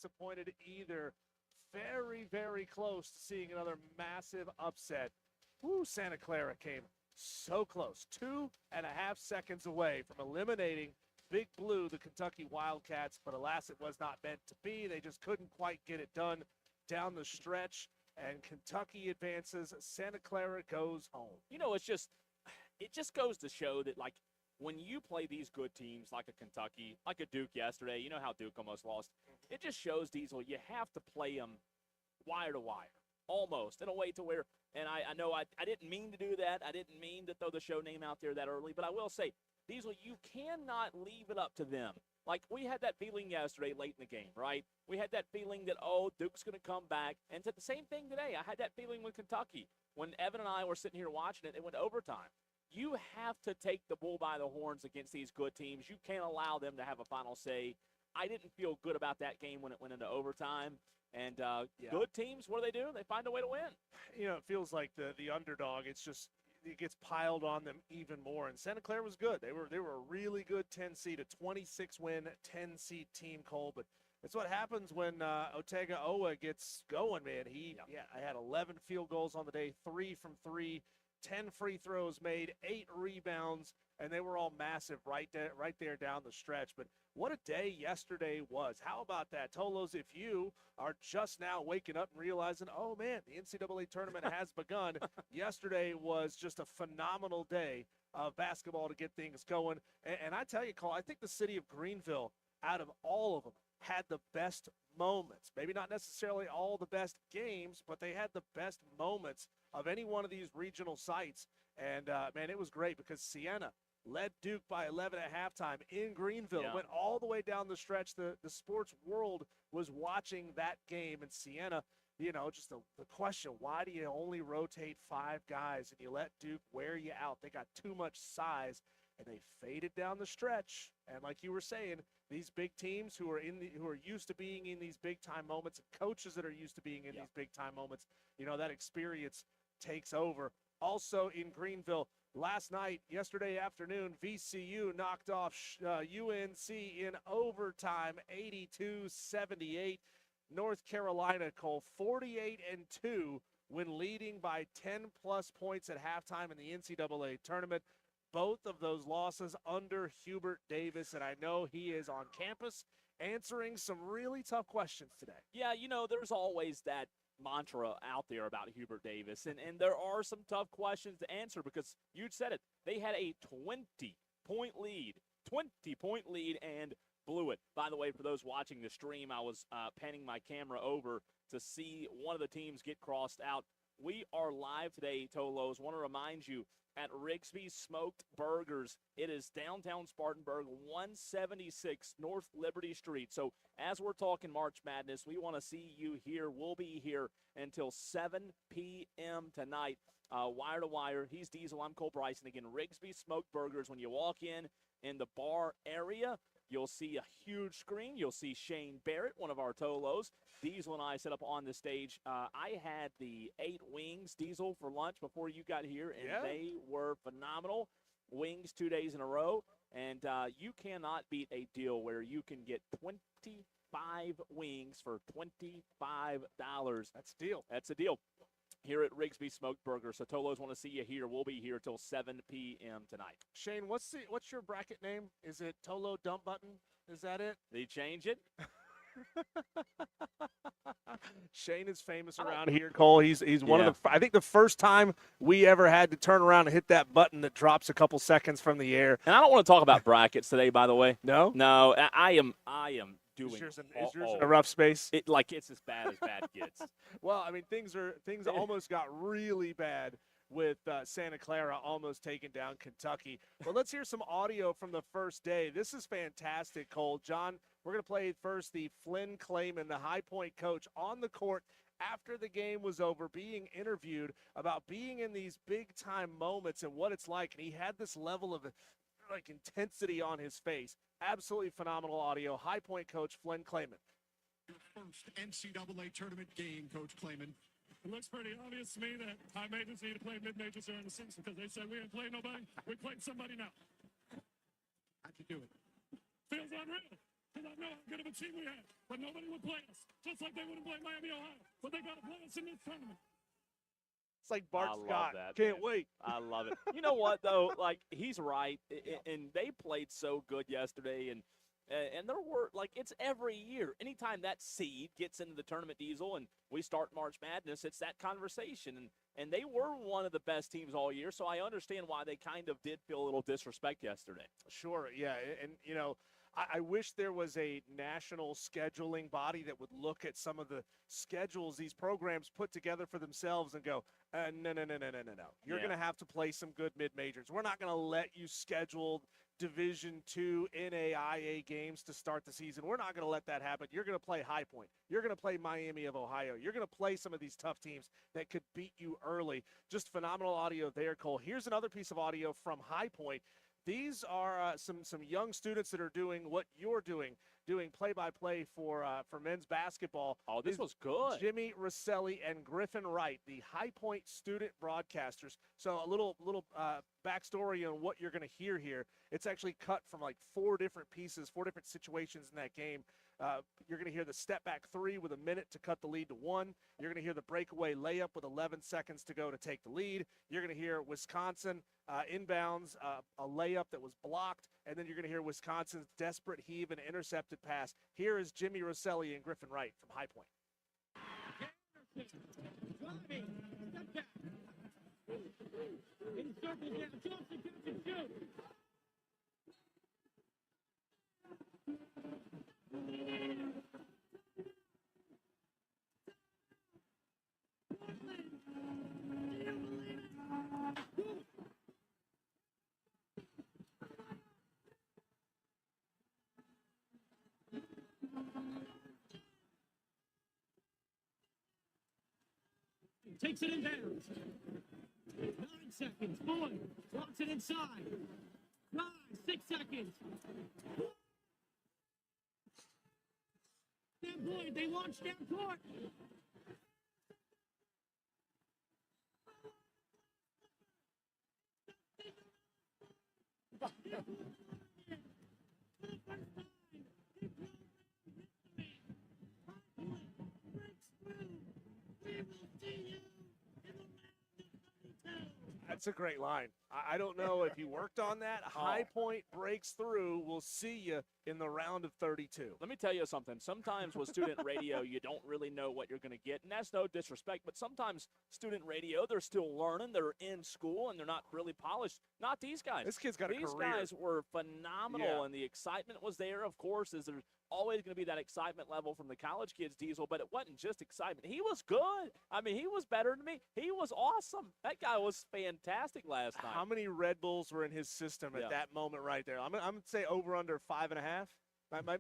disappointed either. Very, very close to seeing another massive upset. Woo, Santa Clara came so close. 2.5 seconds away from eliminating Big Blue, the Kentucky Wildcats, but alas, it was not meant to be. They just couldn't quite get it done down the stretch, and Kentucky advances. Santa Clara goes home. You know, it just goes to show that, like, when you play these good teams like a Kentucky, like a Duke yesterday, you know how Duke almost lost. It just shows, Diesel, you have to play them wire to wire, almost, in a way to where, and I know I didn't mean to do that. I didn't mean to throw the show name out there that early, but I will say, Diesel, you cannot leave it up to them. Like, we had that feeling yesterday late in the game, right? We had that feeling that, oh, Duke's going to come back. And it's the same thing today. I had that feeling with Kentucky. When Evan and I were sitting here watching it, it went overtime. You have to take the bull by the horns against these good teams. You can't allow them to have a final say. I didn't feel good about that game when it went into overtime. And good teams, what do? They find a way to win. You know, it feels like the underdog. It's just it gets piled on them even more. And Santa Clara was good. They were a really good 10 seed, a 26-win 10 seed team, Cole. But it's what happens when Otega Owa gets going, man. I had 11 field goals on the day, 3 from 3. 10 free throws made, 8 rebounds, and they were all massive right there down the stretch. But what a day yesterday was. How about that? Tolos, if you are just now waking up and realizing, oh, man, the NCAA tournament has begun, yesterday was just a phenomenal day of basketball to get things going. And I tell you, Cole, I think the city of Greenville, out of all of them, had the best moments. Maybe not necessarily all the best games, but they had the best moments of any one of these regional sites. And, man, it was great because Siena led Duke by 11 at halftime in Greenville. Yeah. Went all the way down the stretch. The sports world was watching that game. And Siena, you know, just the question, why do you only rotate 5 guys and you let Duke wear you out? They got too much size, and they faded down the stretch. And like you were saying, these big teams who are used to being in these big-time moments, and coaches that are used to being in these big-time moments, you know, that experience takes over. Also in Greenville, yesterday afternoon, VCU knocked off UNC in overtime, 82-78. North Carolina, Cole, 48-2 when leading by 10-plus points at halftime in the NCAA tournament. Both of those losses under Hubert Davis, and I know he is on campus answering some really tough questions today. Yeah, you know, there's always that mantra out there about Hubert Davis, and there are some tough questions to answer because you said it. They had a 20-point lead, and blew it. By the way, for those watching the stream, I was panning my camera over to see one of the teams get crossed out. We are live today, Tolos. Want to remind you, at RIGSBY'S Smoked Burgers. It is downtown Spartanburg, 176 North Liberty Street. So as we're talking March Madness, we want to see you here. We'll be here until 7 p.m. tonight. Wire to wire. He's Diesel. I'm Cole Bryson. Again, RIGSBY'S Smoked Burgers. When you walk in the bar area, you'll see a huge screen. You'll see Shane Barrett, one of our Tolos. Diesel and I set up on the stage. I had the 8 wings, Diesel, for lunch before you got here, and they were phenomenal. Wings 2 days in a row, and you cannot beat a deal where you can get 25 wings for $25. That's a deal. That's a deal. Here at RIGSBY'S Smoked Burger. So Tolos want to see you here. We'll be here till 7 p.m. tonight. Shane, what's your bracket name? Is it Tolo Dump Button? Is that it? Did he change it? Shane is famous around here, Cole. He's one of the – I think the first time we ever had to turn around and hit that button that drops a couple seconds from the air. And I don't want to talk about brackets today, by the way. No? No, I am doing Is yours in a rough space? It's as bad as bad gets. Well, I mean, things almost got really bad with Santa Clara almost taking down Kentucky. But let's hear some audio from the first day. This is fantastic, Cole. John, we're going to play first the Flynn Clayman, the High Point coach, on the court after the game was over, being interviewed about being in these big-time moments and what it's like. And he had this level of intensity on his face. Absolutely phenomenal audio. High Point coach Flynn Clayman. Your first NCAA tournament game, Coach Clayman. It looks pretty obvious to me that high majors need to play mid-majors during the season because they said we ain't playing nobody. We're playing somebody now. How'd you do it? Feels unreal. because I know how good of a team we had. But nobody would play us, just like they wouldn't play Miami, Ohio. But they got to play us in this tournament. It's like Bart I love Scott. that, Can't man. wait. I love it. You know what, though? Like, he's right, and they played so good yesterday, and there were, like, it's every year. Anytime that seed gets into the tournament, Diesel, and we start March Madness, it's that conversation. And they were one of the best teams all year, so I understand why they kind of did feel a little disrespect yesterday. Sure, yeah. And, you know, I wish there was a national scheduling body that would look at some of the schedules these programs put together for themselves and go, no. You're Yeah. going to have to play some good mid-majors. We're not going to let you schedule Division II NAIA games to start the season. We're not going to let that happen. You're going to play High Point. You're going to play Miami of Ohio. You're going to play some of these tough teams that could beat you early. Just phenomenal audio there, Cole. Here's another piece of audio from High Point. These are some young students that are doing what you're doing play-by-play for men's basketball. Oh, this was good. Jimmy Rosselli and Griffin Wright, the High Point student broadcasters. So a little backstory on what you're going to hear here. It's actually cut from like four different pieces, four different situations in that game. You're going to hear the step-back three with a minute to cut the lead to one. You're going to hear the breakaway layup with 11 seconds to go to take the lead. You're going to hear Wisconsin inbounds, a layup that was blocked, and then you're going to hear Wisconsin's desperate heave and intercepted pass. Here is Jimmy Rosselli and Griffin Wright from High Point. Takes it in bounds. 9 seconds. Boyd drops it inside. 5, 6 seconds. Down Boyd. They launch down court. That's a great line. I don't know if you worked on that. High Point breaks through. We'll see you in the round of 32. Let me tell you something. Sometimes with student radio, you don't really know what you're going to get, and that's no disrespect, but sometimes student radio, they're still learning. They're in school, and they're not really polished. Not these guys. This kid's got a career. These guys were phenomenal, and the excitement was there, of course, as there's always going to be that excitement level from the college kids, Diesel, but it wasn't just excitement. He was good. I mean, he was better than me. He was awesome. That guy was fantastic last night. How many Red Bulls were in his system at that moment right there? I'm going to say over under 5.5.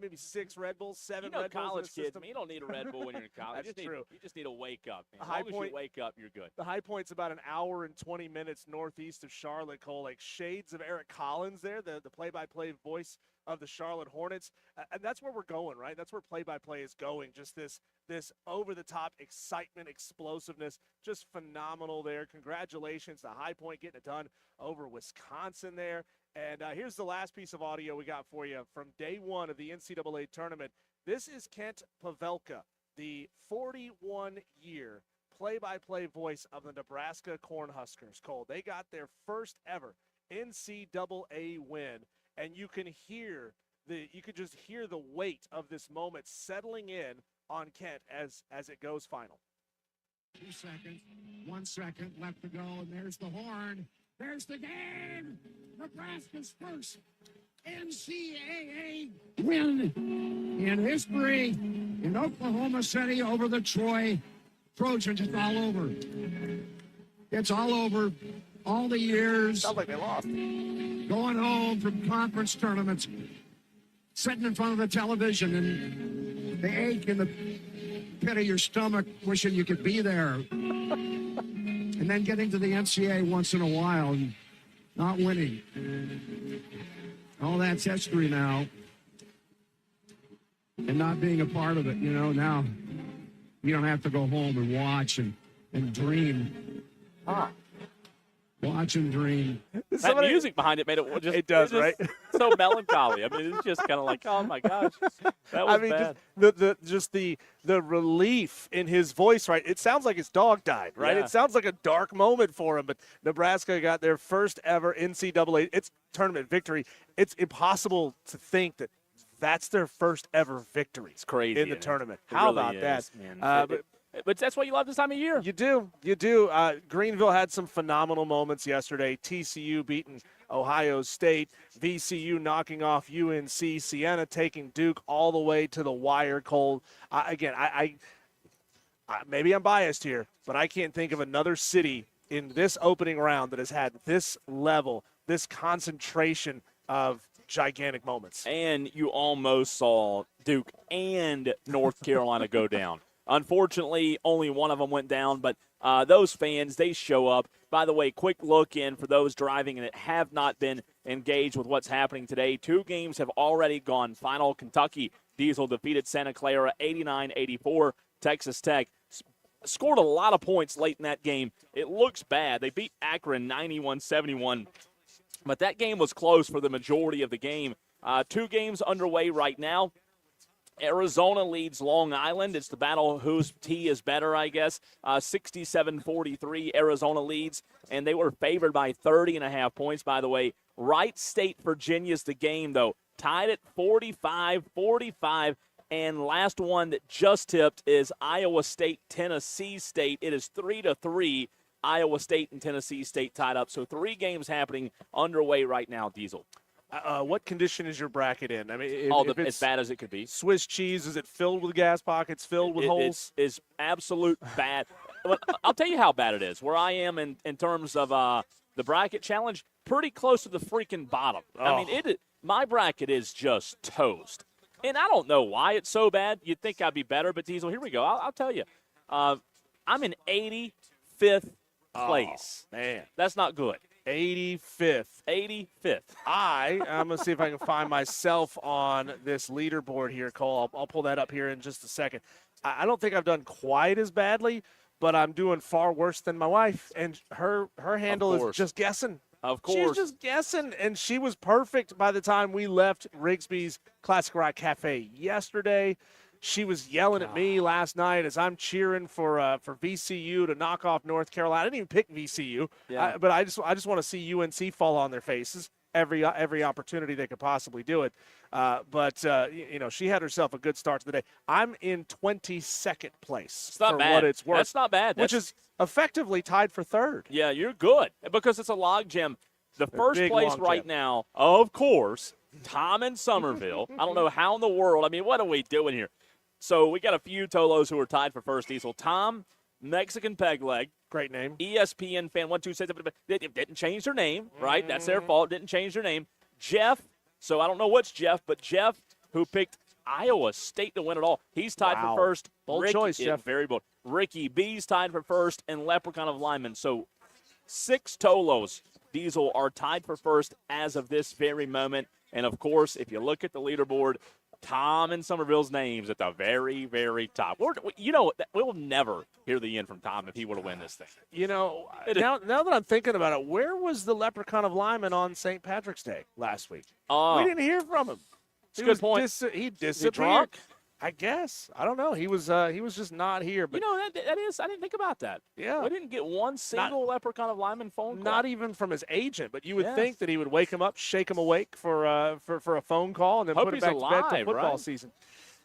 Maybe 6 Red Bulls, 7 Red Bulls. College kids, you don't need a Red Bull when you're in college. That's true. You just need to wake up. Man. As High long Point, as you wake up, you're good. The High Point's about an hour and 20 minutes northeast of Charlotte, Cole. Like shades of Eric Collins there, the play-by-play voice of the Charlotte Hornets. And that's where we're going, right? That's where play-by-play is going. Just this over-the-top excitement, explosiveness, just phenomenal there. Congratulations to High Point getting it done over Wisconsin there. And here's the last piece of audio we got for you from day one of the NCAA tournament. This is Kent Pavelka, the 41-year play-by-play voice of the Nebraska Cornhuskers. Cole, they got their first ever NCAA win, and you can just hear the weight of this moment settling in on Kent as it goes final. 2 seconds, 1 second left to go, and there's the horn. There's the game. Nebraska's first NCAA win in history in Oklahoma City over the Troy Trojans. It's all over. It's all over. All the years. Sounds like they lost. Going home from conference tournaments, sitting in front of the television, and the ache in the pit of your stomach, wishing you could be there. And then getting to the NCAA once in a while and not winning. All that's history now. And not being a part of it, now you don't have to go home and watch and dream. Watch and dream. That music behind it made it just. It does, right? So melancholy. I mean, it's just kind of like, oh my gosh, that was bad. Just the relief in his voice, right? It sounds like his dog died, right? Yeah. It sounds like a dark moment for him. But Nebraska got their first ever NCAA tournament victory. It's impossible to think that that's their first ever victory. It's crazy in the tournament. It How really about that? is, man. But that's what you love this time of year. You do. Greenville had some phenomenal moments yesterday. TCU beating Ohio State, VCU knocking off UNC, Siena taking Duke all the way to the wire cold. Maybe I'm biased here, but I can't think of another city in this opening round that has had this level, this concentration of gigantic moments. And you almost saw Duke and North Carolina go down. Unfortunately, only one of them went down, but those fans, they show up. By the way, quick look in for those driving and that have not been engaged with what's happening today. 2 games have already gone final. Kentucky Diesel defeated Santa Clara 89-84. Texas Tech scored a lot of points late in that game. It looks bad. They beat Akron 91-71, but that game was close for the majority of the game. 2 games underway right now. Arizona leads Long Island. It's the battle whose tea is better, I guess. 67-43, Arizona leads, and they were favored by 30.5 points, by the way. Wright State, Virginia's the game, though. Tied at 45-45, and last one that just tipped is Iowa State, Tennessee State. It is 3-3. Iowa State and Tennessee State tied up. So 3 games happening underway right now, Diesel. What condition is your bracket in? I mean, if as bad as it could be. Swiss cheese, is it filled with gas pockets, filled with holes? It's absolute bad. But I'll tell you how bad it is. Where I am in terms of the bracket challenge, pretty close to the freaking bottom. Oh. I mean, my bracket is just toast. And I don't know why it's so bad. You'd think I'd be better, but Diesel, here we go. I'll tell you. I'm in 85th place. Oh, man. That's not good. 85th. 85th. I'm going to see if I can find myself on this leaderboard here, Cole. I'll pull that up here in just a second. I don't think I've done quite as badly, but I'm doing far worse than my wife. And her handle is just guessing. Of course. She's just guessing, and she was perfect by the time we left RIGSBY'S Classic Rock Cafe yesterday. She was yelling at me last night as I'm cheering for VCU to knock off North Carolina. I didn't even pick VCU, but I just want to see UNC fall on their faces every opportunity they could possibly do it. But she had herself a good start to the day. I'm in 22nd place. It's not for bad. what it's worth. That's not bad. Which is effectively tied for third. Yeah, you're good because it's a log jam. The first place right jam. now, of course, Tom in Somerville. I don't know how in the world. I mean, what are we doing here? So we got a few Tolos who are tied for first, Diesel. Tom, Mexican Peg Leg. Great name. ESPN fan 1267. Didn't change their name, right? That's their fault. Didn't change their name. Jeff. So I don't know what's Jeff, but Jeff, who picked Iowa State to win it all. He's tied for first. Bold choice, Jeff. Very bold. Ricky B's tied for first, and Leprechaun of Lyman. So 6 Tolos, Diesel, are tied for first as of this very moment. And, of course, if you look at the leaderboard, Tom and Somerville's names at the very, very top. We'll never hear the end from Tom if he were to win this thing. Now that I'm thinking about it, where was the Leprechaun of Lyman on St. Patrick's Day last week? We didn't hear from him. That's a good point. He disappeared. Drunk? I guess. I don't know. He was just not here. But that is. I didn't think about that. Yeah. We didn't get one single Leprechaun of Lyman phone call. Not even from his agent, but you would think that he would wake him up, shake him awake for a phone call, and then put him back to bed till football season.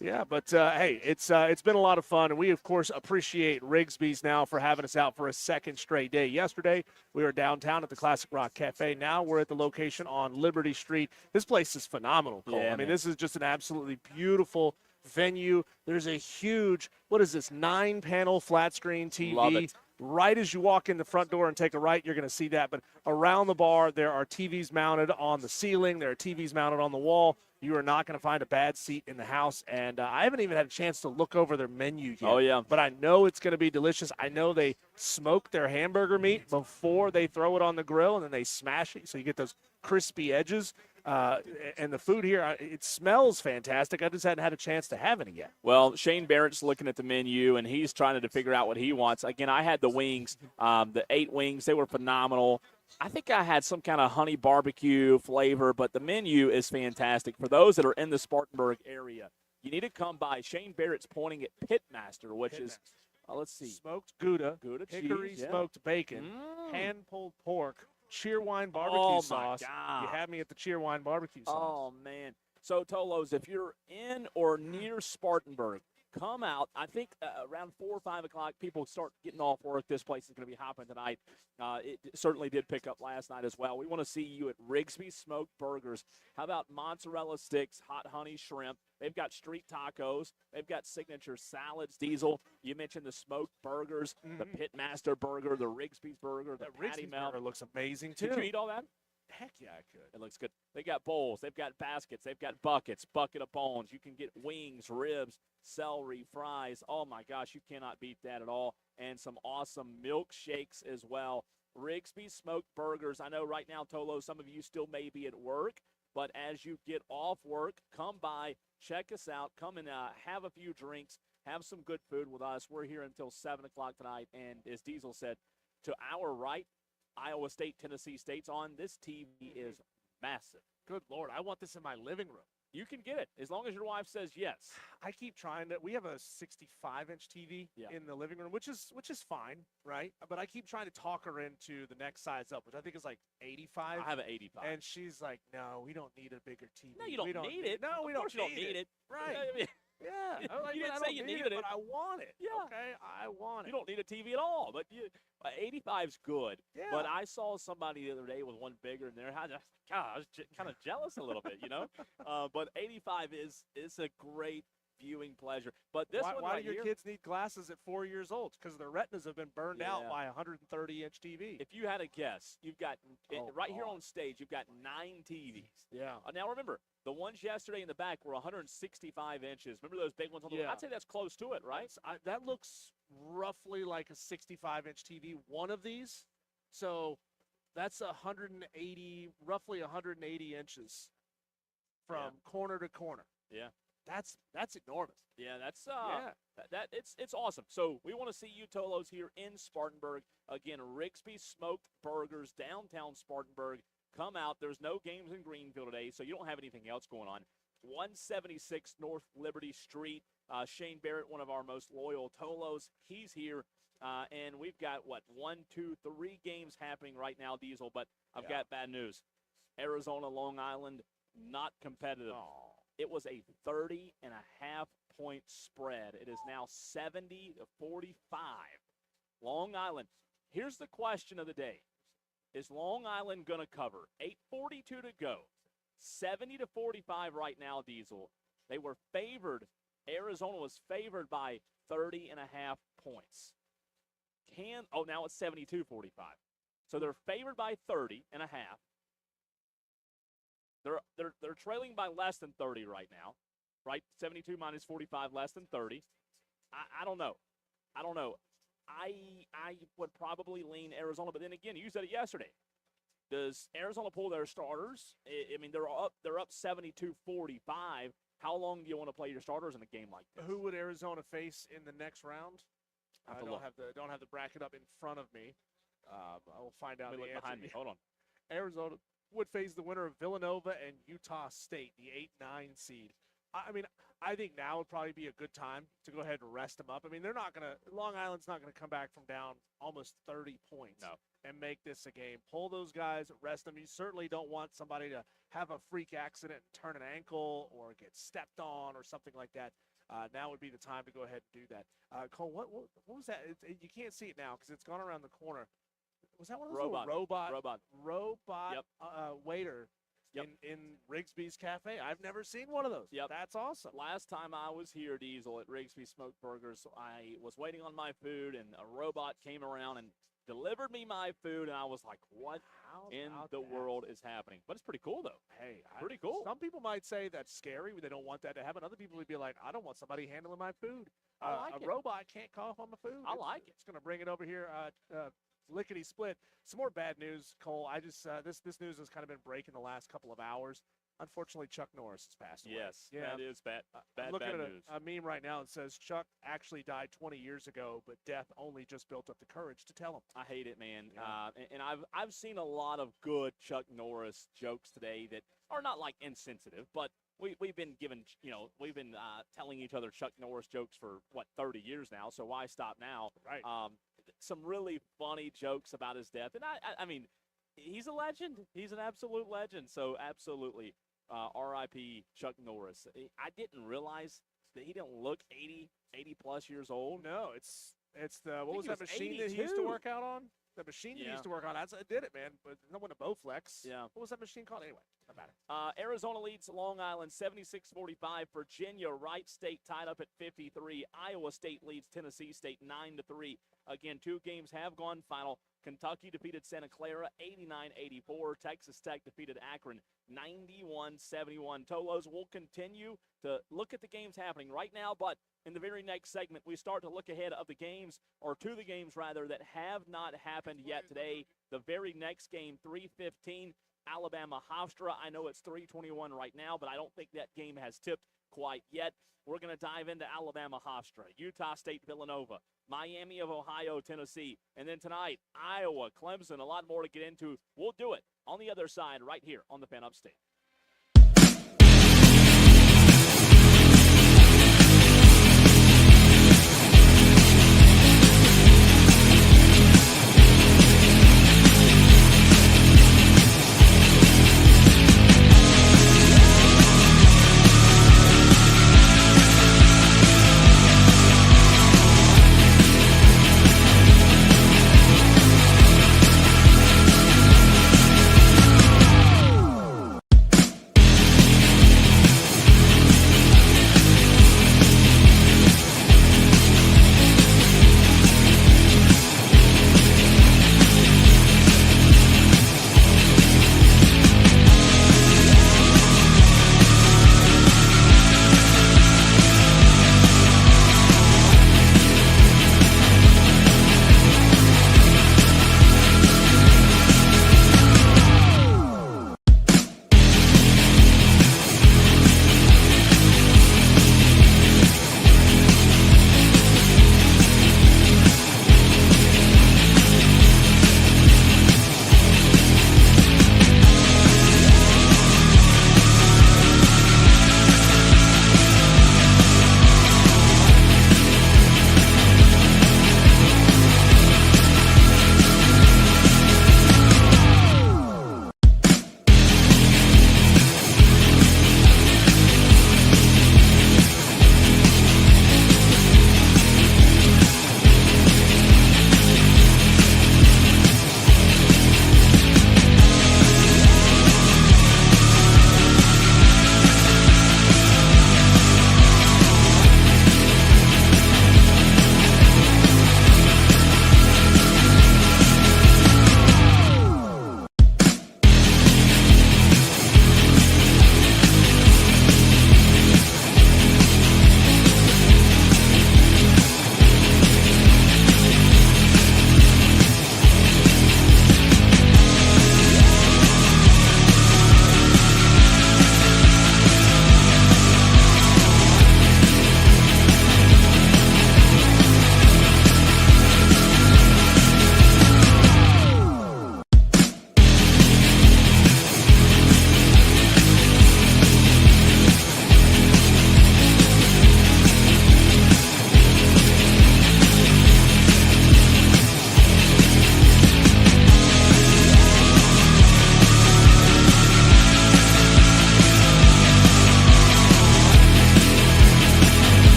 Yeah, but hey, it's been a lot of fun, and we of course appreciate RIGSBY'S now for having us out for a second straight day. Yesterday we were downtown at the Classic Rock Cafe. Now we're at the location on Liberty Street. This place is phenomenal, Cole. Yeah, I mean, this is just an absolutely beautiful venue. There's a huge, 9-panel flat screen TV. Love it. Right as you walk in the front door and take a right, you're going to see that. But around the bar, there are TVs mounted on the ceiling. There are TVs mounted on the wall. You are not going to find a bad seat in the house. And I haven't even had a chance to look over their menu yet. Oh, yeah. But I know it's going to be delicious. I know they smoke their hamburger meat before they throw it on the grill, and then they smash it so you get those crispy edges. And the food here, it smells fantastic. I just hadn't had a chance to have any yet. Well, Shane Barrett's looking at the menu, and he's trying to figure out what he wants. Again, I had the wings, the 8 wings. They were phenomenal. I think I had some kind of honey barbecue flavor, but the menu is fantastic. For those that are in the Spartanburg area, you need to come by. Shane Barrett's pointing at Pitmaster, which is, let's see. Smoked Gouda, Gouda hickory cheese, yeah. smoked bacon, hand-pulled pork, Cheerwine barbecue sauce. God. You had me at the Cheerwine barbecue sauce. Oh, man. So, Tolos, if you're in or near Spartanburg, come out. I think around 4 or 5 o'clock, people start getting off work. This place is going to be hopping tonight. It certainly did pick up last night as well. We want to see you at Rigsby's Smoked Burgers. How about mozzarella sticks, hot honey shrimp? They've got street tacos. They've got signature salads. Diesel, you mentioned the smoked burgers, the Pitmaster burger, the Rigsby's burger, the patty melt. Burger looks amazing, too. Did you eat all that? Heck yeah, I could. It looks good. They got bowls. They've got baskets. They've got buckets, bucket of bones. You can get wings, ribs, celery, fries. Oh, my gosh, you cannot beat that at all. And some awesome milkshakes as well. Rigsby's Smoked Burgers. I know right now, Tolo, some of you still may be at work, but as you get off work, come by, check us out, come and have a few drinks, have some good food with us. We're here until 7 o'clock tonight, and as Diesel said, to our right, Iowa State, Tennessee State's on. This TV is massive. Good Lord, I want this in my living room. You can get it as long as your wife says yes. I keep trying to. We have a 65-inch TV in the living room, which is fine, right? But I keep trying to talk her into the next size up, which I think is like 85. I have an 85. And she's like, "No, we don't need a bigger TV. No, you don't need it. No, we of course don't need it. Right? I mean, Yeah. You didn't say you needed it, but I want it. Yeah. Okay, I want it. You don't need a TV at all, but 85's good. Yeah. But I saw somebody the other day with one bigger in there. I was kind of jealous a little bit, you know. But 85 is a great viewing pleasure. But this one why right do your here, kids need glasses at 4 years old? Because their retinas have been burned out by a 130-inch TV. if you had a guess, you've got right here God. on stage, you've got 9 TVs. Yeah. Now remember, the ones yesterday in the back were 165 inches. Remember those big ones on the I'd say that's close to it, right? That looks roughly like a 65-inch TV, one of these. So that's roughly 180 inches from corner to corner. Yeah. That's enormous. Yeah, that's it's awesome. So we want to see you Tolos here in Spartanburg. Again, Rigsby's Smoked Burgers, downtown Spartanburg. Come out. There's no games in Greenville today, so you don't have anything else going on. 176 North Liberty Street. Shane Barrett, one of our most loyal Tolos, he's here. And we've got, 1, 2, 3 games happening right now, Diesel, but I've got bad news. Arizona, Long Island, not competitive. Oh. It was a 30.5-point spread. It is now 70-45. Long Island. Here's the question of the day. Is Long Island going to cover? 8:42 to go. 70-45 right now, Diesel. They were favored. Arizona was favored by 30.5 points. Now it's 72-45. So they're favored by 30.5. They're trailing by less than 30 right now, right? 72 minus 45, less than 30. I don't know. I would probably lean Arizona, but then again, you said it yesterday. Does Arizona pull their starters? I mean, they're up 72-45. How long do you want to play your starters in a game like this? Who would Arizona face in the next round? I don't have the bracket up in front of me. I will find out the answer. Behind me. Hold on. Arizona would face the winner of Villanova and Utah State, the 8-9 seed. I think now would probably be a good time to go ahead and rest them up. I mean, Long Island's not going to come back from down almost 30 points and make this a game. Pull those guys, rest them. You certainly don't want somebody to have a freak accident and turn an ankle or get stepped on or something like that. Now would be the time to go ahead and do that. Cole, what was that? You can't see it now because it's gone around the corner. Was that one of those robot waiter in Rigsby's Cafe? I've never seen one of those. Yep. That's awesome. Last time I was here, Diesel, at Rigsby's Smoked Burgers, I was waiting on my food, and a robot came around and delivered me my food, and I was like, what in the world is happening? But it's pretty cool, though. Hey, pretty cool. Some people might say that's scary. They don't want that to happen. Other people would be like, I don't want somebody handling my food. I like it. A robot can't cough on my food. I like it. It's going to bring it over here. lickety split. Some more bad news, Cole. I just this news has kind of been breaking the last couple of hours. Unfortunately, Chuck Norris has passed away. Yes, that is bad. I'm looking bad at news. a meme right now that says Chuck actually died 20 years ago, but death only just built up the courage to tell him. I hate it, man. Yeah. And I've seen a lot of good Chuck Norris jokes today that are not like insensitive, but we've been telling each other Chuck Norris jokes for 30 years now. So why stop now? Right. Some really funny jokes about his death, and I mean, he's a legend. He's an absolute legend. So absolutely, R.I.P. Chuck Norris. I didn't realize that he didn't look 80 plus years old. No, it's the what was he that was machine that he used to 82. work out on? The machine that he used to work on. I did it, man. But no one to Bowflex. Yeah. What was that machine called? Anyway, not matter. Arizona leads Long Island 76-45. Virginia, Wright State tied up at 53. Iowa State leads Tennessee State 9-3. Again, 2 games have gone final. Kentucky defeated Santa Clara 89-84. Texas Tech defeated Akron 91-71. Tolos will continue to look at the games happening right now, but in the very next segment, we start to look ahead of the games, or to the games, rather, that have not happened yet today. The very next game, 3:15, Alabama-Hofstra. I know it's 3:21 right now, but I don't think that game has tipped quite yet. We're going to dive into Alabama-Hofstra, Utah State-Villanova, Miami of Ohio, Tennessee, and then tonight, Iowa, Clemson, a lot more to get into. We'll do it on the other side right here on the Fan Upstate.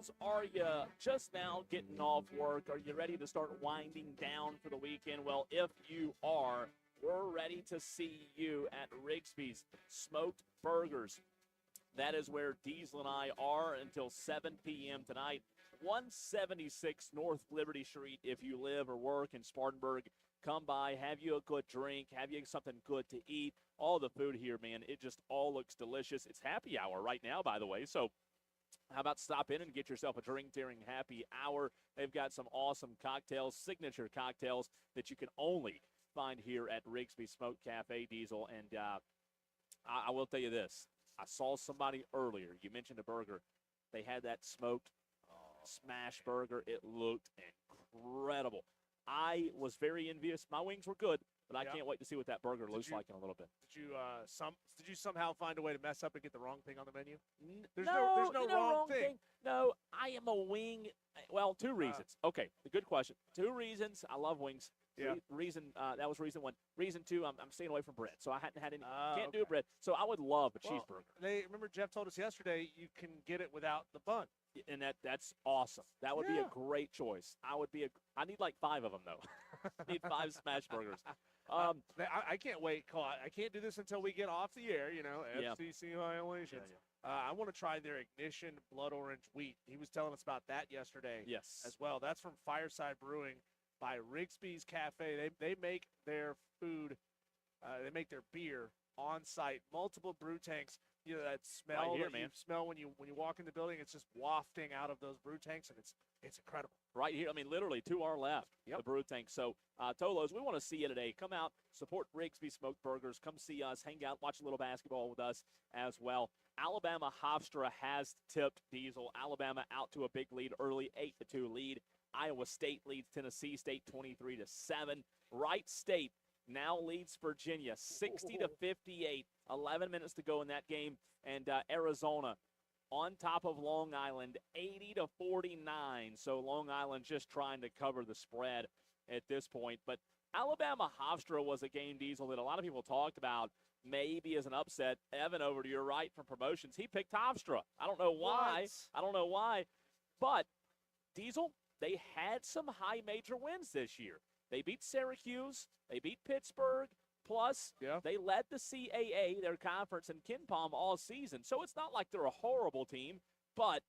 Tolos, are you just now getting off work? Are you ready to start winding down for the weekend? Well, if you are, we're ready to see you at Rigsby's Smoked Burgers. That is where Diesel and I are until 7 p.m. tonight. 176 North Liberty Street. If you live or work in Spartanburg, come by, have you a good drink, have you something good to eat. All the food here, man, it just all looks delicious. It's happy hour right now, by the way, so how about stop in and get yourself a drink during happy hour? They've got some awesome cocktails, signature cocktails that you can only find here at Rigsby Smoke Cafe, Diesel. And I will tell you this. I saw somebody earlier. You mentioned a burger. They had that smoked smash burger. It looked incredible. I was very envious. My wings were good, but I can't wait to see what that burger looks like in a little bit. Did you somehow find a way to mess up and get the wrong thing on the menu? There's no no wrong thing. No, I am a wing. Well, two reasons. Okay, good question. Two reasons. I love wings. Yeah. That was reason one. Reason two, I'm staying away from bread, so I hadn't had any. Can't do bread. So I would love a cheeseburger. Remember Jeff told us yesterday you can get it without the bun. And that's awesome. That would be a great choice. I need like 5 of them though. I need 5 smash burgers. I can't wait. I can't do this until we get off the air. FCC violations. I want to try their Ignition Blood Orange Wheat. He was telling us about that yesterday. Yes. As well. That's from Fireside Brewing by Rigsby's Cafe. They make their food. They make their beer on site. Multiple brew tanks. You know that smell right here, that man. You smell when you walk in the building. It's just wafting out of those brew tanks, and it's incredible. Right here, I mean, literally to our left, the brew tank. So, Tolos, we want to see you today. Come out, support Rigsby Smoked Burgers. Come see us, hang out, watch a little basketball with us as well. Alabama Hofstra has tipped Diesel. Alabama out to a big lead early, 8-2 lead. Iowa State leads Tennessee State 23-7. Wright State now leads Virginia 60-58. 11 minutes to go in that game. And Arizona on top of Long Island 80-49. So Long Island just trying to cover the spread at this point. But Alabama Hofstra was a game, Diesel, that a lot of people talked about maybe as an upset. Evan, over to your right from promotions, he picked Hofstra. I don't know why. What? I don't know why. But Diesel, they had some high major wins this year. They beat Syracuse. They beat Pittsburgh. Plus, they led the CAA, their conference, in KenPom all season. So it's not like they're a horrible team, but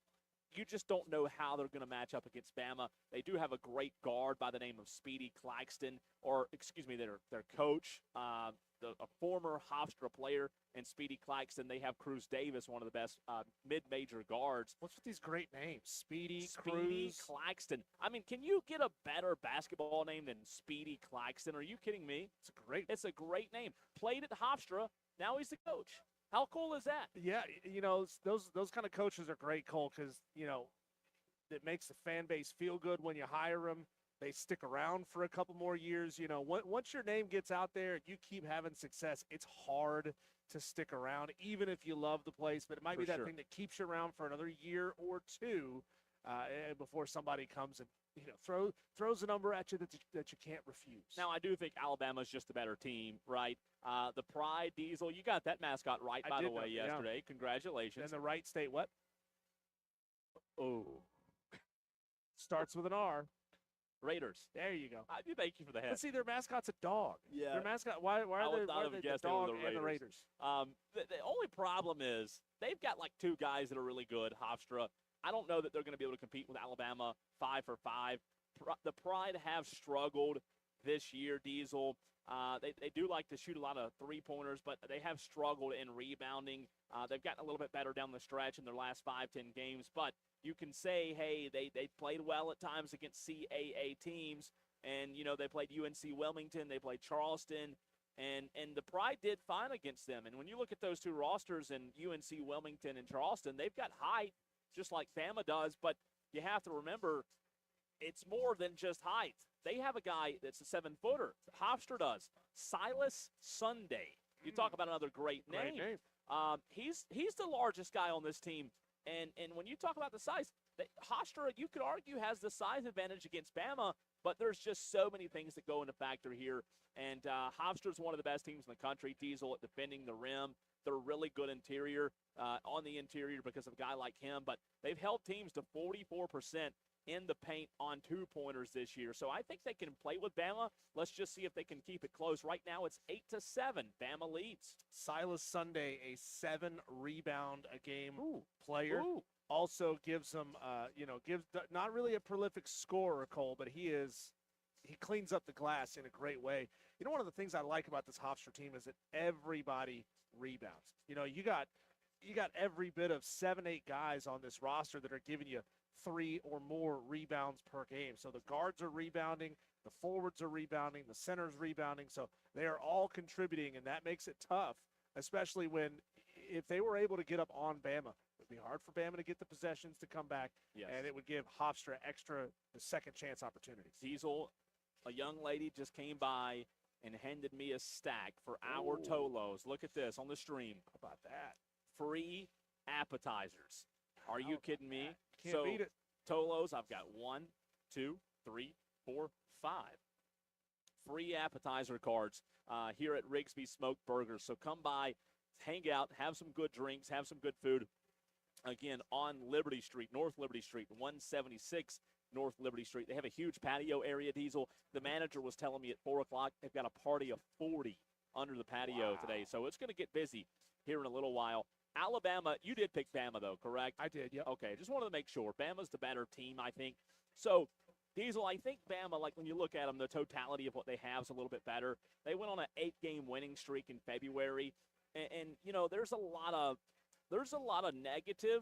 you just don't know how they're going to match up against Bama. They do have a great guard by the name of Speedy Claxton, or excuse me, their coach, a former Hofstra player, and Speedy Claxton. They have Cruz Davis, one of the best mid-major guards. What's with these great names? Speedy Cruz. Claxton. I mean, can you get a better basketball name than Speedy Claxton? Are you kidding me? It's a great name. Played at Hofstra. Now he's the coach. How cool is that? Yeah, those kind of coaches are great, Cole, because, it makes the fan base feel good when you hire them. They stick around for a couple more years. Once your name gets out there and you keep having success, it's hard to stick around, even if you love the place. But it might be that thing that keeps you around for another year or two before somebody comes and throws a number at you that you can't refuse. Now, I do think Alabama's just a better team, right? The Pride, Diesel, you got that mascot right, by the way, yesterday. Yeah. Congratulations. And the Wright State what? Oh. Starts with an R. Raiders. There you go. Thank you for the head. Let's see, their mascot's a dog. Yeah. Their mascot, why are they the dog and the Raiders? The only problem is they've got like 2 guys that are really good, Hofstra. I don't know that they're going to be able to compete with Alabama 5 for 5. The Pride have struggled this year, Diesel. They do like to shoot a lot of three-pointers, but they have struggled in rebounding. They've gotten a little bit better down the stretch in their last 5-10 games, but you can say, hey, they played well at times against CAA teams, and, they played UNC Wilmington, they played Charleston, and the Pride did fine against them. And when you look at those 2 rosters in UNC Wilmington and Charleston, they've got height, just like Bama does, but you have to remember it's more than just height. They have a guy that's a 7-footer. Hofstra does. Silas Sunday. You talk about another great name. He's the largest guy on this team. And when you talk about the size, Hofstra, you could argue, has the size advantage against Bama, but there's just so many things that go into factor here. And Hofstra's one of the best teams in the country, Diesel, at defending the rim. They're really good interior. on the interior because of a guy like him. But they've held teams to 44% in the paint on two-pointers this year. So I think they can play with Bama. Let's just see if they can keep it close. Right now it's 8-7. Bama leads. Silas Sunday, a 7-rebound-a-game player. Ooh. Also gives them, gives not really a prolific scorer, Cole, but he cleans up the glass in a great way. You know, one of the things I like about this Hofstra team is that everybody rebounds. You know, you got every bit of 7-8 guys on this roster that are giving you 3 or more rebounds per game. So the guards are rebounding, the forwards are rebounding, the center's rebounding. So they are all contributing, and that makes it tough, especially if they were able to get up on Bama. It would be hard for Bama to get the possessions to come back, and it would give Hofstra the second chance opportunities. Diesel, a young lady just came by and handed me a stack for our Tolos. Look at this on the stream. How about that? Free appetizers. Are you kidding me? Can't beat it. Tolos, I've got 1, 2, 3, 4, 5 free appetizer cards here at Rigsby's Smoked Burgers. So come by, hang out, have some good drinks, have some good food. Again, on Liberty Street, North Liberty Street, 176 North Liberty Street. They have a huge patio area, Diesel. The manager was telling me at 4 o'clock they've got a party of 40 under the patio today. So it's going to get busy here in a little while. Alabama, you did pick Bama, though, correct? I did, yep. Okay, just wanted to make sure. Bama's the better team, I think. So, Diesel, I think Bama, like when you look at them, the totality of what they have is a little bit better. They went on an 8-game winning streak in February. And you know, there's a lot of negative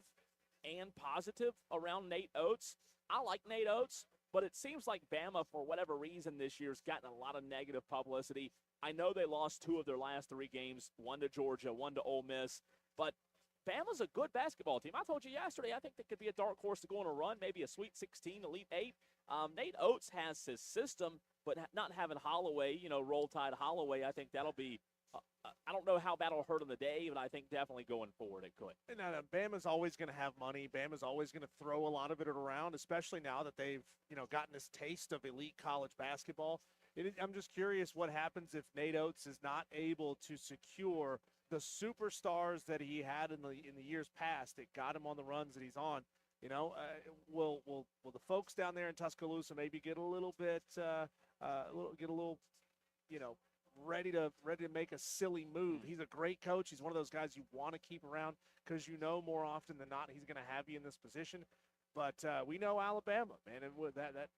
and positive around Nate Oates. I like Nate Oates, but it seems like Bama, for whatever reason this year, has gotten a lot of negative publicity. I know they lost 2 of their last 3 games, 1 to Georgia, 1 to Ole Miss, but Bama's a good basketball team. I told you yesterday, I think they could be a dark horse to go on a run, maybe a Sweet 16, Elite 8. Nate Oates has his system, but not having Holloway, Roll Tide Holloway, I think that'll be I don't know how bad it'll hurt on the day, but I think definitely going forward it could. And Bama's always going to have money. Bama's always going to throw a lot of it around, especially now that they've, gotten this taste of elite college basketball. I'm just curious what happens if Nate Oates is not able to secure the superstars that he had in the years past that got him on the runs that he's on. Will the folks down there in Tuscaloosa maybe get a little bit, ready to make a silly move? He's a great coach. He's one of those guys you want to keep around because more often than not he's going to have you in this position. But we know Alabama, man, and with that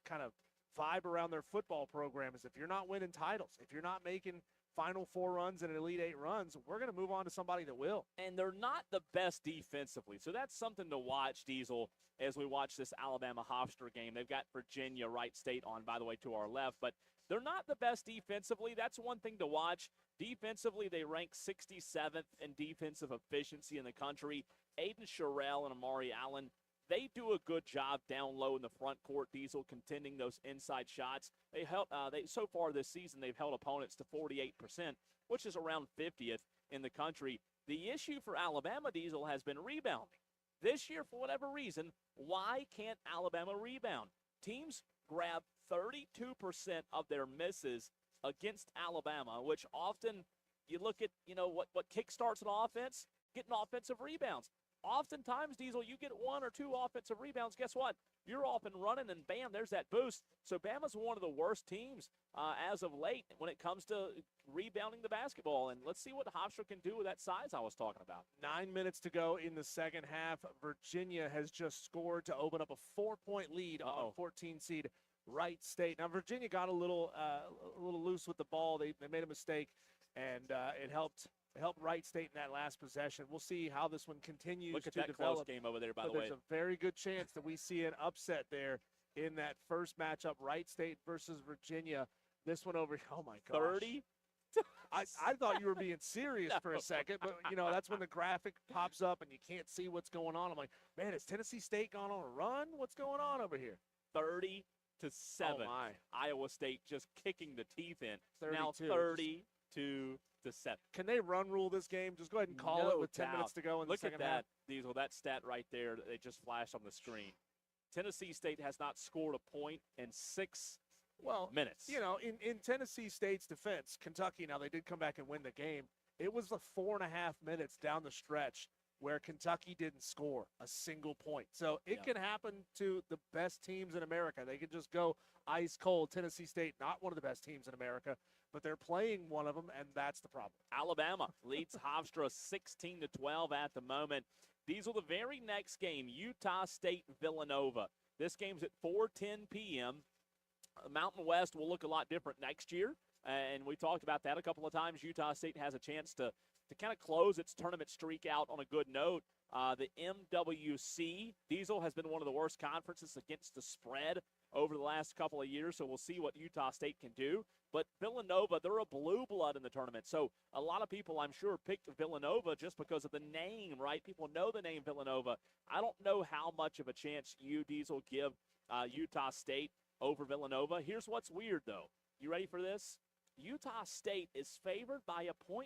kind of vibe around their football program is if you're not winning titles, if you're not making Final Four runs and Elite 8 runs, we're going to move on to somebody that will. And they're not the best defensively, so that's something to watch, Diesel, as we watch this Alabama-Hofstra game. They've got Virginia, Wright State on, by the way, to our left, but they're not the best defensively. That's one thing to watch. Defensively, they rank 67th in defensive efficiency in the country. Aiden Sherrill and Amari Allen, they do a good job down low in the front court, Diesel, contending those inside shots. So far this season, they've held opponents to 48%, which is around 50th in the country. The issue for Alabama, Diesel, has been rebounding. This year, for whatever reason, why can't Alabama rebound? Teams grab 32% of their misses against Alabama, which often you look at, what kickstarts an offense, getting offensive rebounds. Oftentimes, Diesel, you get 1 or 2 offensive rebounds. Guess what? You're off and running, and bam, there's that boost. So Bama's one of the worst teams as of late when it comes to rebounding the basketball. And let's see what Hofstra can do with that size I was talking about. 9 minutes to go in the second half. Virginia has just scored to open up a 4-point lead on 14 seed Wright State. Now, Virginia got a little loose with the ball. They made a mistake, and it helped Wright State in that last possession. We'll see how this one continues to develop. Look at that close game over there, by the way. There's a very good chance that we see an upset there in that first matchup, Wright State versus Virginia. This one over, oh my gosh. 30? I thought you were being serious for a second, but, that's when the graphic pops up and you can't see what's going on. I'm like, man, has Tennessee State gone on a run? What's going on over here? 30-7. Oh, my. Iowa State just kicking the teeth in. 32. Now 32-7. Can they run rule this game? Just go ahead and call it with 10 minutes to go in the second half. Look at that, Diesel, that stat right there that they just flashed on the screen. Tennessee State has not scored a point in 6 minutes. In Tennessee State's defense, Kentucky, now they did come back and win the game. It was the 4.5 minutes down the stretch where Kentucky didn't score a single point. So it can happen to the best teams in America. They can just go ice cold. Tennessee State, not one of the best teams in America, but they're playing one of them, and that's the problem. Alabama leads Hofstra 16-12 at the moment. These are the very next game, Utah State-Villanova. This game's at 4:10 p.m. Mountain West will look a lot different next year, and we talked about that a couple of times. Utah State has a chance to kind of close its tournament streak out on a good note. The MWC, Diesel, has been one of the worst conferences against the spread over the last couple of years, so we'll see what Utah State can do. But Villanova, they're a blue blood in the tournament, so a lot of people, I'm sure, picked Villanova just because of the name, right? People know the name Villanova. I don't know how much of a chance you, Diesel, give Utah State over Villanova. Here's what's weird, though. You ready for this? Utah State is favored by 1.5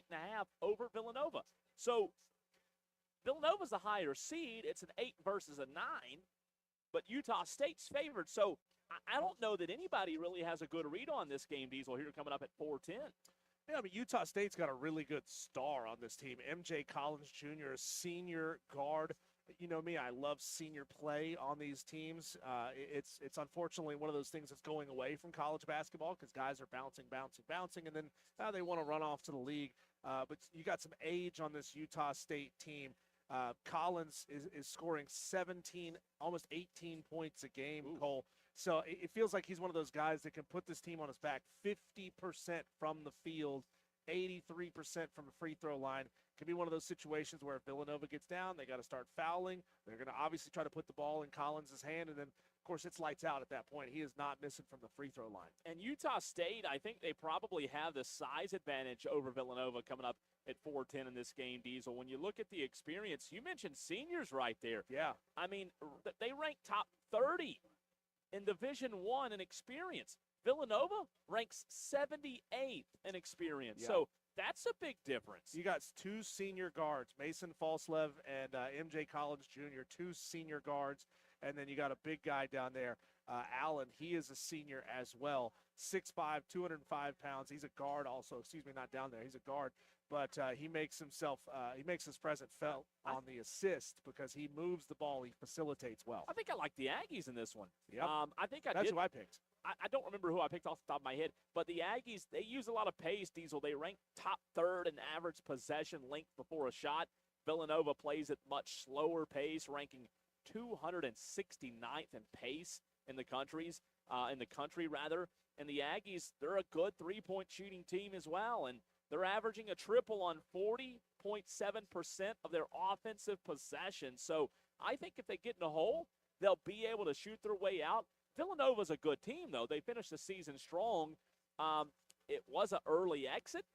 over Villanova. So Villanova's the higher seed. It's an 8 versus a 9, but Utah State's favored. So I don't know that anybody really has a good read on this game, Diesel, here coming up at 4:10. Yeah, but Utah State's got a really good star on this team. M.J. Collins Jr., a senior guard. You know me, I love senior play on these teams. It's unfortunately one of those things that's going away from college basketball because guys are bouncing, and then they want to run off to the league. But you got some age on this Utah State team. Collins is scoring 17, almost 18 points a game, Cole. So it feels like he's one of those guys that can put this team on his back. 50% from the field, 83% from the free throw line. Could be one of those situations where if Villanova gets down, they got to start fouling. They're going to obviously try to put the ball in Collins' hand, and then, of course, it's lights out at that point. He is not missing from the free throw line. And Utah State, I think they probably have the size advantage over Villanova coming up at 4:10 in this game, Diesel. When you look at the experience, you mentioned seniors right there. Yeah. I mean, they rank top 30 in Division I in experience. Villanova ranks 78th in experience. Yeah. So that's a big difference. You got two senior guards, Mason Falslev and M.J. Collins Jr., two senior guards, and then you got a big guy down there, Allen. He is a senior as well, 6'5", 205 pounds. He's a guard also. Excuse me, not down there. He's a guard, but he makes his presence felt on the assist because he moves the ball. He facilitates well. I think I like the Aggies in this one. Yep. That's who I picked. I don't remember who I picked off the top of my head, but the Aggies, they use a lot of pace, Diesel. They rank top 3rd in average possession length before a shot. Villanova plays at much slower pace, ranking 269th in pace in the country. And the Aggies, they're a good three-point shooting team as well, and they're averaging a triple on 40.7% of their offensive possessions. So I think if they get in a hole, they'll be able to shoot their way out. Villanova's a good team, though. They finished the season strong. It was an early exit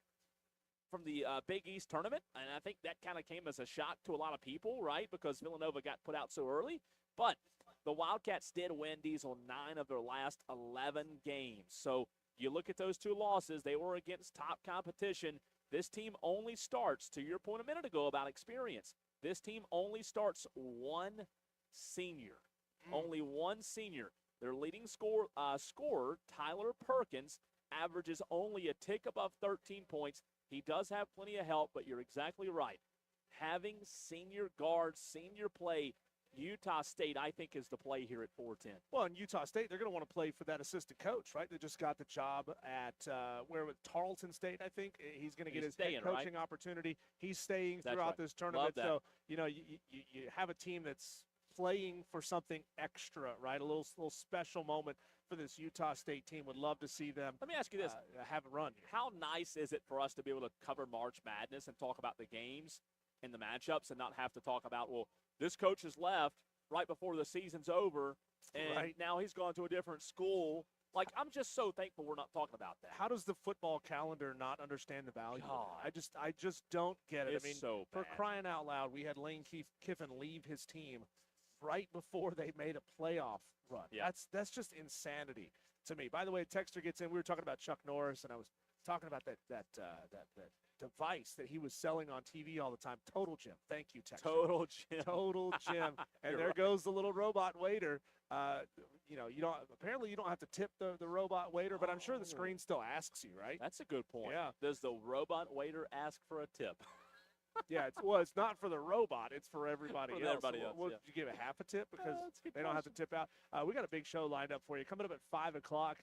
from the Big East tournament, and I think that kind of came as a shock to a lot of people, right, because Villanova got put out so early. But the Wildcats did win, Diesel, 9 of their last 11 games. So you look at those 2 losses, they were against top competition. This team only starts, to your point a minute ago about experience, this team only starts one senior. Only one senior. Their leading scorer, Tyler Perkins, averages only a tick above 13 points. He does have plenty of help, but you're exactly right. Having senior guards, senior play, Utah State, I think, is the play here at 4:10. Well, in Utah State, they're going to want to play for that assistant coach, right? They just got the job at Tarleton State, I think. He's going to get his head coaching opportunity. He's staying throughout this tournament. So, you have a team that's playing for something extra, right? A little special moment for this Utah State team. Would love to see them. Let me ask you this: have a run. How nice is it for us to be able to cover March Madness and talk about the games and the matchups, and not have to talk about, well, this coach has left right before the season's over, and now he's gone to a different school. Like, I'm just so thankful we're not talking about that. How does the football calendar not understand the value? I just don't get it. It's so bad. For crying out loud, we had Lane Kiffin leave his team right before they made a playoff run. Yeah. That's just insanity to me. By the way, Texter gets in. We were talking about Chuck Norris, and I was talking about that device that he was selling on TV all the time. Total Gym. Thank you, Texas. Total Gym. Total Gym. And You're there right. goes the little robot waiter. You know, you don't have to tip the robot waiter, but I'm sure the screen still asks you, right? That's a good point. Yeah. Does the robot waiter ask for a tip? Yeah, it's not for the robot, it's for everybody For else. everybody else, What, yeah. you give a half a tip because that's a good they don't have to tip out. We got a big show lined up for you coming up at 5 o'clock.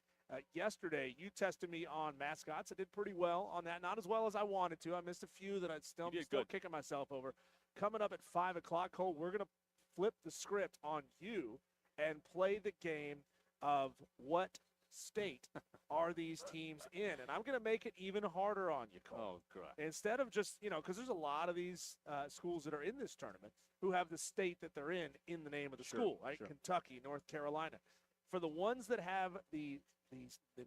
Yesterday, you tested me on mascots. I did pretty well on that. Not as well as I wanted to. I missed a few that I'm still good. kicking myself over. Coming up at 5 o'clock, Cole, we're going to flip the script on you and play the game of what state are these teams in. And I'm going to make it even harder on you, Cole. Oh, correct. Instead of just, because there's a lot of these schools that are in this tournament who have the state that they're in the name of the school, right? Sure. Kentucky, North Carolina. For the ones that have the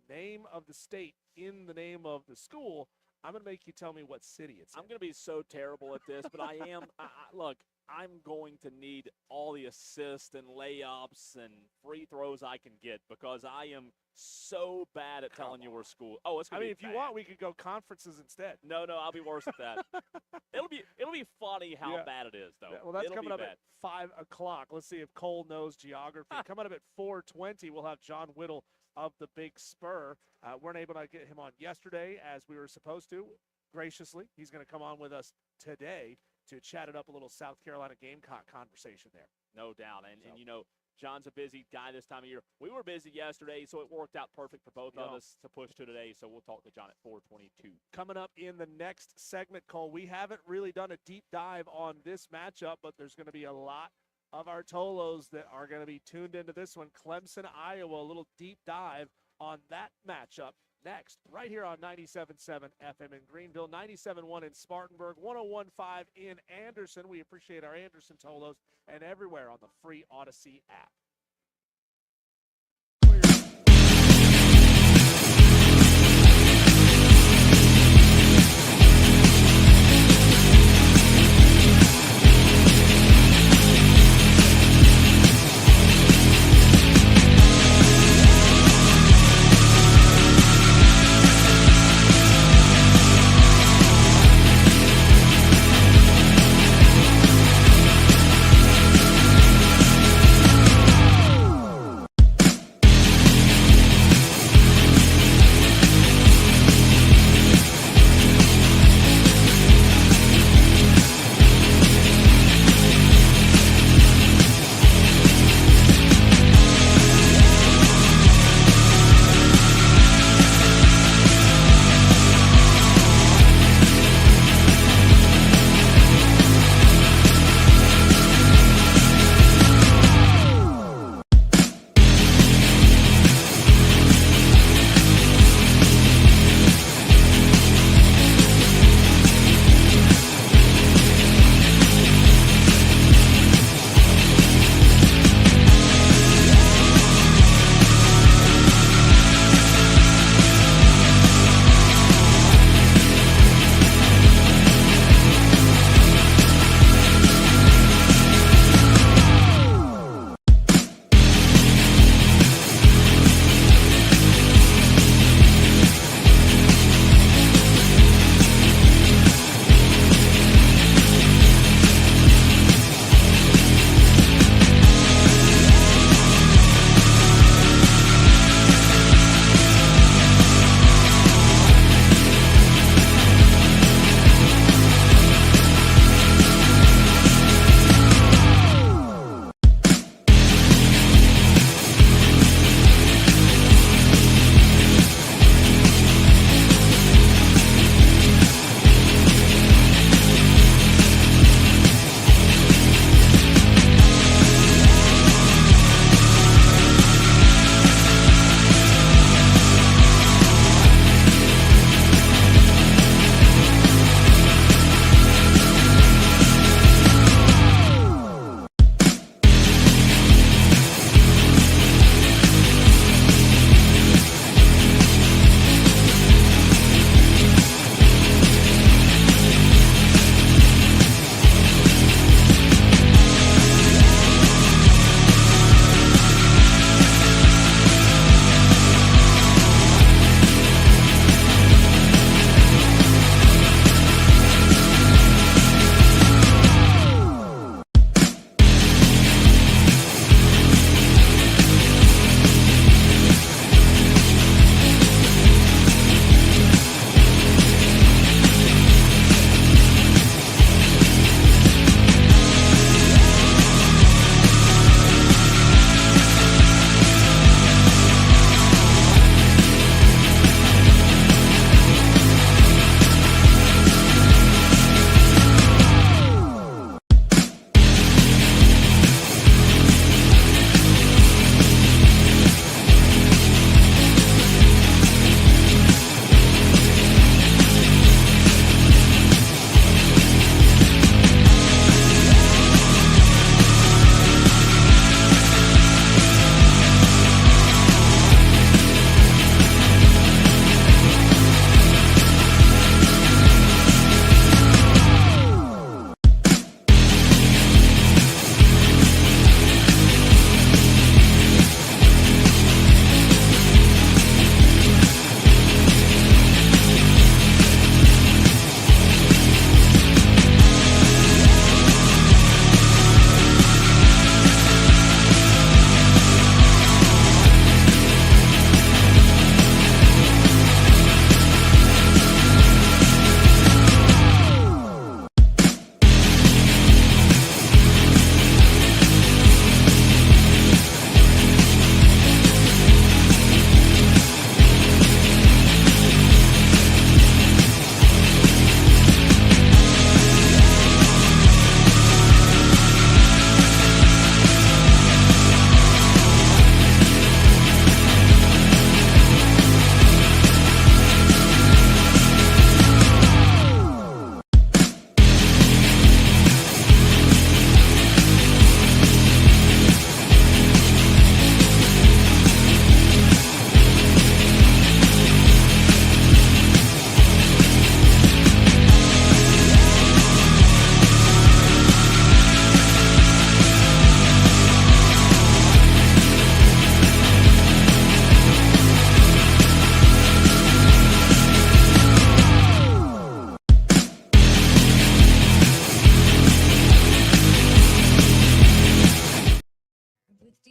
name of the state in the name of the school, I'm going to make you tell me what city it's in. I'm going to be so terrible at this, but I am. Look, I'm going to need all the assists and layups and free throws I can get because I am so bad at telling you where school. Oh, it's going to be if you bad. want, we could go conferences instead. No, I'll be worse at that. It'll be funny how bad it is, though. Yeah, well, that's It'll coming be up bad. at 5 o'clock. Let's see if Cole knows geography. Coming up at 4:20, we'll have John Whittle of the Big Spur. Weren't able to get him on yesterday as we were supposed to, graciously. He's going to come on with us today to chat it up a little South Carolina Gamecock conversation there. No doubt. And John's a busy guy this time of year. We were busy yesterday, so it worked out perfect for both of us to push to today. So we'll talk to John at 4:22. Coming up in the next segment, Cole, we haven't really done a deep dive on this matchup, but there's going to be a lot of our Tolos that are going to be tuned into this one. Clemson, Iowa, a little deep dive on that matchup next, right here on 97.7 FM in Greenville, 97.1 in Spartanburg, 101.5 in Anderson. We appreciate our Anderson Tolos and everywhere on the free Odyssey app.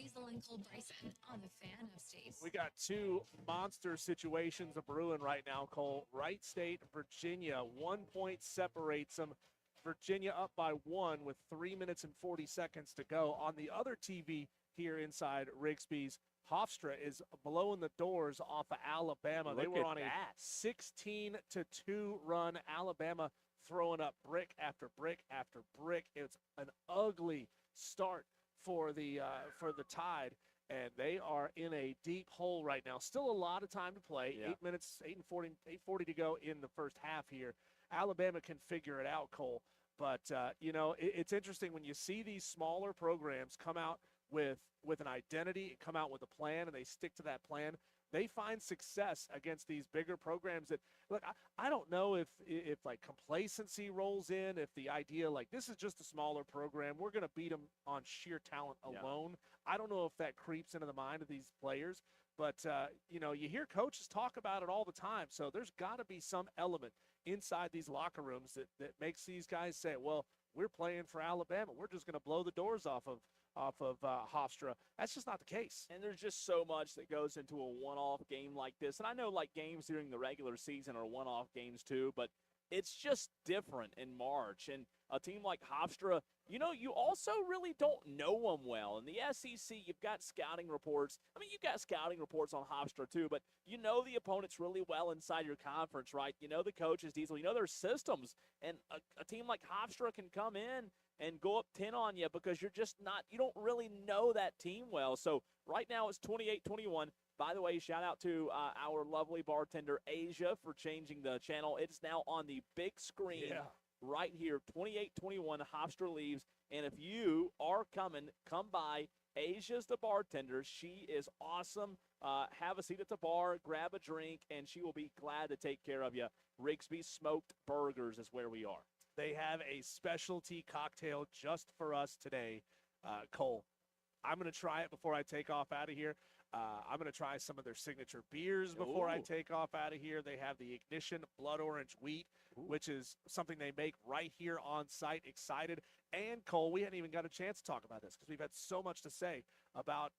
Diesel and Cole Bryson on the Fan Upstate. We got two monster situations of brewing right now, Cole. Wright State, Virginia, 1 point separates them. Virginia up by 1 with 3 minutes and 40 seconds to go. On the other TV here inside RIGSBY'S, Hofstra is blowing the doors off of Alabama. They were on a 16-2 run. Alabama throwing up brick after brick after brick. It's an ugly start for the Tide, and they are in a deep hole right now. Still a lot of time to play. Yeah. 8 minutes, 8:40 to go in the first half here. Alabama can figure it out, Cole. But, it's interesting when you see these smaller programs come out with an identity, come out with a plan, and they stick to that plan. They find success against these bigger programs that, look, I don't know if like complacency rolls in, if the idea like this is just a smaller program, we're going to beat them on sheer talent alone. I don't know if that creeps into the mind of these players, but, you hear coaches talk about it all the time. So there's got to be some element inside these locker rooms that makes these guys say, well, we're playing for Alabama. We're just going to blow the doors off of Hofstra. That's just not the case. And there's just so much that goes into a one-off game like this. And I know like games during the regular season are one-off games too, but it's just different in March. And a team like Hofstra, you also really don't know them well. In the SEC, you've got scouting reports. I mean, you've got scouting reports on Hofstra too, but you know the opponents really well inside your conference, right? You know the coaches, Diesel. You know their systems. And a team like Hofstra can come in and go up 10 on you because you don't really know that team well. So right now it's 28-21. By the way, shout out to our lovely bartender, Asia, for changing the channel. It's now on the big screen right here, 28-21, Hofstra leaves. And if you are coming, come by. Asia's the bartender. She is awesome. Have a seat at the bar, grab a drink, and she will be glad to take care of you. RIGSBY'S Smoked Burgers is where we are. They have a specialty cocktail just for us today, Cole. I'm going to try it before I take off out of here. I'm going to try some of their signature beers before I take off out of here. They have the Ignition Blood Orange Wheat, which is something they make right here on site. Excited. And, Cole, we hadn't even got a chance to talk about this because we've had so much to say about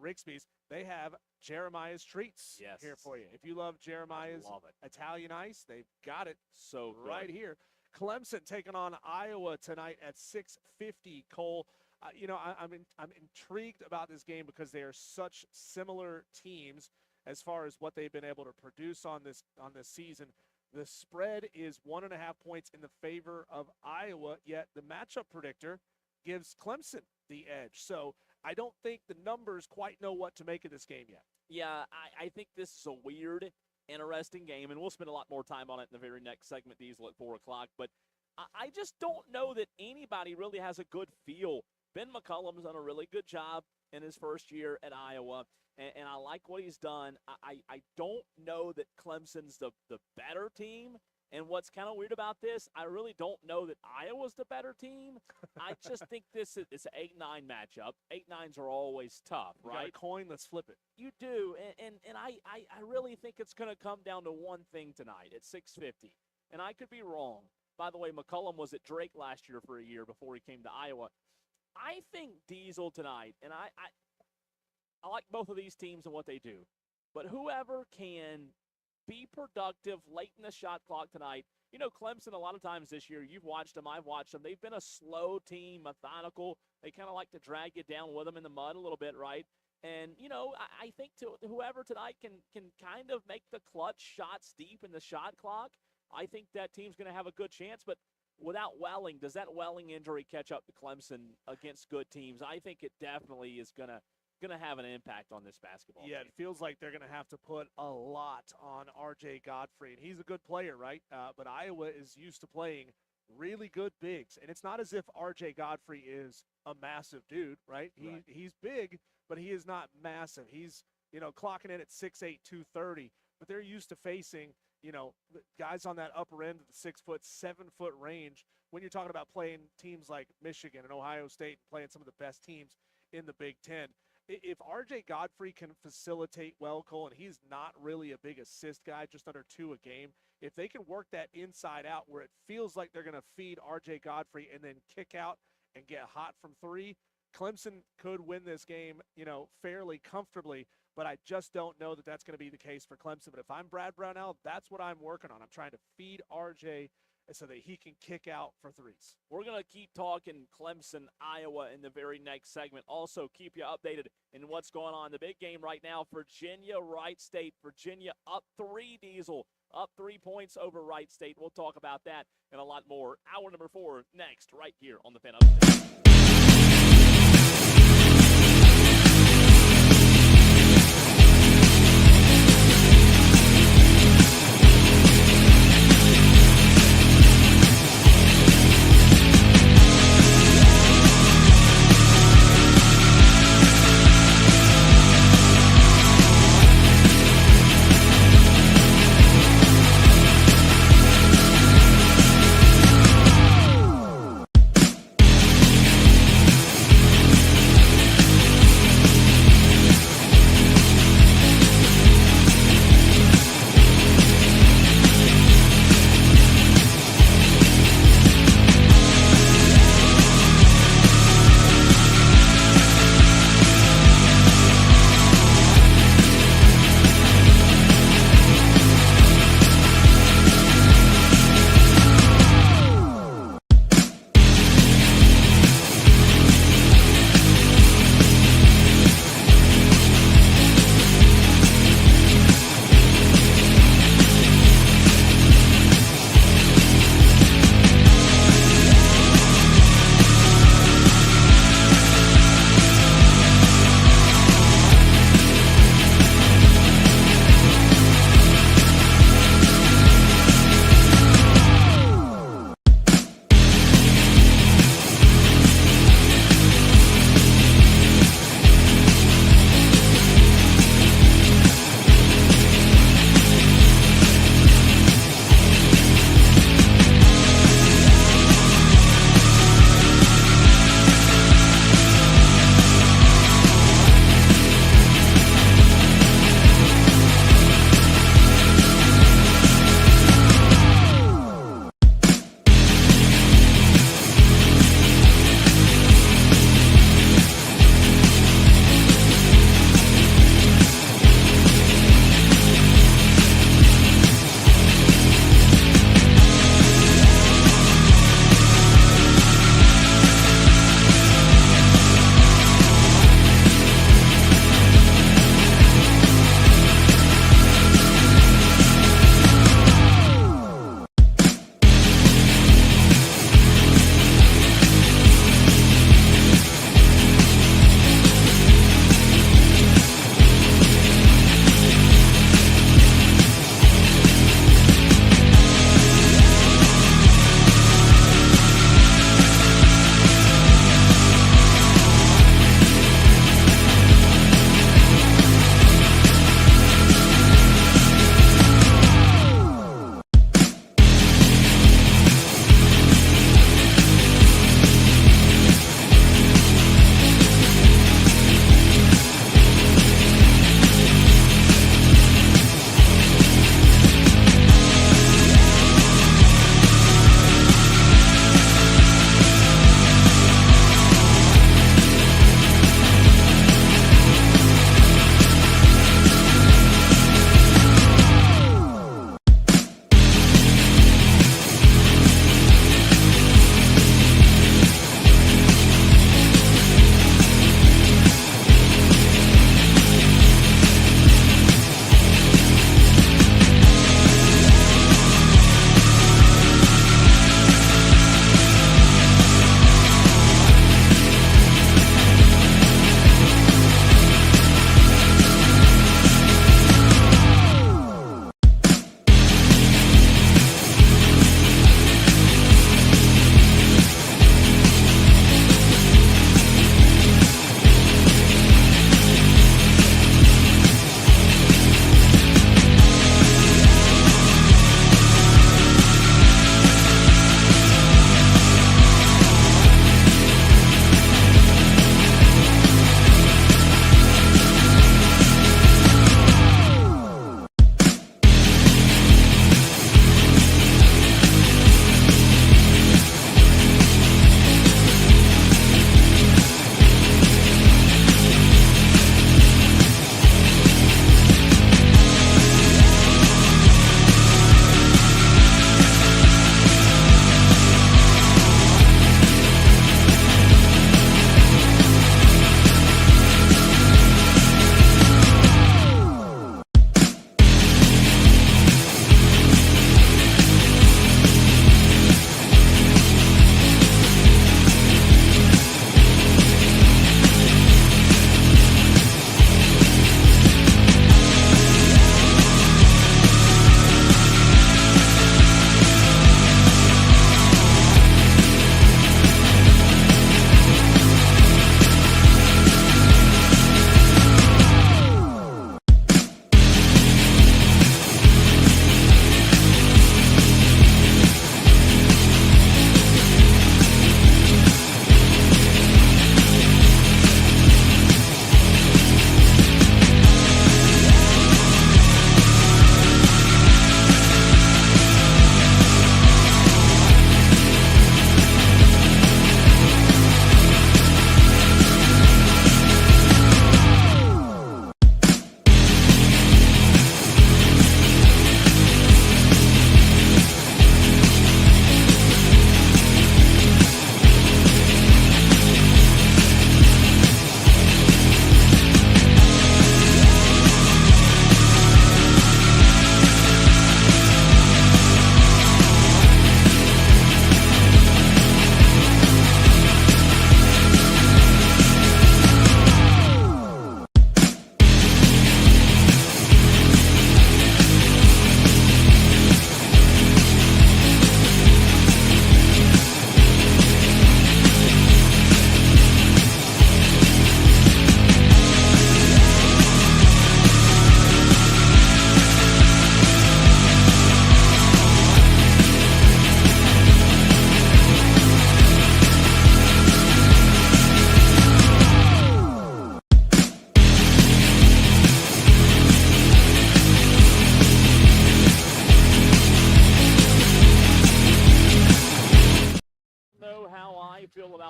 RIGSBY'S. They have Jeremiah's Treats here for you. If you love Jeremiah's Italian Ice, they've got it so right here. Clemson taking on Iowa tonight at 6:50, Cole. I'm intrigued about this game because they are such similar teams as far as what they've been able to produce on this season. The spread is 1.5 points in the favor of Iowa, yet the matchup predictor gives Clemson the edge. So I don't think the numbers quite know what to make of this game yet. Yeah, I think this is a weird, interesting game, and we'll spend a lot more time on it in the very next segment, Diesel, at 4 o'clock. But I just don't know that anybody really has a good feel. Ben McCollum's done a really good job in his first year at Iowa, and I like what he's done. I don't know that Clemson's the better team, and what's kind of weird about this, I really don't know that Iowa's the better team. I just think it's an 8-9 matchup. 8-9s are always tough, right? You got a coin, let's flip it. You do, and I really think it's going to come down to one thing tonight at 6:50, and I could be wrong. By the way, McCollum was at Drake last year for a year before he came to Iowa. I think Diesel tonight, and I like both of these teams and what they do, but whoever can be productive late in the shot clock tonight. Clemson, a lot of times this year, you've watched them, I've watched them. They've been a slow team, methodical. They kind of like to drag you down with them in the mud a little bit, right? And, I think whoever tonight can kind of make the clutch shots deep in the shot clock, I think that team's going to have a good chance. But without Welling, does that Welling injury catch up to Clemson against good teams? I think it definitely is going to have an impact on this basketball team. It feels like they're going to have to put a lot on R.J. Godfrey, and he's a good player, right? But Iowa is used to playing really good bigs, and it's not as if R.J. Godfrey is a massive dude, right? He's big, but he is not massive. He's, clocking in at 6'8", 230, but they're used to facing guys on that upper end of the 6 foot, 7 foot range when you're talking about playing teams like Michigan and Ohio State and playing some of the best teams in the Big Ten. If R.J. Godfrey can facilitate well, Cole, and he's not really a big assist guy, just under 2 a game, if they can work that inside out where it feels like they're going to feed R.J. Godfrey and then kick out and get hot from 3, Clemson could win this game, fairly comfortably, but I just don't know that that's going to be the case for Clemson. But if I'm Brad Brownell, that's what I'm working on. I'm trying to feed RJ so that he can kick out for threes. We're going to keep talking Clemson, Iowa in the very next segment. Also, keep you updated in what's going on. The big game right now, Virginia, Wright State. Virginia up 3, Diesel. Up 3 points over Wright State. We'll talk about that and a lot more. Hour number 4 next, right here on the Fan Update.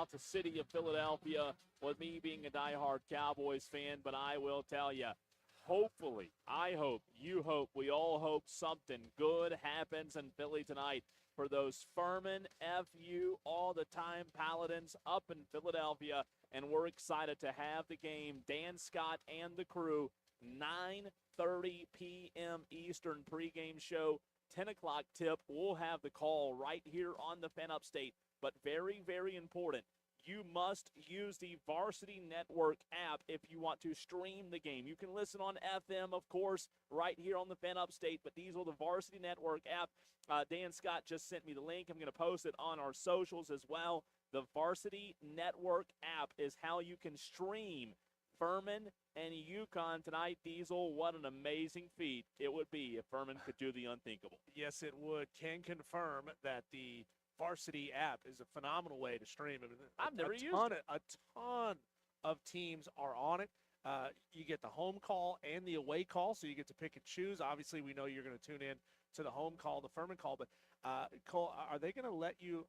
out the city of Philadelphia with me being a diehard Cowboys fan, but I will tell you, hopefully, I hope, you hope, we all hope something good happens in Philly tonight for those Furman, FU, all-the-time Paladins up in Philadelphia, and we're excited to have the game. Dan Scott and the crew, 9:30 p.m. Eastern pregame show, 10 o'clock tip. We'll have the call right here on the Fan Upstate, but very, very important. You must use the Varsity Network app if you want to stream the game. You can listen on FM, of course, right here on the Fan Upstate, but these are the Varsity Network app. Dan Scott just sent me the link. I'm going to post it on our socials as well. The Varsity Network app is how you can stream Furman and UConn tonight. Diesel, what an amazing feat it would be if Furman could do the unthinkable. Yes, it would. Can confirm that the Varsity app is a phenomenal way to stream. I mean, I've never used it. A ton of teams are on it. You get the home call and the away call, so you get to pick and choose. Obviously, we know you're going to tune in to the home call, the Furman call, but Cole, are they going to let you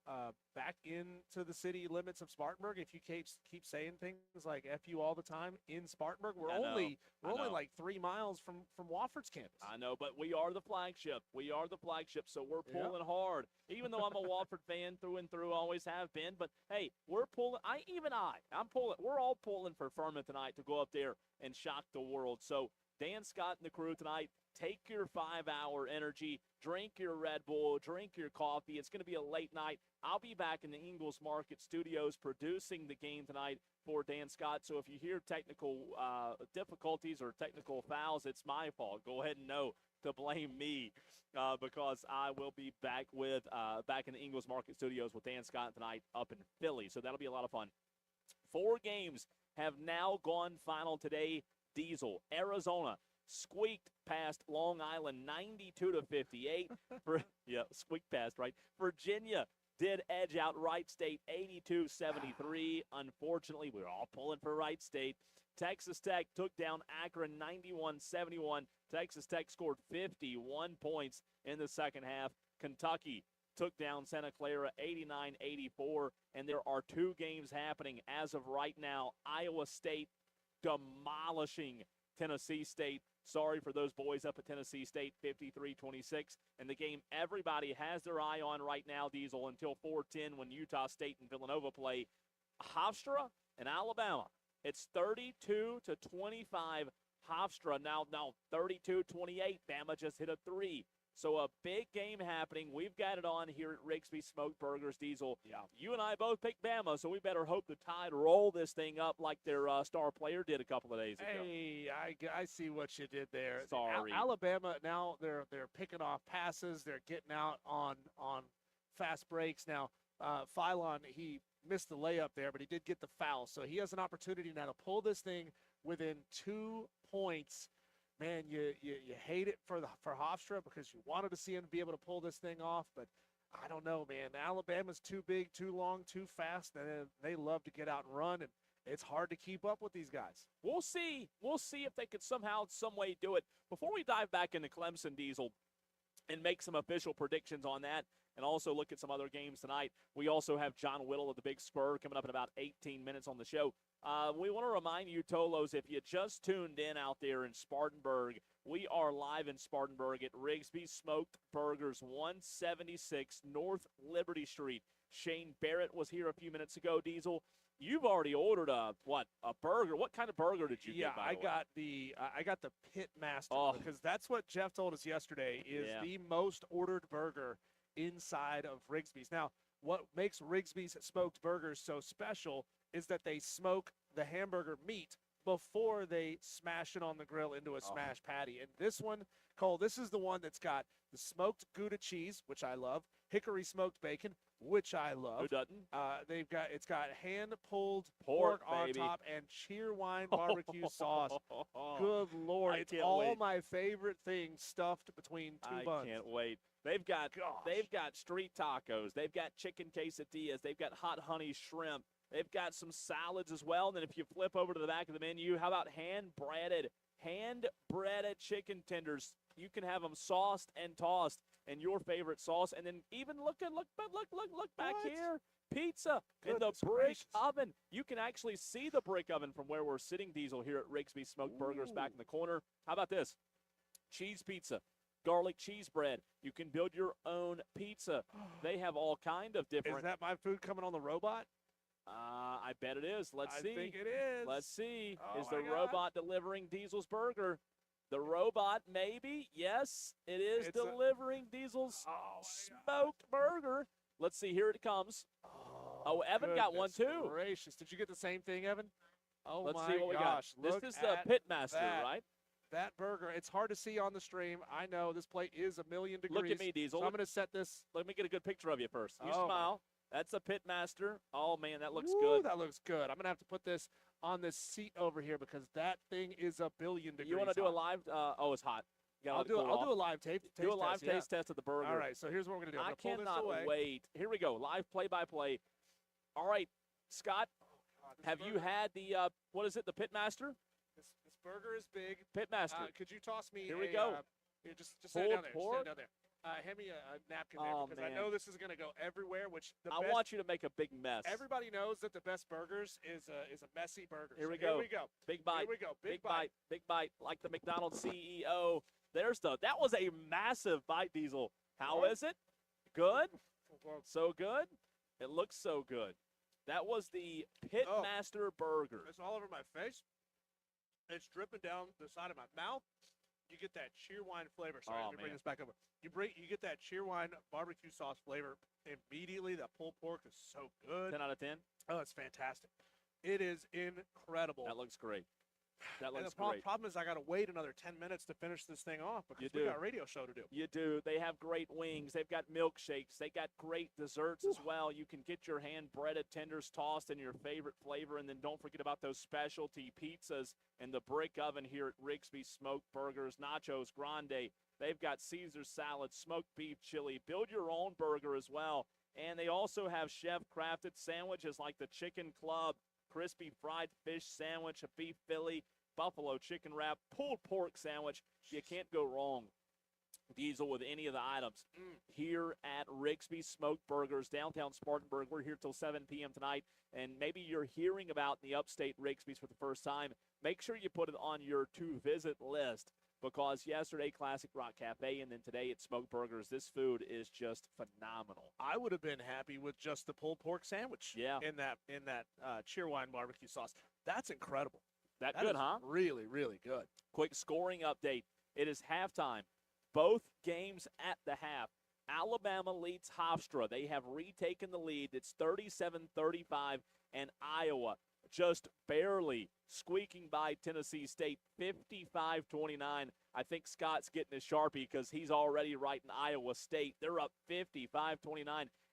back into the city limits of Spartanburg if you keep saying things like "F you" all the time in Spartanburg? We're only like 3 miles from Wofford's campus. I know, but we are the flagship. We are the flagship, so we're pulling hard. Even though I'm a Wofford fan through and through, always have been. But hey, we're pulling. I'm pulling. We're all pulling for Furman tonight to go up there and shock the world. So Dan Scott and the crew tonight. Take your 5-hour energy, drink your Red Bull, drink your coffee. It's going to be a late night. I'll be back in the Ingles Market Studios producing the game tonight for Dan Scott. So if you hear technical difficulties or technical fouls, it's my fault. Go ahead and know to blame me because I will be back in the Ingles Market Studios with Dan Scott tonight up in Philly. So that'll be a lot of fun. 4 games have now gone final today. Diesel, Arizona, squeaked past Long Island 92-58. Squeaked past, right? Virginia did edge out Wright State 82-73. Unfortunately, we're all pulling for Wright State. Texas Tech took down Akron 91-71. Texas Tech scored 51 points in the second half. Kentucky took down Santa Clara 89-84. And there are 2 games happening as of right now. Iowa State demolishing Tennessee State. Sorry for those boys up at Tennessee State, 53-26. And the game everybody has their eye on right now, Diesel, until 4:10 when Utah State and Villanova play. Hofstra and Alabama. It's 32-25. Hofstra now 32-28. Bama just hit a 3. So a big game happening. We've got it on here at Rigsby Smoked Burgers, Diesel. Yeah. You and I both picked Bama, so we better hope the Tide roll this thing up like their star player did a couple of days ago. Hey, I see what you did there. Sorry. Alabama, now they're picking off passes. They're getting out on fast breaks. Now, Phylon, he missed the layup there, but he did get the foul. So he has an opportunity now to pull this thing within 2 points. Man, you hate it for Hofstra because you wanted to see him be able to pull this thing off, but I don't know, man. Alabama's too big, too long, too fast, and they love to get out and run, and it's hard to keep up with these guys. We'll see. We'll see if they could somehow, some way do it. Before we dive back into Clemson, Diesel, and make some official predictions on that, and also look at some other games tonight, we also have John Whittle of the Big Spur coming up in about 18 minutes on the show. We want to remind you, Tolos, if you just tuned in out there in Spartanburg, we are live in Spartanburg at Rigsby's Smoked Burgers, 176 North Liberty Street. Shane Barrett was here a few minutes ago, Diesel. You've already ordered a burger. What kind of burger did you get, by the way? I got the Pit Master because that's what Jeff told us yesterday is the most ordered burger inside of Rigsby's. Now, what makes Rigsby's Smoked Burgers so special is that they smoke the hamburger meat before they smash it on the grill into a smash patty. And this one, Cole, this is the one that's got the smoked Gouda cheese, which I love, hickory smoked bacon, which I love. Who doesn't? It's got hand-pulled pork on top and Cheerwine barbecue sauce. Good Lord, it's all my favorite things stuffed between 2 buns. I can't wait. They've got street tacos. They've got chicken quesadillas. They've got hot honey shrimp. They've got some salads as well. And then if you flip over to the back of the menu, how about hand-breaded chicken tenders? You can have them sauced and tossed and your favorite sauce. And then even look back here. pizza in the Goodness brick gracious. oven. You can actually see the brick oven from where we're sitting, Diesel, here at Rigsby's Smoked Burgers back in the corner. How about this? Cheese pizza, garlic cheese bread. You can build your own pizza. They have all kind of different. Is that my food coming on the robot? I bet it is. Let's I see. think it is. Let's see. Oh Is the my God. robot delivering Diesel's burger? The robot, maybe. Yes, it is It's a- delivering Diesel's Oh, my God. smoked burger. Let's see. Here it comes. Oh, Evan got one goodness too. Gracious. Did you get the same thing, Evan? Oh, Let's my see what we gosh. got. Look This is the at Pitmaster, that. right? That burger. It's hard to see on the stream. I know this plate is a million degrees. Look at me, Diesel. So I'm going to set this. Let me get a good picture of you first. You Oh, my- smile. That's a Pitmaster. Oh, man, that looks Woo, good. That looks good. I'm going to have to put this on this seat over here because that thing is a billion degrees. You want to do a hot. live? Oh, it's hot. You gotta I'll let it do. cool I'll off. do a live taste. Do a live test, taste test of the burger. Yeah. All right. So here's what we're going to do. I'm I gonna pull cannot this away. wait. Here we go. Live play-by-play. All right, Scott, God, this have you burger- had the, what is it, the Pitmaster? This burger is big. Pitmaster. Could you toss me? Here we a, go. Here, just set it Pulled down there. Just set pork? it down there. Hand me a napkin Oh, there because man. I know this is going to go everywhere. Which the I best, want you to make a big mess. everybody knows that the best burgers is a messy burger. Here So we go. Here we go. Big bite. Here we go. Big bite. Big bite. Like the McDonald's CEO. There's the, that was a massive bite, Diesel. How What? is it? Good? Well, So good? It looks so good. That was the Pitmaster burger. it's all over my face. It's dripping down the side of my mouth. You get that cheerwine flavor. Sorry, Oh, let me bring man. this back over. You get that cheerwine barbecue sauce flavor immediately. That pulled pork is so good. 10 out of 10. Oh, it's fantastic. It is incredible. That looks great. That And looks the great. problem is I got to wait another 10 minutes to finish this thing off because You we do. got a radio show to do. You do. They have great wings. They've got milkshakes. They got great desserts as well. You can get your hand breaded tenders tossed in your favorite flavor. And then don't forget about those specialty pizzas in the brick oven here at Rigsby's Smoked Burgers, Nachos Grande. They've got Caesar salad, smoked beef chili. Build your own burger as well. And they also have chef-crafted sandwiches like the Chicken Club, crispy fried fish sandwich, a beef Philly, buffalo chicken wrap, pulled pork sandwich. You can't go wrong, Diesel, with any of the items here at Rigsby's Smoked Burgers, downtown Spartanburg. We're here till 7 p.m. tonight, and maybe you're hearing about the upstate Rigsby's for the first time. Make sure you put it on your to-visit list because yesterday, Classic Rock Cafe, and then today it's Smoked Burgers. This food is just phenomenal. I would have been happy with just the pulled pork sandwich. Yeah. In that cheerwine barbecue sauce. That's incredible. That That good, is huh? Really, really good. Quick scoring update. It is halftime. Both games at the half. Alabama leads Hofstra. They have retaken the lead. It's 37-35, and Iowa just barely squeaking by Tennessee State, 55-29. I think Scott's getting a Sharpie because he's already writing Iowa State. They're up 55-29.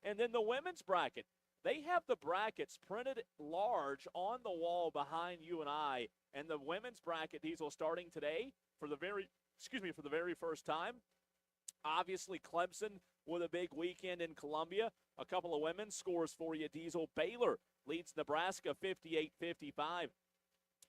And then the women's bracket. They have the brackets printed large on the wall behind you and I, and the women's bracket, Diesel, starting today for the very first time. Obviously, Clemson with a big weekend in Columbia. A couple of women's scores for you, Diesel. Baylor leads Nebraska 58-55.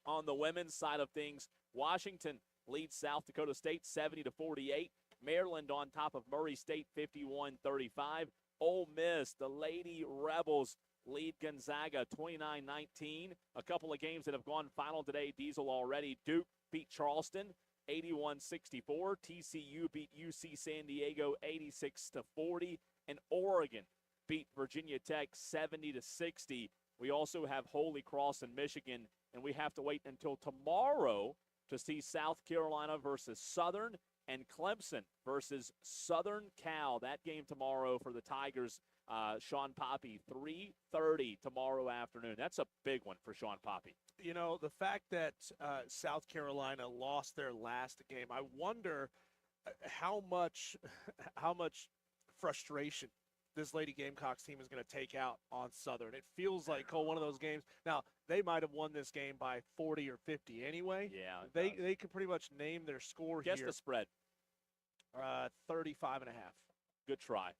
On the women's side of things, Washington leads South Dakota State 70-48. Maryland on top of Murray State 51-35. Ole Miss, the Lady Rebels, lead Gonzaga 29-19. A couple of games that have gone final today, Diesel already. Duke beat Charleston 81-64. TCU beat UC San Diego 86-40. And Oregon beat Virginia Tech 70-60. We also have Holy Cross in Michigan, and we have to wait until tomorrow to see South Carolina versus Southern and Clemson versus Southern Cal. That game tomorrow for the Tigers, Sean Poppy, 3:30 tomorrow afternoon. That's a big one for Sean Poppy. You know, the fact that South Carolina lost their last game, I wonder how much frustration this Lady Gamecocks team is going to take out on Southern. It feels like, Cole, one of those games. Now, they might have won this game by 40 or 50 anyway. Yeah. They could pretty much name their score Guess here. the spread. 35 and a half. Good try.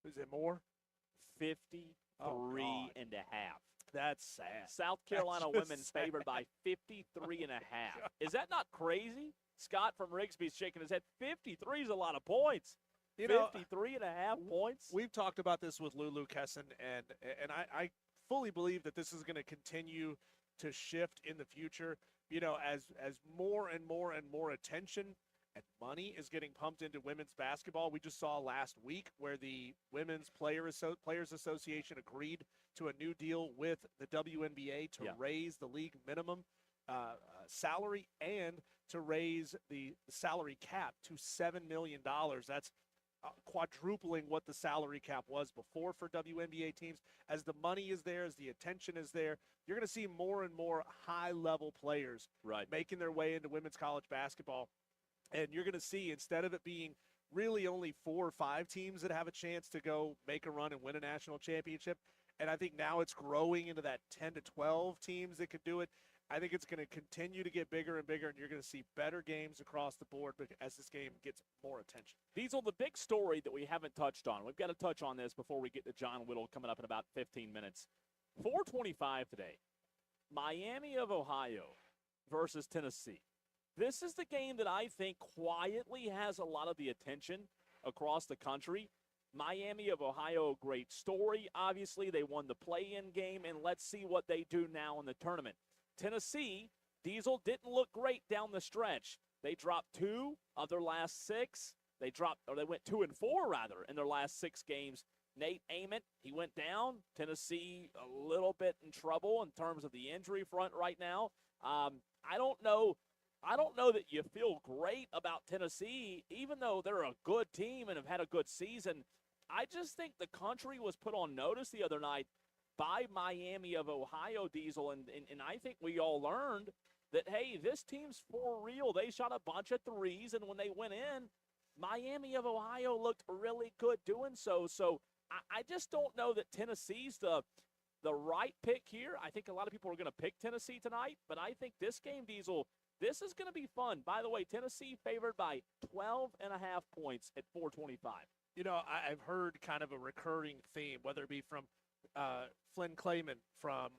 Is it more? 53 God. and a half. That's sad. South Carolina just women sad. favored by 53 and a half. Is that not crazy? Scott from Rigsby's shaking his head. 53 is a lot of points. You know, 53.5 points. We've talked about this with Lulu Kesson, and I fully believe that this is going to continue to shift in the future. You know, as more and more and more attention and money is getting pumped into women's basketball. We just saw last week where the Women's Players Association agreed to a new deal with the WNBA to raise the league minimum salary and to raise the salary cap to $7 million. That's quadrupling what the salary cap was before for WNBA teams. As the money is there, as the attention is there, you're going to see more and more high-level players making their way into women's college basketball. And you're going to see, instead of it being really only 4 or 5 teams that have a chance to go make a run and win a national championship, and I think now it's growing into that 10 to 12 teams that could do it. I think it's going to continue to get bigger and bigger, and you're going to see better games across the board as this game gets more attention. Diesel, the big story that we haven't touched on, we've got to touch on this before we get to John Whittle coming up in about 15 minutes. 4:25 today, Miami of Ohio versus Tennessee. This is the game that I think quietly has a lot of the attention across the country. Miami of Ohio, great story. Obviously, they won the play-in game, and let's see what they do now in the tournament. Tennessee, Diesel didn't look great down the stretch. They dropped 2 of their last 6. They went 2 and 4 rather in their last 6 games. Nate Ament, he went down. Tennessee a little bit in trouble in terms of the injury front right now. I don't know that you feel great about Tennessee, even though they're a good team and have had a good season. I just think the country was put on notice the other night by Miami of Ohio, Diesel, and I think we all learned that, hey, this team's for real. They shot a bunch of threes, and when they went in, Miami of Ohio looked really good doing so. So I just don't know that Tennessee's the right pick here. I think a lot of people are going to pick Tennessee tonight, but I think this game, Diesel, this is going to be fun. By the way, Tennessee favored by 12.5 points at 4:25. You know, I've heard kind of a recurring theme, whether it be from Flynn Clayman from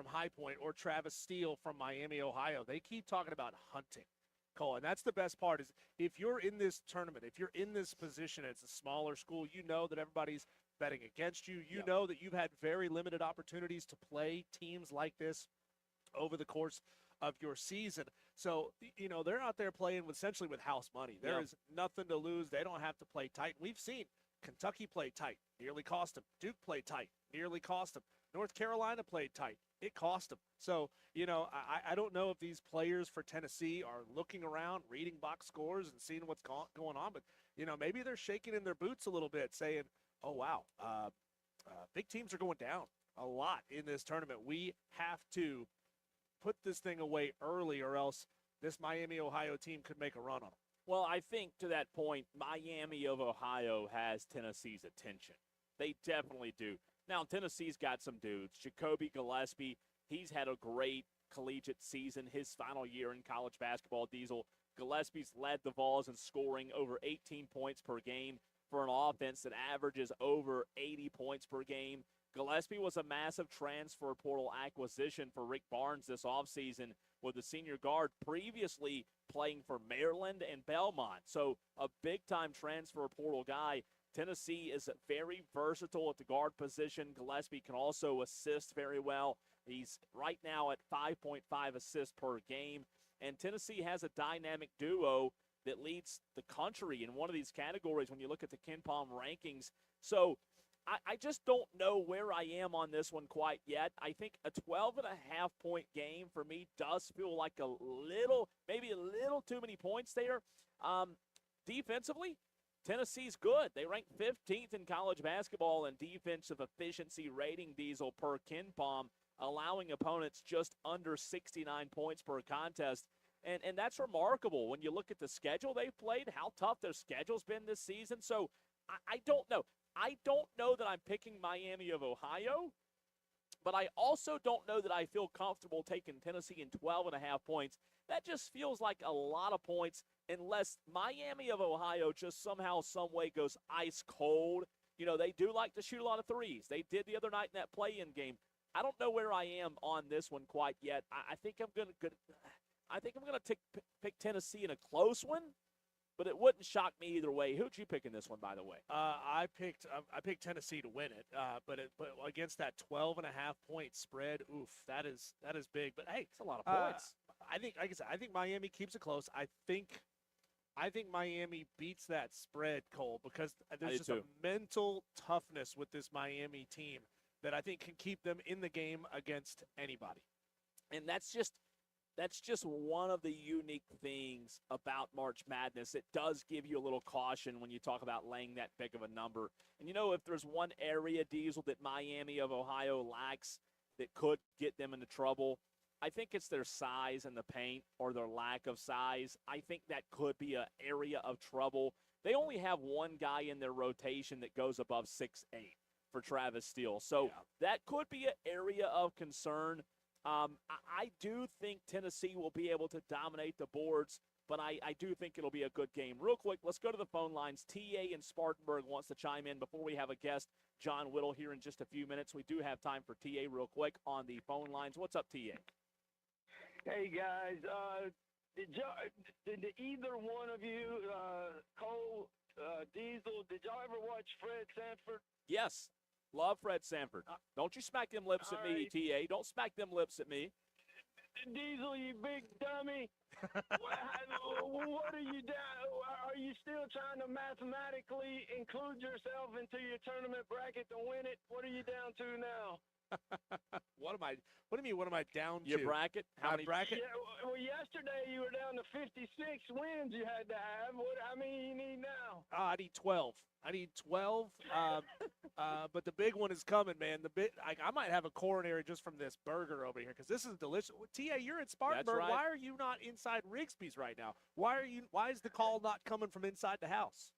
High Point or Travis Steele from Miami, Ohio. They keep talking about hunting, Cole, and that's the best part is if you're in this tournament, if you're in this position, it's a smaller school, you know that everybody's betting against you. You know that you've had very limited opportunities to play teams like this over the course of your season. So, you know, they're out there playing essentially with house money. There is nothing to lose. They don't have to play tight. We've seen Kentucky play tight, nearly cost them. Duke played tight, nearly cost them. North Carolina played tight. It cost them. So, you know, I don't know if these players for Tennessee are looking around, reading box scores and seeing what's going on. But, you know, maybe they're shaking in their boots a little bit saying, oh, wow, big teams are going down a lot in this tournament. We have to put this thing away early or else this Miami, Ohio team could make a run on them. Well, I think to that point, Miami of Ohio has Tennessee's attention. They definitely do. Now, Tennessee's got some dudes. Jacoby Gillespie, he's had a great collegiate season, his final year in college basketball, Diesel. Gillespie's led the Vols in scoring over 18 points per game for an offense that averages over 80 points per game. Gillespie was a massive transfer portal acquisition for Rick Barnes this offseason with the senior guard previously playing for Maryland and Belmont. So a big-time transfer portal guy. Tennessee is very versatile at the guard position. Gillespie can also assist very well. He's right now at 5.5 assists per game. And Tennessee has a dynamic duo that leads the country in one of these categories when you look at the KenPom rankings. So I just don't know where I am on this one quite yet. I think a 12.5-point game for me does feel like maybe a little too many points there. Defensively, Tennessee's good. They rank 15th in college basketball in defensive efficiency rating, Diesel, per KenPom, allowing opponents just under 69 points per contest. And that's remarkable when you look at the schedule they've played, how tough their schedule's been this season. So I don't know. I don't know that I'm picking Miami of Ohio, but I also don't know that I feel comfortable taking Tennessee in 12.5 points. That just feels like a lot of points unless Miami of Ohio just somehow, some way goes ice cold. You know, they do like to shoot a lot of threes. They did the other night in that play-in game. I don't know where I am on this one quite yet. I think I'm going to pick Tennessee in a close one, but it wouldn't shock me either way. Who'd you pick in this one, by the way? I picked Tennessee to win it, but against that 12.5-point spread, oof, that is big. But hey, It's a lot of points. I think, like I said, I think Miami keeps it close. I think Miami beats that spread, Cole, because there's just a mental toughness with this Miami team that I think can keep them in the game against anybody. And that's just one of the unique things about March Madness. It does give you a little caution when you talk about laying that big of a number. And if there's one area, Diesel, that Miami of Ohio lacks that could get them into trouble, I think it's their size in the paint or their lack of size. I think that could be an area of trouble. They only have one guy in their rotation that goes above 6'8" for Travis Steele. So that could be an area of concern. I do think Tennessee will be able to dominate the boards, but I do think it'll be a good game. Real quick, let's go to the phone lines. TA in Spartanburg wants to chime in before we have a guest, John Whittle, here in just a few minutes. We do have time for TA real quick on the phone lines. What's up, TA? Hey, guys. Did either one of you, Cole, Diesel, did y'all ever watch Fred Sanford? Yes. Love Fred Sanford. Don't you smack them lips at me, TA. Don't smack them lips at me. Diesel, you big dummy. What are you down? Are you still trying to mathematically include yourself into your tournament bracket to win it? What are you down to now? What do you mean, what am I down to? Your bracket? How many? Bracket? Yeah, well, yesterday you were down to 56 wins you had to have. How many you need now? I need 12. I need 12. But the big one is coming, man. I might have a coronary just from this burger over here because this is delicious. TA, you're in Spartanburg. That's right. Why are you not inside RIGSBY'S right now? Why is the call not coming from inside the house?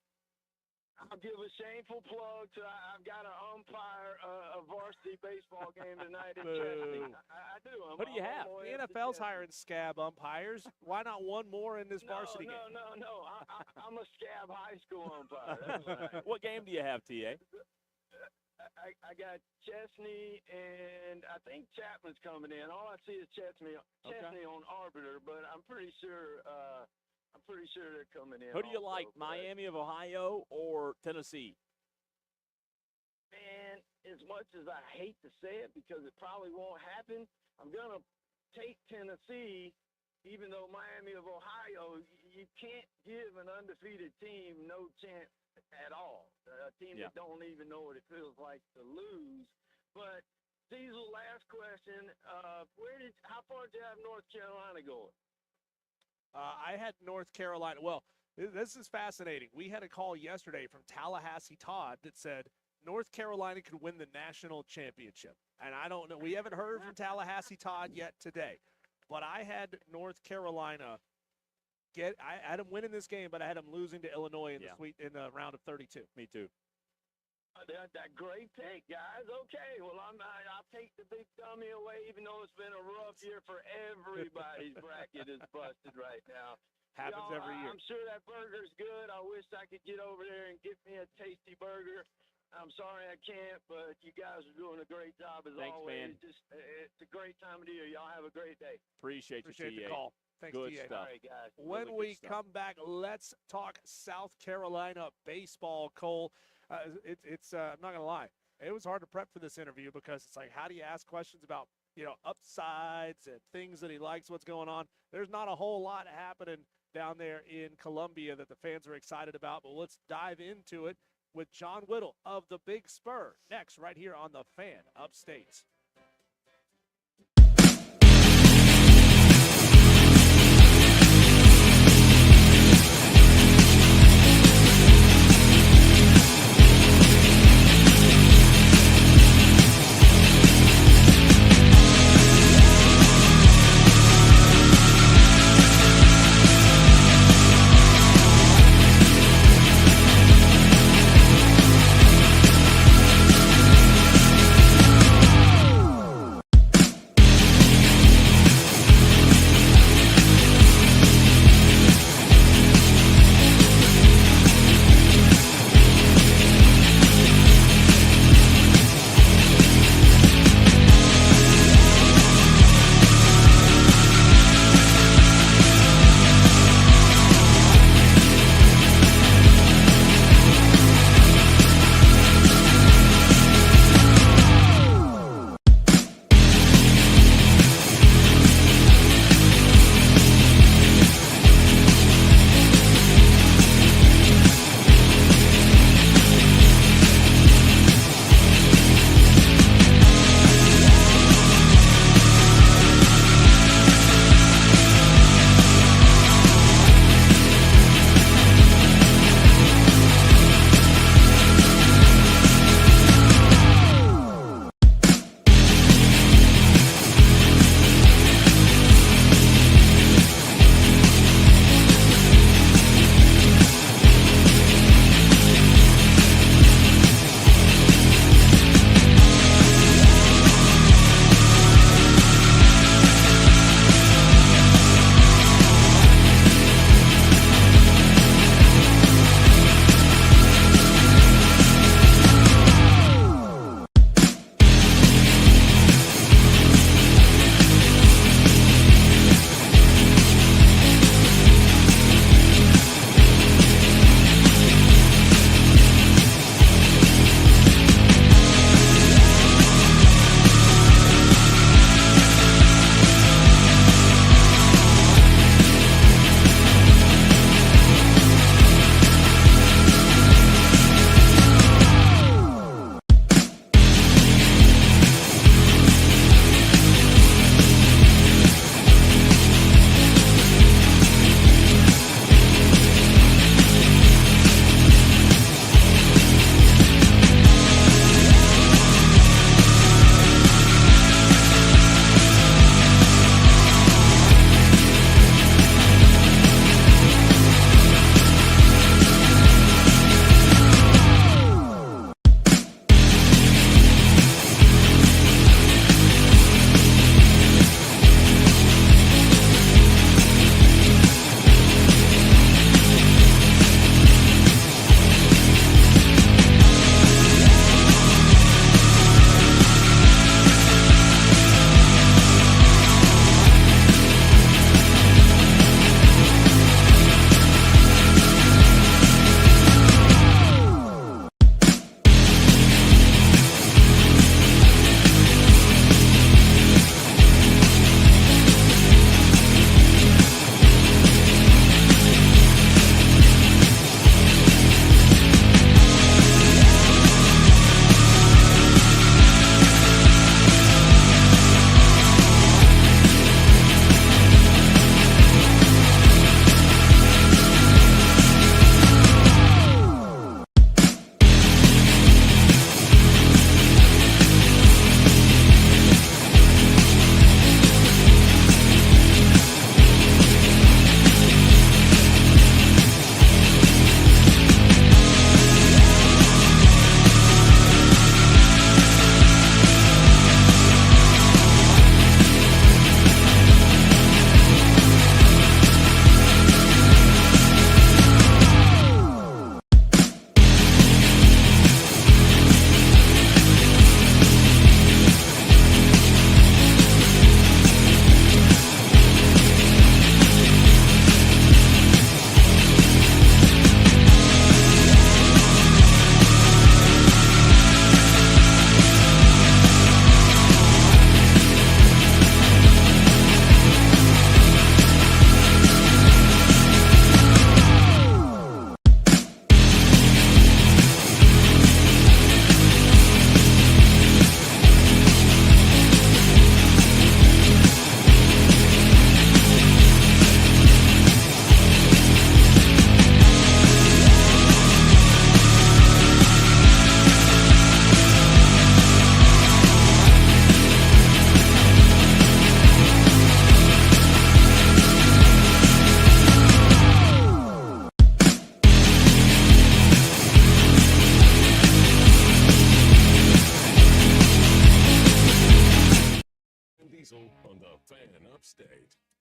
I'll give a shameful plug to I've got to umpire a varsity baseball game tonight in Chesney. I do. What do you have? The NFL's hiring scab umpires. Why not one more in this varsity game? No. I'm a scab high school umpire. That's right. What game do you have, TA? I got Chesney, and I think Chapman's coming in. All I see is Chesney on Arbiter, but I'm pretty sure they're coming in. Who do you also, like, Miami of Ohio or Tennessee? Man, as much as I hate to say it because it probably won't happen, I'm going to take Tennessee, even though Miami of Ohio, you can't give an undefeated team no chance at all. A team that don't even know what it feels like to lose. But, Diesel, last question. How far did you have North Carolina going? I had North Carolina. Well, this is fascinating. We had a call yesterday from Tallahassee Todd that said North Carolina could win the national championship. And I don't know. We haven't heard from Tallahassee Todd yet today. But I had North Carolina I had them winning this game, but I had them losing to Illinois in the round of 32. Me too. That great pick, guys. Okay, well, I'll take the big dummy away, even though it's been a rough year for everybody's bracket is busted right now. Happens every year. I'm sure that burger's good. I wish I could get over there and get me a tasty burger. I'm sorry I can't, but you guys are doing a great job as Thanks, always. man. It's a great time of the year. Y'all have a great day. Appreciate the TA. call. Thanks, Good TA. stuff. All right, guys. When Really we good stuff. come back, let's talk South Carolina baseball, Cole. I'm not going to lie. It was hard to prep for this interview because it's like, how do you ask questions about, upsides and things that he likes, what's going on? There's not a whole lot happening down there in Columbia that the fans are excited about, but let's dive into it with John Whittle of the Big Spur next right here on the Fan Upstate.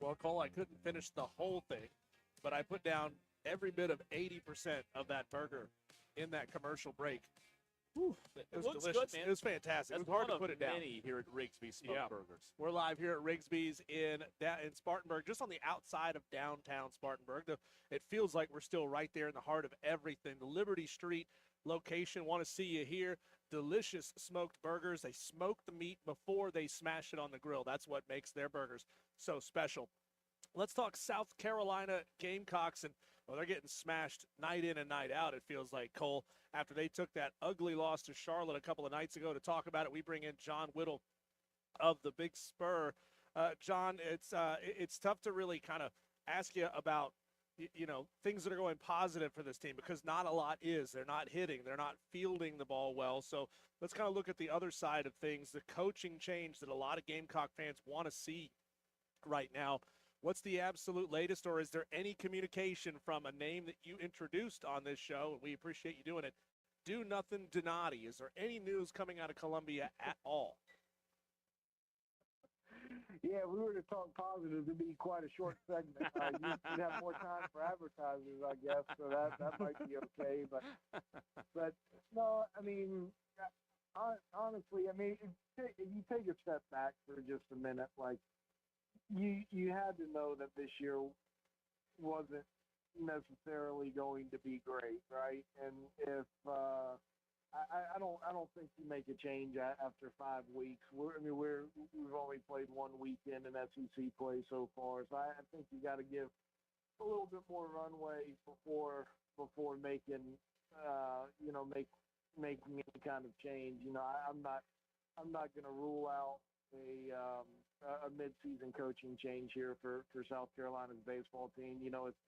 Well, Cole, I couldn't finish the whole thing, but I put down every bit of 80% of that burger in that commercial break. Whew, it was looks delicious. good, man. It was fantastic. That's it was hard one to put of it down. many here at Rigsby's Smoked Yeah. Burgers. We're live here at Rigsby's in Spartanburg, just on the outside of downtown Spartanburg. It feels like we're still right there in the heart of everything. The Liberty Street location, want to see you here. Delicious smoked burgers. They smoke the meat before they smash it on the grill. That's what makes their burgers so special. Let's talk South Carolina Gamecocks, and well, they're getting smashed night in and night out, it feels like, Cole, after they took that ugly loss to Charlotte a couple of nights ago. To talk about it, we bring in John Whittle of the Big Spur. John, it's tough to really kind of ask you about, things that are going positive for this team, because not a lot is. They're not hitting. They're not fielding the ball well. So let's kind of look at the other side of things, the coaching change that a lot of Gamecock fans want to see right now. What's the absolute latest, or is there any communication from a name that you introduced on this show, and we appreciate you doing it, Do Nothing Donati? Is there any news coming out of Columbia at all? Yeah, we were to talk positive, it'd be quite a short segment. You'd have more time for advertisers, I guess, so that might be okay. But no, I mean, honestly, I mean, if you take a step back for just a minute, like, you had to know that this year wasn't necessarily going to be great, right? And if I don't think you make a change after 5 weeks. We've only played 1 weekend in SEC play so far, so I think you got to give a little bit more runway before making making any kind of change. I'm not going to rule out a mid-season coaching change here for South Carolina's baseball team. It's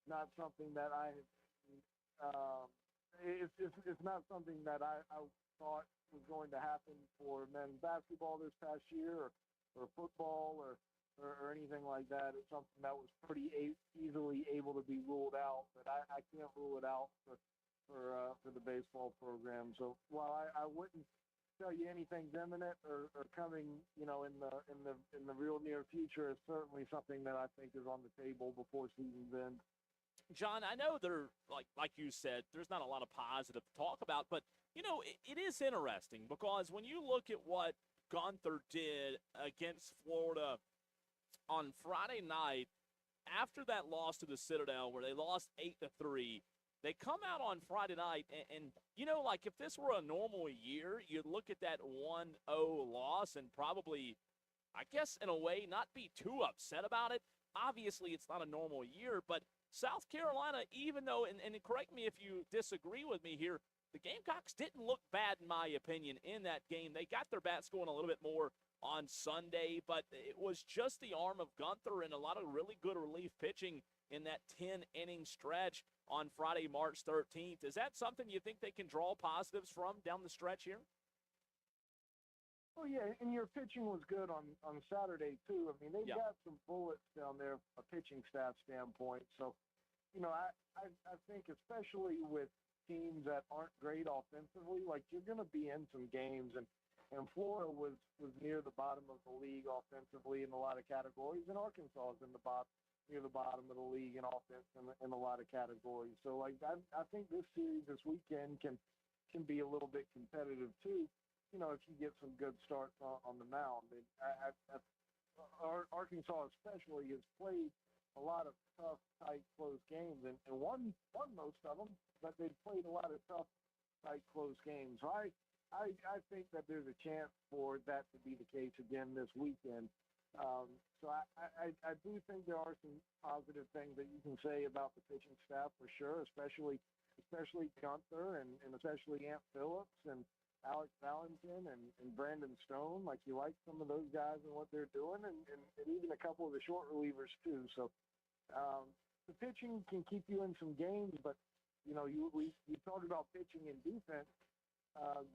not something that it's not something that I thought was going to happen for men's basketball this past year, or football, or anything like that. It's something that was pretty easily able to be ruled out, but I can't rule it out for the baseball program. So while I wouldn't tell you anything's imminent or coming, in the real near future, is certainly something that I think is on the table before season's end. John, I know there, like you said, there's not a lot of positive to talk about, but, it is interesting because when you look at what Gunther did against Florida on Friday night, after that loss to the Citadel where they lost 8-3, they come out on Friday night, and if this were a normal year, you'd look at that 1-0 loss and probably, I guess, in a way, not be too upset about it. Obviously, it's not a normal year, but South Carolina, even though, and correct me if you disagree with me here, the Gamecocks didn't look bad, in my opinion, in that game. They got their bats going a little bit more on Sunday, but it was just the arm of Gunther and a lot of really good relief pitching in that 10-inning stretch on Friday, March 13th. Is that something you think they can draw positives from down the stretch here? Oh, yeah, and your pitching was good on Saturday, too. I mean, they've got some bullets down there from a pitching staff standpoint. So, I think especially with teams that aren't great offensively, like, you're going to be in some games. And Florida was near the bottom of the league offensively in a lot of categories, and Arkansas is near the bottom of the league in offense in a lot of categories. So, like, I think this series this weekend can be a little bit competitive, too. If you get some good starts on the mound. And Arkansas especially has played a lot of tough, tight, close games, and won most of them, but they've played a lot of tough, tight, close games. So I think that there's a chance for that to be the case again this weekend. So I do think there are some positive things that you can say about the pitching staff for sure, especially Gunther and especially Ant Phillips and Alex Valentin and Brandon Stone. Like, you like some of those guys and what they're doing, and even a couple of the short relievers too. So the pitching can keep you in some games, but you talk about pitching and defense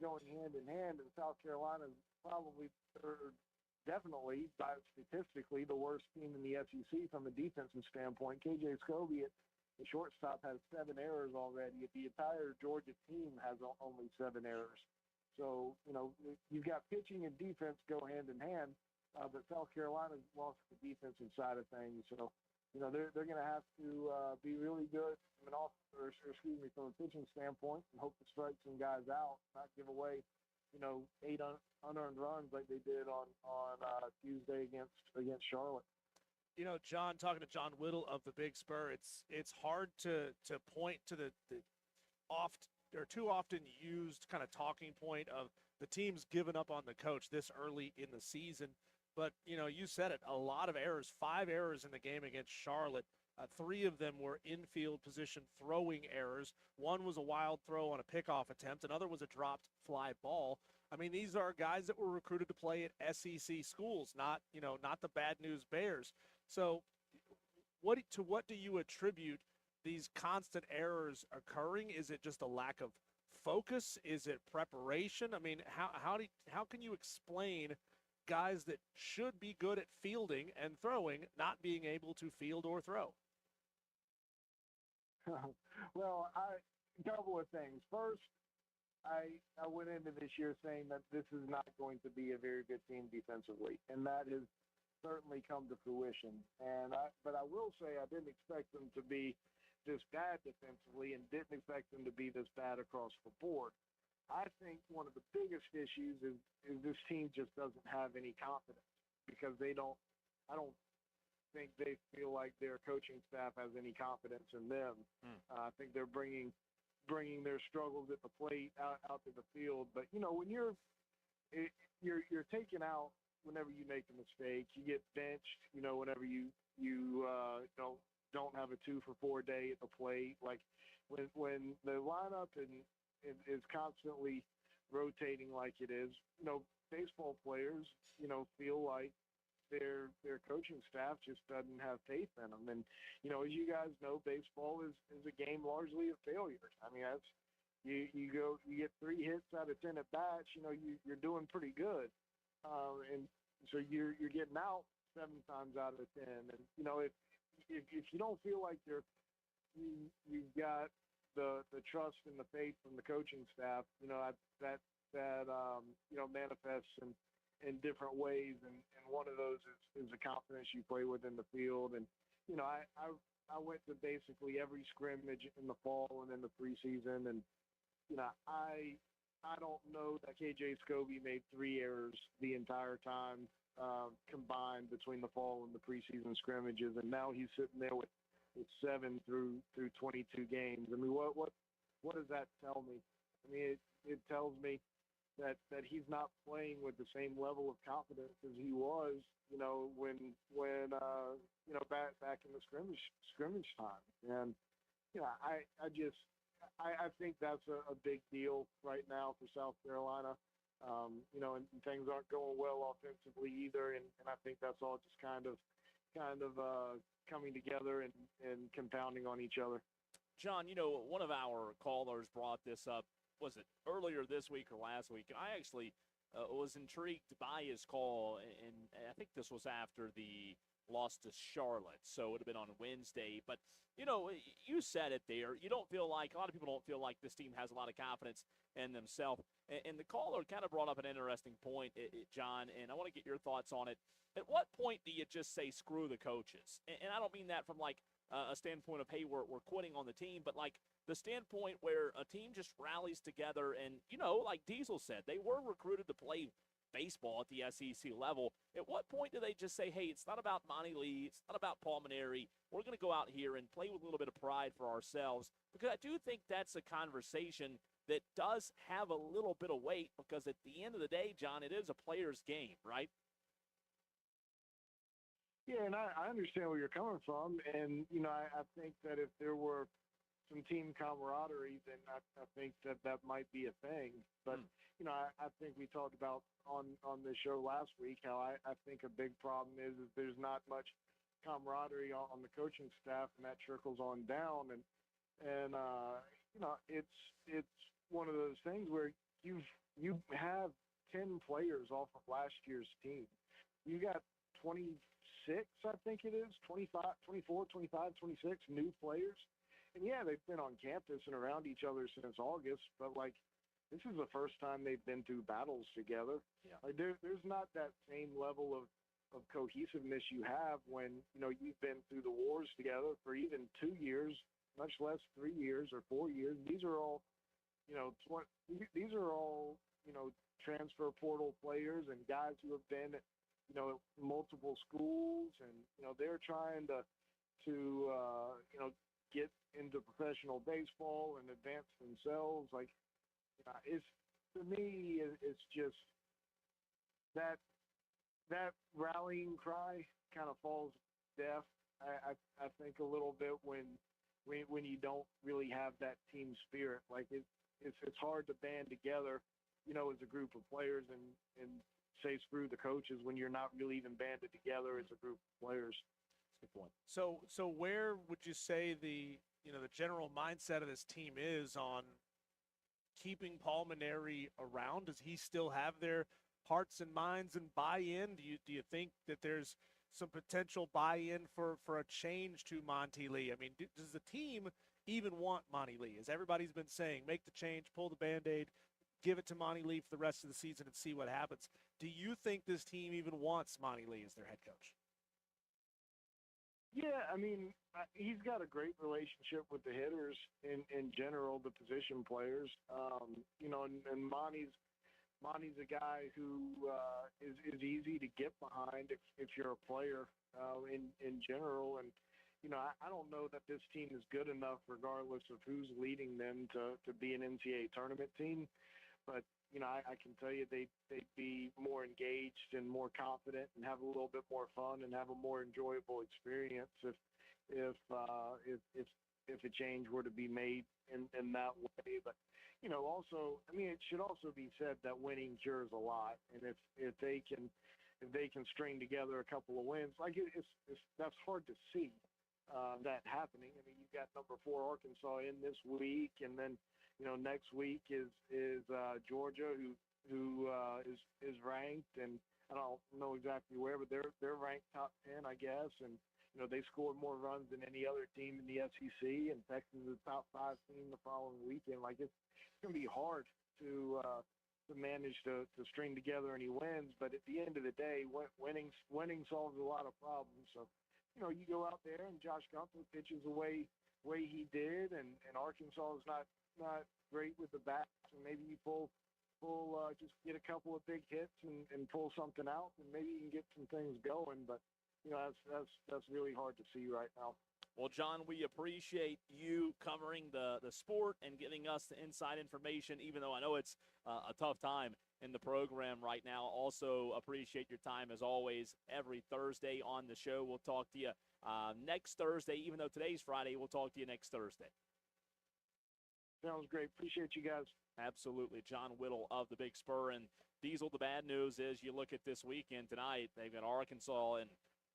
going hand in hand, and South Carolina is probably definitely, statistically, the worst team in the SEC from a defensive standpoint. KJ Scobie at the shortstop has 7 errors already. The entire Georgia team has only 7 errors. So, you've got pitching and defense go hand in hand. but South Carolina's lost the defensive side of things. So, they're going to have to be really good from from a pitching standpoint, and hope to strike some guys out, not give away, 8 unearned runs like they did on Tuesday against Charlotte. John, talking to John Whittle of the Big Spur, it's hard to point to the too often used kind of talking point of the team's given up on the coach this early in the season. But, you said it, a lot of errors, 5 errors in the game against Charlotte. 3 of them were infield position throwing errors. One was a wild throw on a pickoff attempt. Another was a dropped fly ball. I mean, these are guys that were recruited to play at SEC schools, not the Bad News Bears. So what do you attribute these constant errors occurring? Is it just a lack of focus? Is it preparation? I mean, how can you explain guys that should be good at fielding and throwing not being able to field or throw? Well, a couple of things. First, I went into this year saying that this is not going to be a very good team defensively, and that has certainly come to fruition. But I will say I didn't expect them to be this bad defensively, and didn't expect them to be this bad across the board. I think one of the biggest issues is this team just doesn't have any confidence, because I don't think they feel like their coaching staff has any confidence in them. I think they're bringing their struggles at the plate out to the field. But when you're taken out whenever you make a mistake, you get benched. Whenever you don't have a 2-for-4 day at the plate, like when the lineup is constantly rotating like it is, baseball players, feel like their coaching staff just doesn't have faith in them. And, as you guys know, baseball is a game largely of failures. I mean, that's, you get 3 hits out of 10 at bats, you're doing pretty good. And so you're getting out 7 times out of 10. And, if you don't feel like you've got the trust and the faith from the coaching staff, that manifests in different ways, and one of those is the confidence you play with in the field. And I went to basically every scrimmage in the fall and in the preseason, and I don't know that KJ Scobie made 3 errors the entire time combined between the fall and the preseason scrimmages, and now he's sitting there with 7 through 22 games. I mean, what does that tell me? I mean, it tells me that he's not playing with the same level of confidence as he was, when back in the scrimmage time. And I think that's a big deal right now for South Carolina. And things aren't going well offensively either, and I think that's all just kind of coming together and compounding on each other. John, one of our callers brought this up, was it earlier this week or last week? I actually was intrigued by his call, and I think this was after the loss to Charlotte, so it would have been on Wednesday. But, you said it there. You don't feel like, a lot of people don't feel like this team has a lot of confidence in themselves. And the caller kind of brought up an interesting point, John, and I want to get your thoughts on it. At what point do you just say screw the coaches? And I don't mean that from like a standpoint of, hey, we're quitting on the team, but like the standpoint where a team just rallies together and, like Diesel said, they were recruited to play baseball at the SEC level. At what point do they just say, hey, it's not about Monty Lee, it's not about Paul Maneri, we're going to go out here and play with a little bit of pride for ourselves? Because I do think that's a conversation that does have a little bit of weight, because at the end of the day, John, it is a player's game, right? Yeah, and I understand where you're coming from. And, I think that if there were some team camaraderie, then I think that might be a thing. But, I think we talked about on the show last week how I think a big problem is there's not much camaraderie on the coaching staff, and that trickles on down. And it's one of those things where you have 10 players off of last year's team. You got 26, I think it is, 25, 24, 25, 26 new players. And yeah, they've been on campus and around each other since August, but like, this is the first time they've been through battles together. Yeah. Like there's not that same level of of cohesiveness you have when, you've been through the wars together for even 2 years, much less 3 years or 4 years. These are all, these are all, transfer portal players and guys who have been at, multiple schools, and, they're trying to get into professional baseball and advance themselves. Like, it's, to me, it's just that rallying cry kind of falls deaf. I think a little bit when you don't really have that team spirit. Like, it's hard to band together, as a group of players and say screw the coaches when you're not really even banded together as a group of players. Good point. So where would you say the general mindset of this team is on keeping Paul Maneri around? Does he still have their hearts and minds and buy-in? Do you think that there's some potential buy-in for a change to Monty Lee? I mean, does the team even want Monty Lee? As everybody's been saying, make the change, pull the Band-Aid, give it to Monty Lee for the rest of the season and see what happens. Do you think this team even wants Monty Lee as their head coach? Yeah, I mean, he's got a great relationship with the hitters in general, the position players. And Monty's a guy who is easy to get behind if you're a player in general. And, I don't know that this team is good enough, regardless of who's leading them, to be an NCAA tournament team. But, I can tell you they'd be more engaged and more confident and have a little bit more fun and have a more enjoyable experience if a change were to be made in that way. But, also, I mean, it should also be said that winning cures a lot. And if they can string together a couple of wins, like that's hard to see that happening. I mean, you've got number 4 Arkansas in this week, and then next week is Georgia, who is ranked, and I don't know exactly where, but they're ranked top 10, I guess, and they scored more runs than any other team in the SEC, and Texas is a top 5 team the following weekend. Like, it's gonna be hard to manage to string together any wins, but at the end of the day, winning solves a lot of problems. So, you go out there and Josh Gunther pitches the way he did, and Arkansas is not great with the bats, and maybe you just get a couple of big hits and pull something out, and maybe you can get some things going. But that's really hard to see right now. Well, John, we appreciate you covering the sport and giving us the inside information, even though I know it's a tough time in the program right now. Also appreciate your time, as always, every Thursday on the show. We'll talk to you next Thursday. Even though today's Friday, we'll talk to you next Thursday. Sounds great. Appreciate you guys. Absolutely. John Whittle of the Big Spur. And Diesel, the bad news is you look at this weekend tonight, they've got Arkansas, and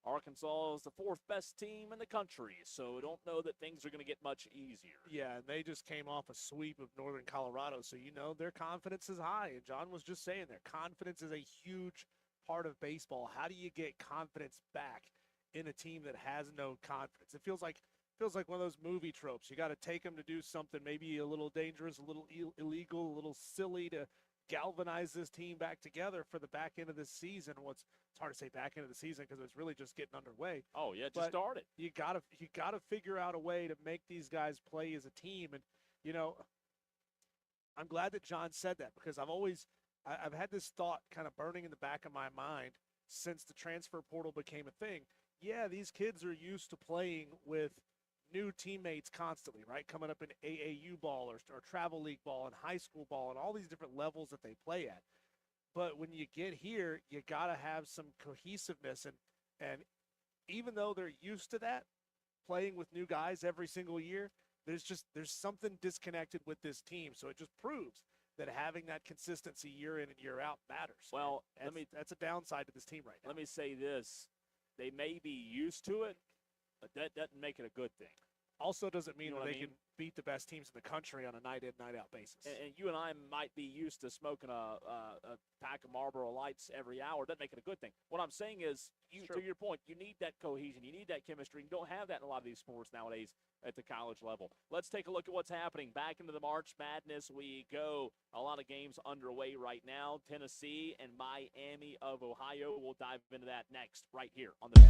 Arkansas is the 4th best team in the country, so don't know that things are going to get much easier. Yeah, and they just came off a sweep of Northern Colorado, so their confidence is high. And John was just saying their confidence is a huge part of baseball. How do you get confidence back in a team that has no confidence? It feels like one of those movie tropes. You got to take them to do something maybe a little dangerous, a little illegal, a little silly to galvanize this team back together for the back end of this season. It's hard to say back end of the season because it's really just getting underway. Oh yeah, just started. You gotta figure out a way to make these guys play as a team. And I'm glad that John said that, because I've had this thought kind of burning in the back of my mind since the transfer portal became a thing. Yeah, these kids are used to playing with new teammates constantly, right? Coming up in AAU ball or travel league ball and high school ball and all these different levels that they play at. But when you get here, you got to have some cohesiveness. And even though they're used to that, playing with new guys every single year, there's something disconnected with this team. So it just proves that having that consistency year in and year out matters. Well, that's a downside to this team right now. Let me say this. They may be used to it, but that doesn't make it a good thing. Also doesn't mean You know that what I they mean? can beat the best teams in the country on a night-in, night-out basis. And you and I might be used to smoking a pack of Marlboro Lights every hour. Doesn't make it a good thing. What I'm saying is, to your point, you need that cohesion. You need that chemistry. You don't have that in a lot of these sports nowadays at the college level. Let's take a look at what's happening. Back into the March Madness we go. A lot of games underway right now. Tennessee and Miami of Ohio. We'll dive into that next right here on the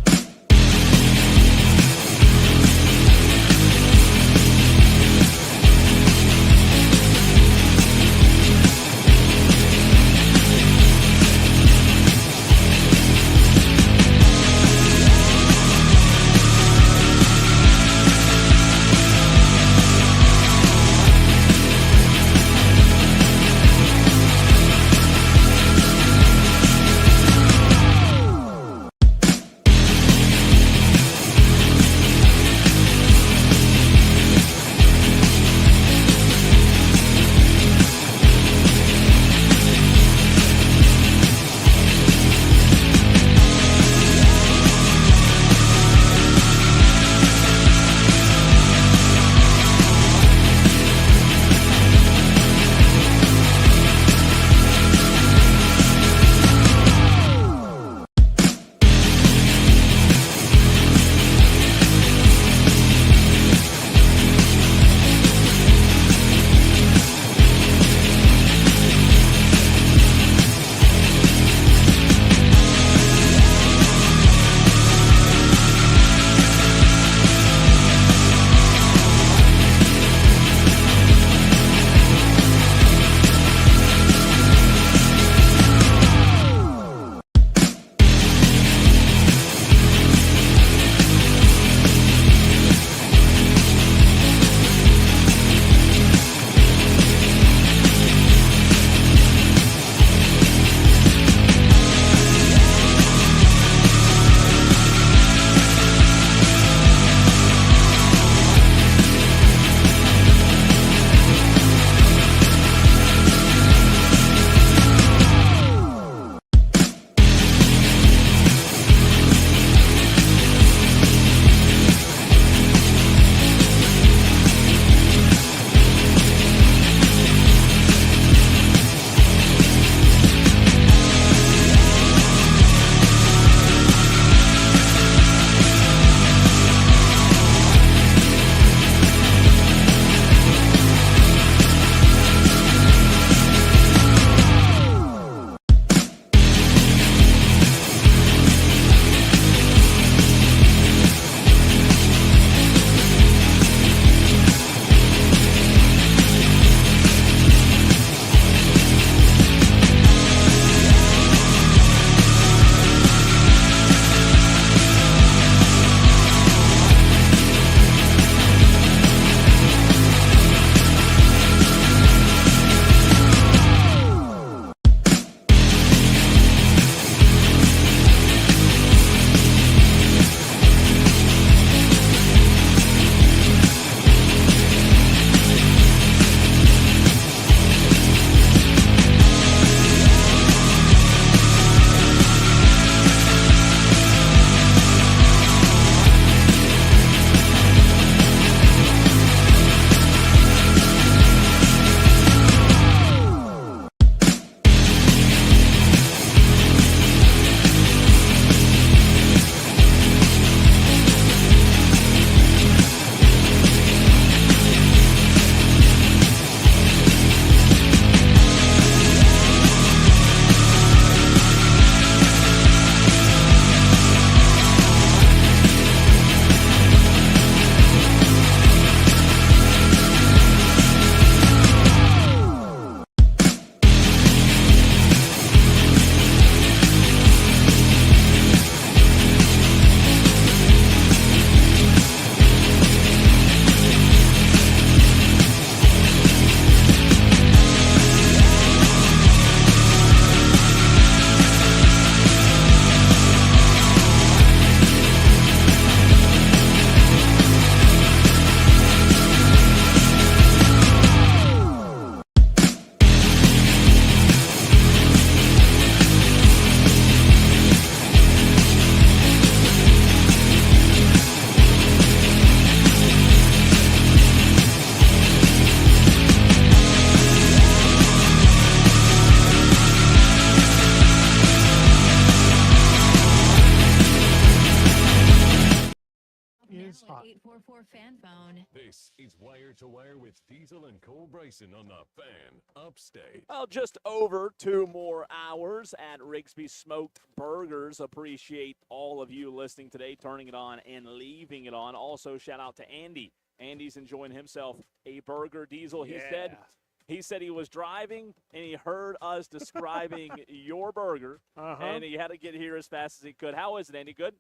fan phone. This is Wire to Wire with Diesel and Cole Bryson on the Fan Upstate. Well, just over 2 more hours at Rigsby's Smoked Burgers. Appreciate all of you listening today, turning it on and leaving it on. Also, shout out to Andy. Andy's enjoying himself a burger. Diesel, he said he was driving and he heard us describing your burger, and he had to get here as fast as he could. How is it, Andy? Good?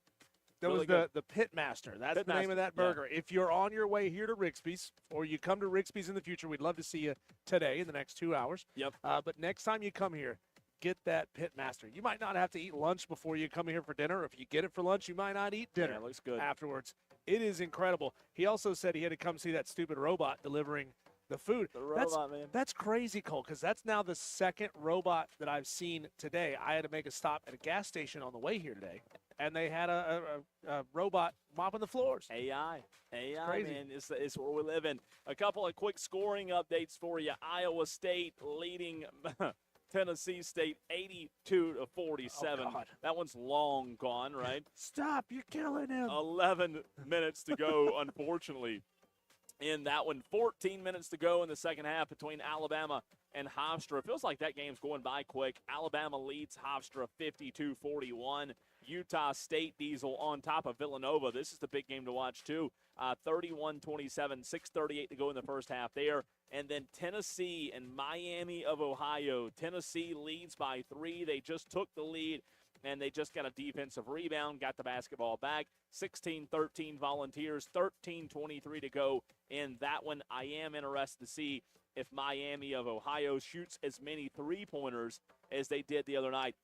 That Really was the Pitmaster. That's the name of that yeah. burger. If you're on your way here to Rigsby's or you come to Rigsby's in the future, we'd love to see you today in the next 2 hours. Yep. But next time you come here, get that Pitmaster. You might not have to eat lunch before you come here for dinner. If you get it for lunch, you might not eat dinner. Yeah, it looks good. Afterwards. It is incredible. He also said he had to come see that stupid robot delivering the food. The robot, man. That's crazy, Cole, because that's now the second robot that I've seen today. I had to make a stop at a gas station on the way here today, and they had a robot mopping the floors. AI, crazy. man, it's where we live in. A couple of quick scoring updates for you. Iowa State leading Tennessee State 82-47. Oh, God. That one's long gone, right? Stop, you're killing him. 11 minutes to go, unfortunately. In that one, 14 minutes to go in the second half between Alabama and Hofstra. It feels like that game's going by quick. Alabama leads Hofstra 52-41. Utah State, Diesel on top of Villanova. This is the big game to watch, too. 31-27, 6:38 to go in the first half there. And then Tennessee and Miami of Ohio. Tennessee leads by 3. They just took the lead, and they just got a defensive rebound, got the basketball back. 16-13 Volunteers, 13:23 to go in that one. I am interested to see if Miami of Ohio shoots as many three-pointers as they did the other night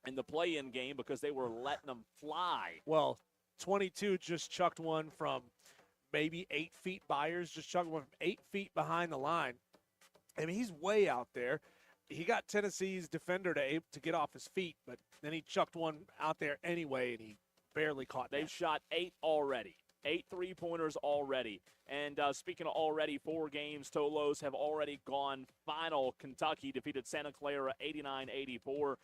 in the play-in game, because they were letting them fly. Well, 22 just chucked one from maybe 8 feet. Byers just chucked one from 8 feet behind the line. I mean, he's way out there. He got Tennessee's defender to get off his feet, but then he chucked one out there anyway, and he barely caught They've that. shot 8 already. 8 three-pointers already. And speaking of already 4 games, Tolos have already gone final. Kentucky defeated Santa Clara 89-84.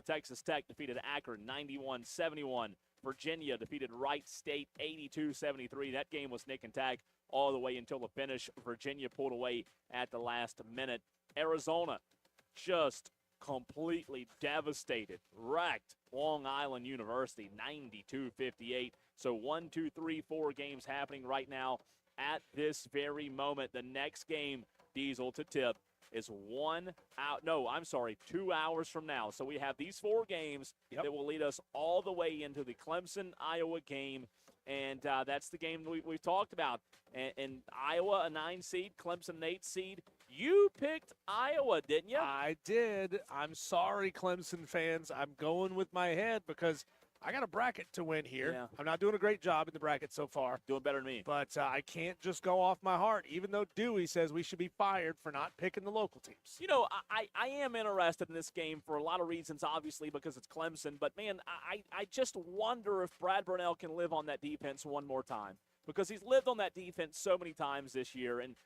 Texas Tech defeated Akron 91-71. Virginia defeated Wright State 82-73. That game was nick and tack all the way until the finish. Virginia pulled away at the last minute. Arizona just completely devastated, wrecked Long Island University 92-58. So 1, 2, 3, 4 games happening right now at this very moment. The next game, Diesel, to tip is 2 hours from now. So we have these 4 games that will lead us all the way into the Clemson-Iowa game. And that's the game we've talked about. And Iowa, a 9 seed, Clemson, an 8 seed. You picked Iowa, didn't you? I did. I'm sorry, Clemson fans. I'm going with my head because I got a bracket to win here. Yeah. I'm not doing a great job in the bracket so far. Doing better than me. But I can't just go off my heart, even though Dewey says we should be fired for not picking the local teams. You know, I am interested in this game for a lot of reasons, obviously, because it's Clemson. But, man, I just wonder if Brad Burnell can live on that defense one more time, because he's lived on that defense so many times this year. And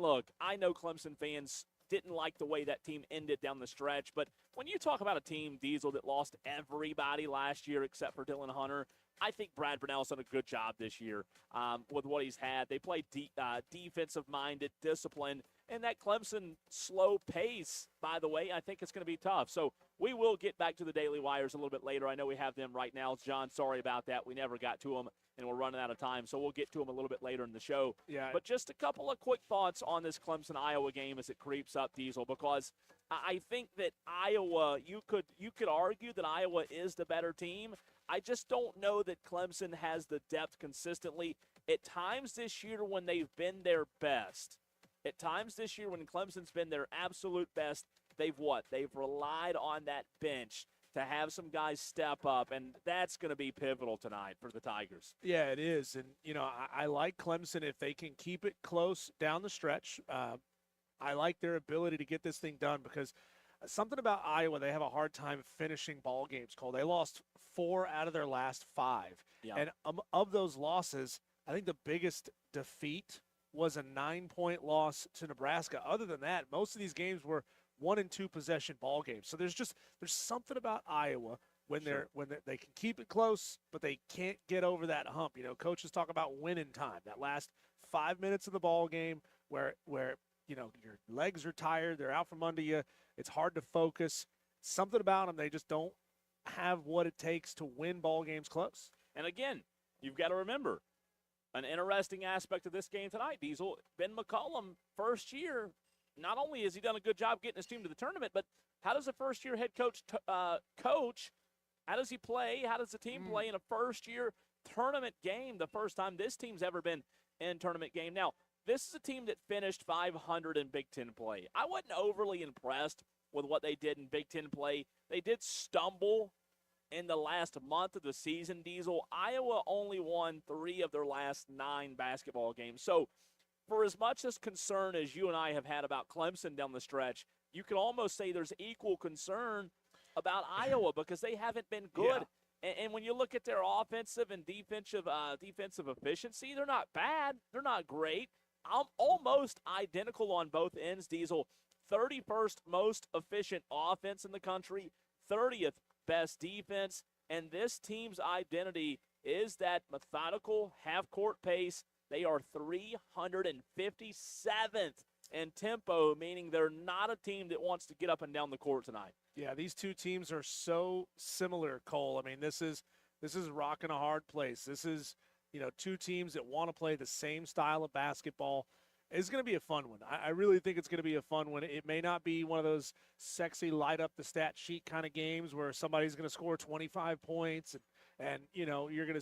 look, I know Clemson fans didn't like the way that team ended down the stretch. But when you talk about a team, Diesel, that lost everybody last year except for Dylan Hunter, I think Brad Burnell's done a good job this year with what he's had. They play defensive-minded, disciplined, and that Clemson slow pace, by the way, I think it's going to be tough. So we will get back to the Daily Wires a little bit later. I know we have them right now. John, sorry about that. We never got to them, and we're running out of time. So we'll get to them a little bit later in the show. Yeah. But just a couple of quick thoughts on this Clemson-Iowa game as it creeps up, Diesel, because I think that Iowa, you could argue that Iowa is the better team. I just don't know that Clemson has the depth consistently. At times this year when they've been their best, at times this year when Clemson's been their absolute best, they've relied on that bench to have some guys step up, and that's going to be pivotal tonight for the Tigers. Yeah, it is. And, you know, I like Clemson if they can keep it close down the stretch. I like their ability to get this thing done, because something about Iowa, they have a hard time finishing ball games, Cole. They lost 4 out of their last 5. Yeah. And of those losses, I think the biggest defeat was a 9-point loss to Nebraska. Other than that, most of these games were 1- and 2 possession ball games. So there's something about Iowa when Sure. they can keep it close, but they can't get over that hump. You know, coaches talk about winning time, that last 5 minutes of the ball game where you know your legs are tired, they're out from under you, it's hard to focus. Something about them, they just don't have what it takes to win ball games close. And again, you've got to remember an interesting aspect of this game tonight, Diesel. Ben McCollum, first year, not only has he done a good job getting his team to the tournament, but how does a first-year head coach coach? How does he play? How does the team play in a first-year tournament game? The first time this team's ever been in tournament game. Now, this is a team that finished 500 in Big Ten play. I wasn't overly impressed with what they did in Big Ten play. They did stumble in the last month of the season, Diesel. Iowa only won 3 of their last 9 basketball games. So for as much as concern as you and I have had about Clemson down the stretch, you can almost say there's equal concern about Iowa because they haven't been good. Yeah. And when you look at their offensive and defensive efficiency, they're not bad. They're not great. I'm almost identical on both ends, Diesel. 31st most efficient offense in the country, 30th best defense, and this team's identity is that methodical half-court pace. They are 357th in tempo, meaning they're not a team that wants to get up and down the court tonight. Yeah, these two teams are so similar, Cole. I mean, this is rocking a hard place. This is, you know, two teams that want to play the same style of basketball. It's going to be a fun one. I really think it's going to be a fun one. It may not be one of those sexy light up the stat sheet kind of games where somebody's going to score 25 points and you know, you're not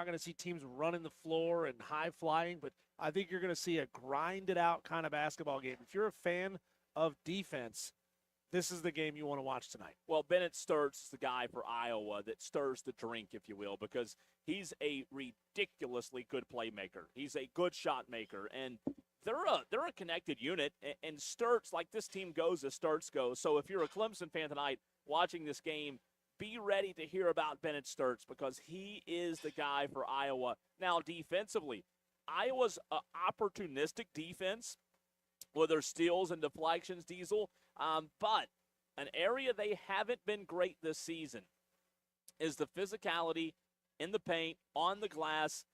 going to see teams running the floor and high flying, but I think you're going to see a grinded out kind of basketball game. If you're a fan of defense, this is the game you want to watch tonight. Well, Bennett Sturts is the guy for Iowa that stirs the drink, if you will, because he's a ridiculously good playmaker. He's a good shot maker, and they're a connected unit, and Sturts, like this team goes as Sturts goes. So if you're a Clemson fan tonight watching this game, be ready to hear about Bennett Sturts because he is the guy for Iowa. Now, defensively, Iowa's opportunistic defense with their steals and deflections, Diesel, but an area they haven't been great this season is the physicality in the paint, on the glass.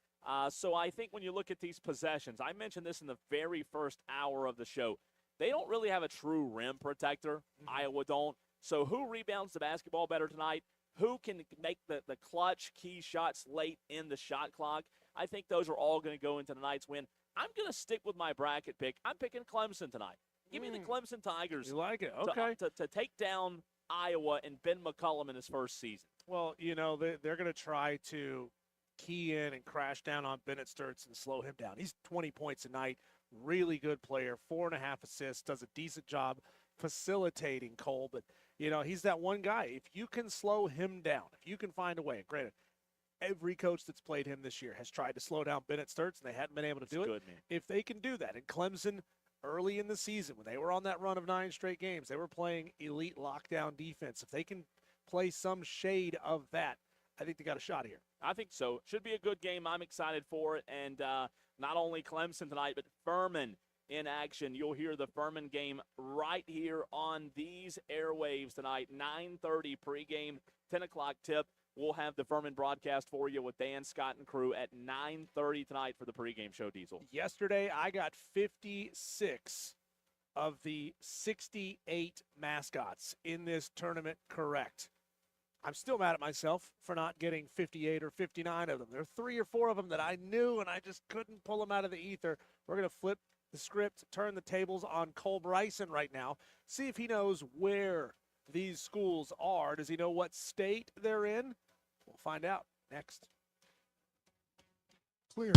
So I think when you look at these possessions, I mentioned this in the very first hour of the show, they don't really have a true rim protector. Iowa don't. So who rebounds the basketball better tonight? Who can make the clutch key shots late in the shot clock? I think those are all going to go into tonight's win. I'm going to stick with my bracket pick. I'm picking Clemson tonight. Give me the Clemson Tigers. You like it? Okay. To take down Iowa and Ben McCollum in his first season. Well, you know, they're going to try to key in and crash down on Bennett Sturts and slow him down. He's 20 points a night, really good player, 4.5 assists, does a decent job facilitating, Cole. But, you know, he's that one guy. If you can slow him down, if you can find a way, granted, every coach that's played him this year has tried to slow down Bennett Sturts, and they hadn't been able to do it. Man. If they can do that, and Clemson early in the season, when they were on that run of 9 straight games, they were playing elite lockdown defense. If they can play some shade of that, I think they got a shot here. I think so. Should be a good game. I'm excited for it. And not only Clemson tonight, but Furman in action. You'll hear the Furman game right here on these airwaves tonight. 9:30 pregame, 10 o'clock tip. We'll have the Furman broadcast for you with Dan, Scott, and crew at 9:30 tonight for the pregame show, Diesel. Yesterday, I got 56 of the 68 mascots in this tournament correct. I'm still mad at myself for not getting 58 or 59 of them. There are 3 or 4 of them that I knew, and I just couldn't pull them out of the ether. We're going to flip the script, turn the tables on Cole Bryson right now, see if he knows where these schools are. Does he know what state they're in? We'll find out next. Clear.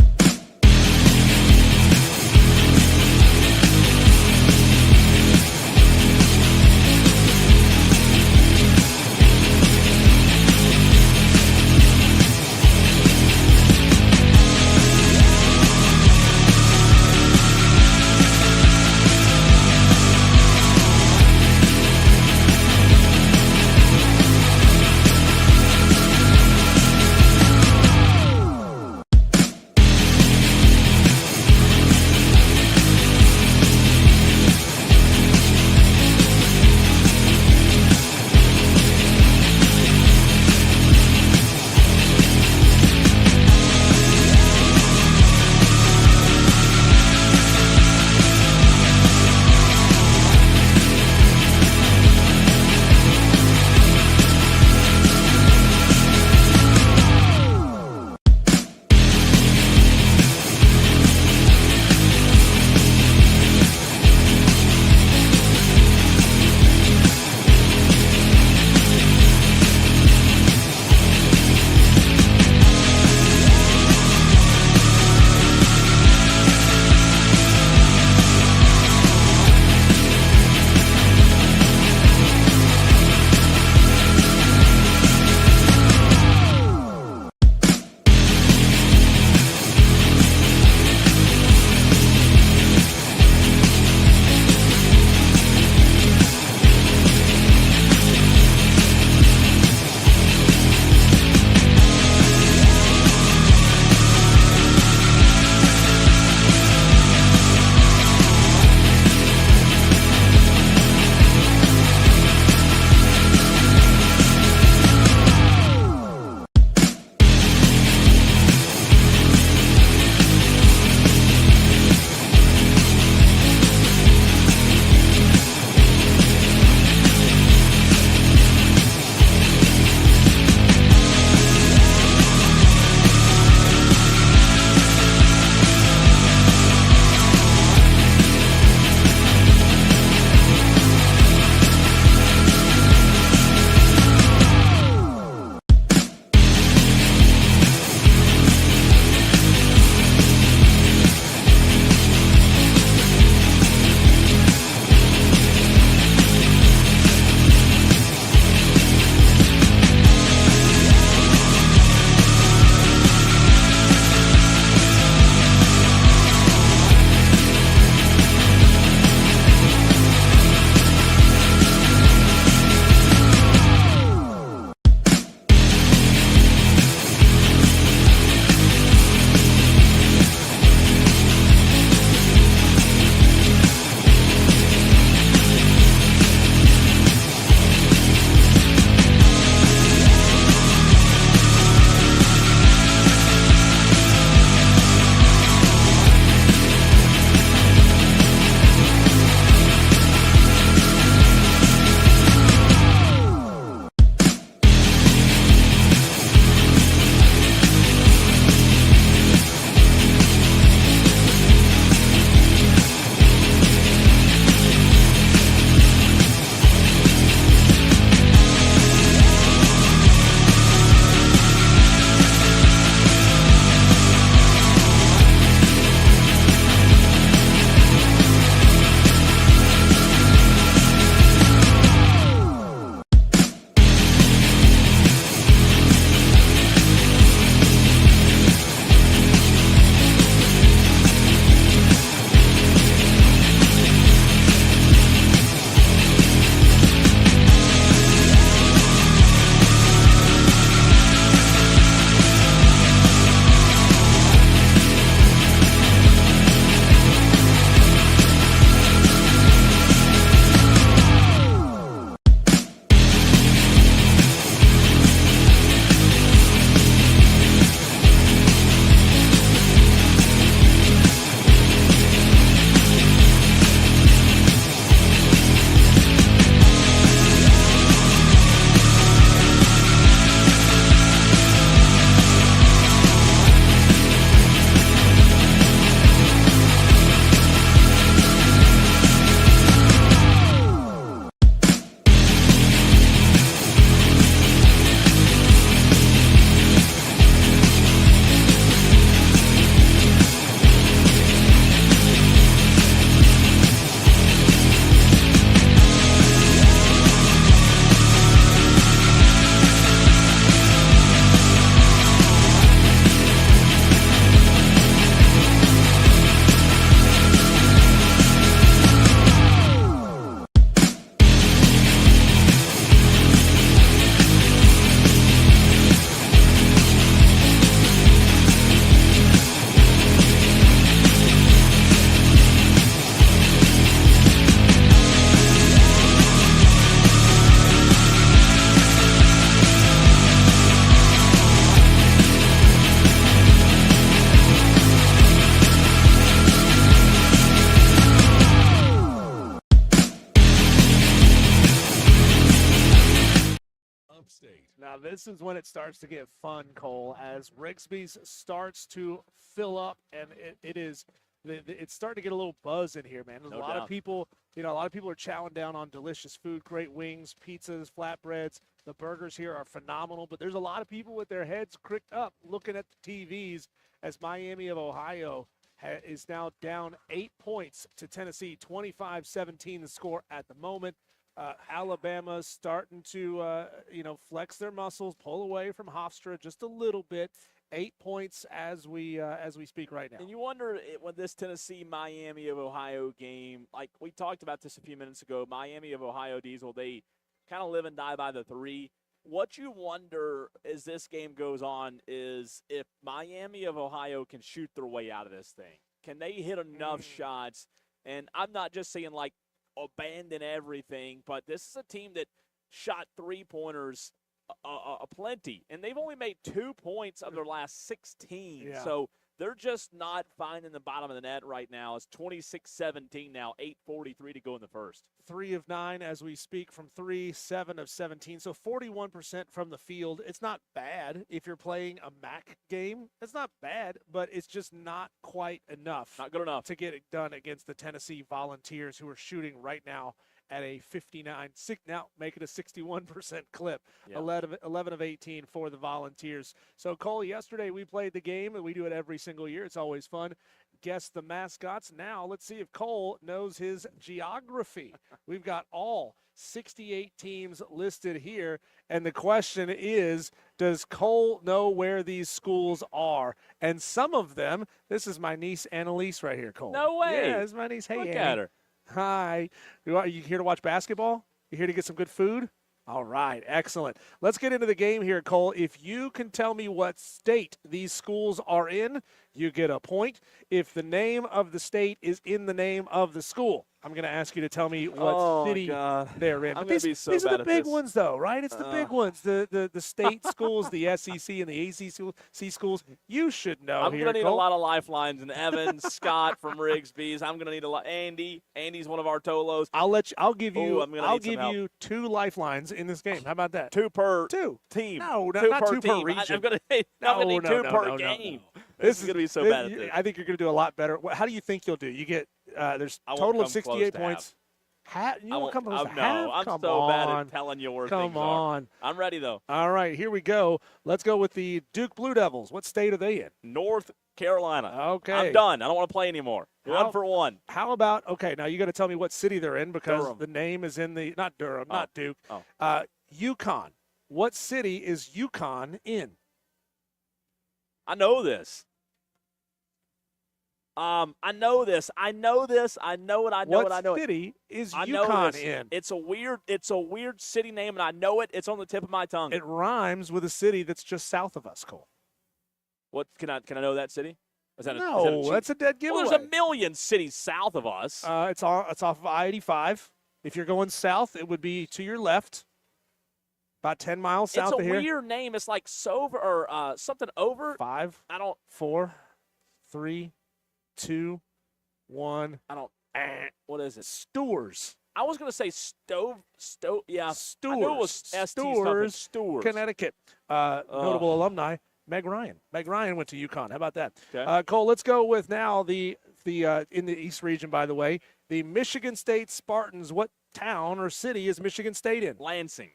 Now, this is when it starts to get fun, Cole, as Rigsby's starts to fill up, and it's starting to get a little buzz in here, man. There's No a lot doubt. of people, a lot of people are chowing down on delicious food, great wings, pizzas, flatbreads. The burgers here are phenomenal, but there's a lot of people with their heads cricked up looking at the TVs as Miami of Ohio is now down 8 points to Tennessee, 25-17 the score at the moment. Alabama's starting to, flex their muscles, pull away from Hofstra just a little bit. 8 points as we speak right now. And you wonder when this Tennessee-Miami of Ohio game, like we talked about this a few minutes ago, Miami of Ohio Diesel, they kind of live and die by the three. What you wonder as this game goes on is if Miami of Ohio can shoot their way out of this thing. Can they hit enough shots? And I'm not just saying like abandon everything, but this is a team that shot three-pointers plenty, and they've only made 2 points of their last 16. Yeah. So they're just not finding the bottom of the net right now. It's 26-17 now, 8:43 to go in the first. 3 of 9 as we speak from 3, 7 of 17. So 41% from the field. It's not bad if you're playing a MAC game. It's not bad, but it's just not quite enough. Not good enough to get it done against the Tennessee Volunteers, who are shooting right now at a 59, now make it a 61% clip. Yeah. 11 of 18 for the Volunteers. So, Cole, yesterday we played the game, and we do it every single year. It's always fun. Guess the mascots. Now let's see if Cole knows his geography. We've got all 68 teams listed here, and the question is, does Cole know where these schools are? And some of them, this is my niece Annalise right here, Cole. No way. Yeah, this is my niece. Hey, Look Annie. at her. Hi. You here to watch basketball? You here to get some good food? All right, excellent. Let's get into the game here, Cole. If you can tell me what state these schools are in, you get a point. If the name of the state is in the name of the school, I'm going to ask you to tell me what city they're in. I'm But gonna be so these are bad the at big this. ones, though, right? It's the big ones, the state schools, the SEC and the ACC schools. You should know I'm here, going to need Cole. a lot of lifelines. And Evan, Scott from RIGSBY'S. I'm going to need a lot. Andy. Andy's one of our Tolos. I'll give you. Ooh, I'm gonna I'll need some give help. you 2 lifelines in this game. How about that? 2 per Two. team. No, two not per 2 per team. region. I'm going to need 2 per game. This is going to be so bad at this. I think you're going to do a lot better. How do you think you'll do? You get there's I won't total of come close 68 to points. You I won't come close to no, half? I'm Come so bad on. at telling you where Come things on. are. I'm ready, though. All right, here we go. Let's go with the Duke Blue Devils. What state are they in? North Carolina. Okay. I'm done. I don't want to play anymore. How- 1 for 1. How about, okay, now you got to tell me what city they're in because Durham. the name is in the, not Durham, Oh. not Duke. Oh. Yukon. What city is Yukon in? I know this. I know this. I know this. I know it. I know What it. I know it. city is I know Yukon this. in? It's a weird city name, and I know it. It's on the tip of my tongue. It rhymes with a city that's just south of us, Cole. What can I know that city? Is that No, that's a dead giveaway. Well, there's a million cities south of us. It's off of I-85. If you're going south, it would be to your left, about 10 miles south it's a of here. weird name. It's like Sover or something over. 5, I don't. 4, 3, 2, 1. I don't. What is it? Stores. I was gonna say Stove. Yeah. Stores. I knew it was ST something. Stores, Stores. Connecticut. Notable alumni. Meg Ryan. Meg Ryan went to UConn. How about that? Okay. Cole, let's go with now the in the East region, by the way, the Michigan State Spartans. What town or city is Michigan State in? Lansing.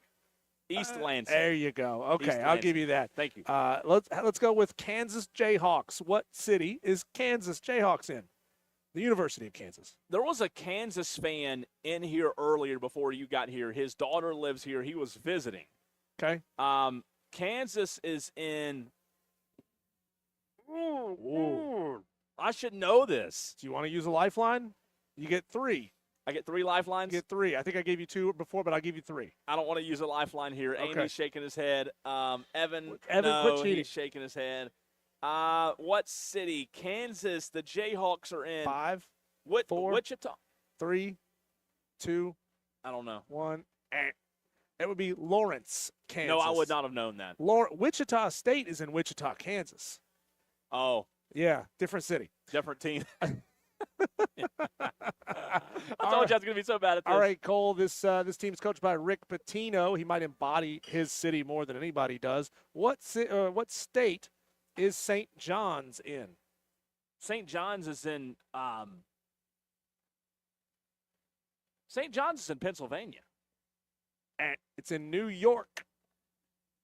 East Lansing. There you go. Okay, East I'll Lansing. give you that. Thank you. Let's go with Kansas Jayhawks. What city is Kansas Jayhawks in? The University of Kansas. There was a Kansas fan in here earlier before you got here. His daughter lives here. He was visiting. Okay. Kansas is in. Ooh. I should know this. Do you want to use a lifeline? You get 3. I get 3 lifelines. You get 3. I think I gave you 2 before, but I'll give you 3. I don't want to use a lifeline here. Okay. Andy's shaking his head. Evan, Evan, no, quit cheating. he's shaking his head. What city? Kansas. The Jayhawks are in. 5, What? 4. Wichita. 3, 2, I don't know. 1. It would be Lawrence, Kansas. No, I would not have known that. Wichita State is in Wichita, Kansas. Oh, Yeah, different city. different team. I All thought told you I was going to be so bad at this. All right, Cole. This team's coached by Rick Pitino. He might embody his city more than anybody does. What state is St. John's in? St. John's is in St. John's is in Pennsylvania. And it's in New York.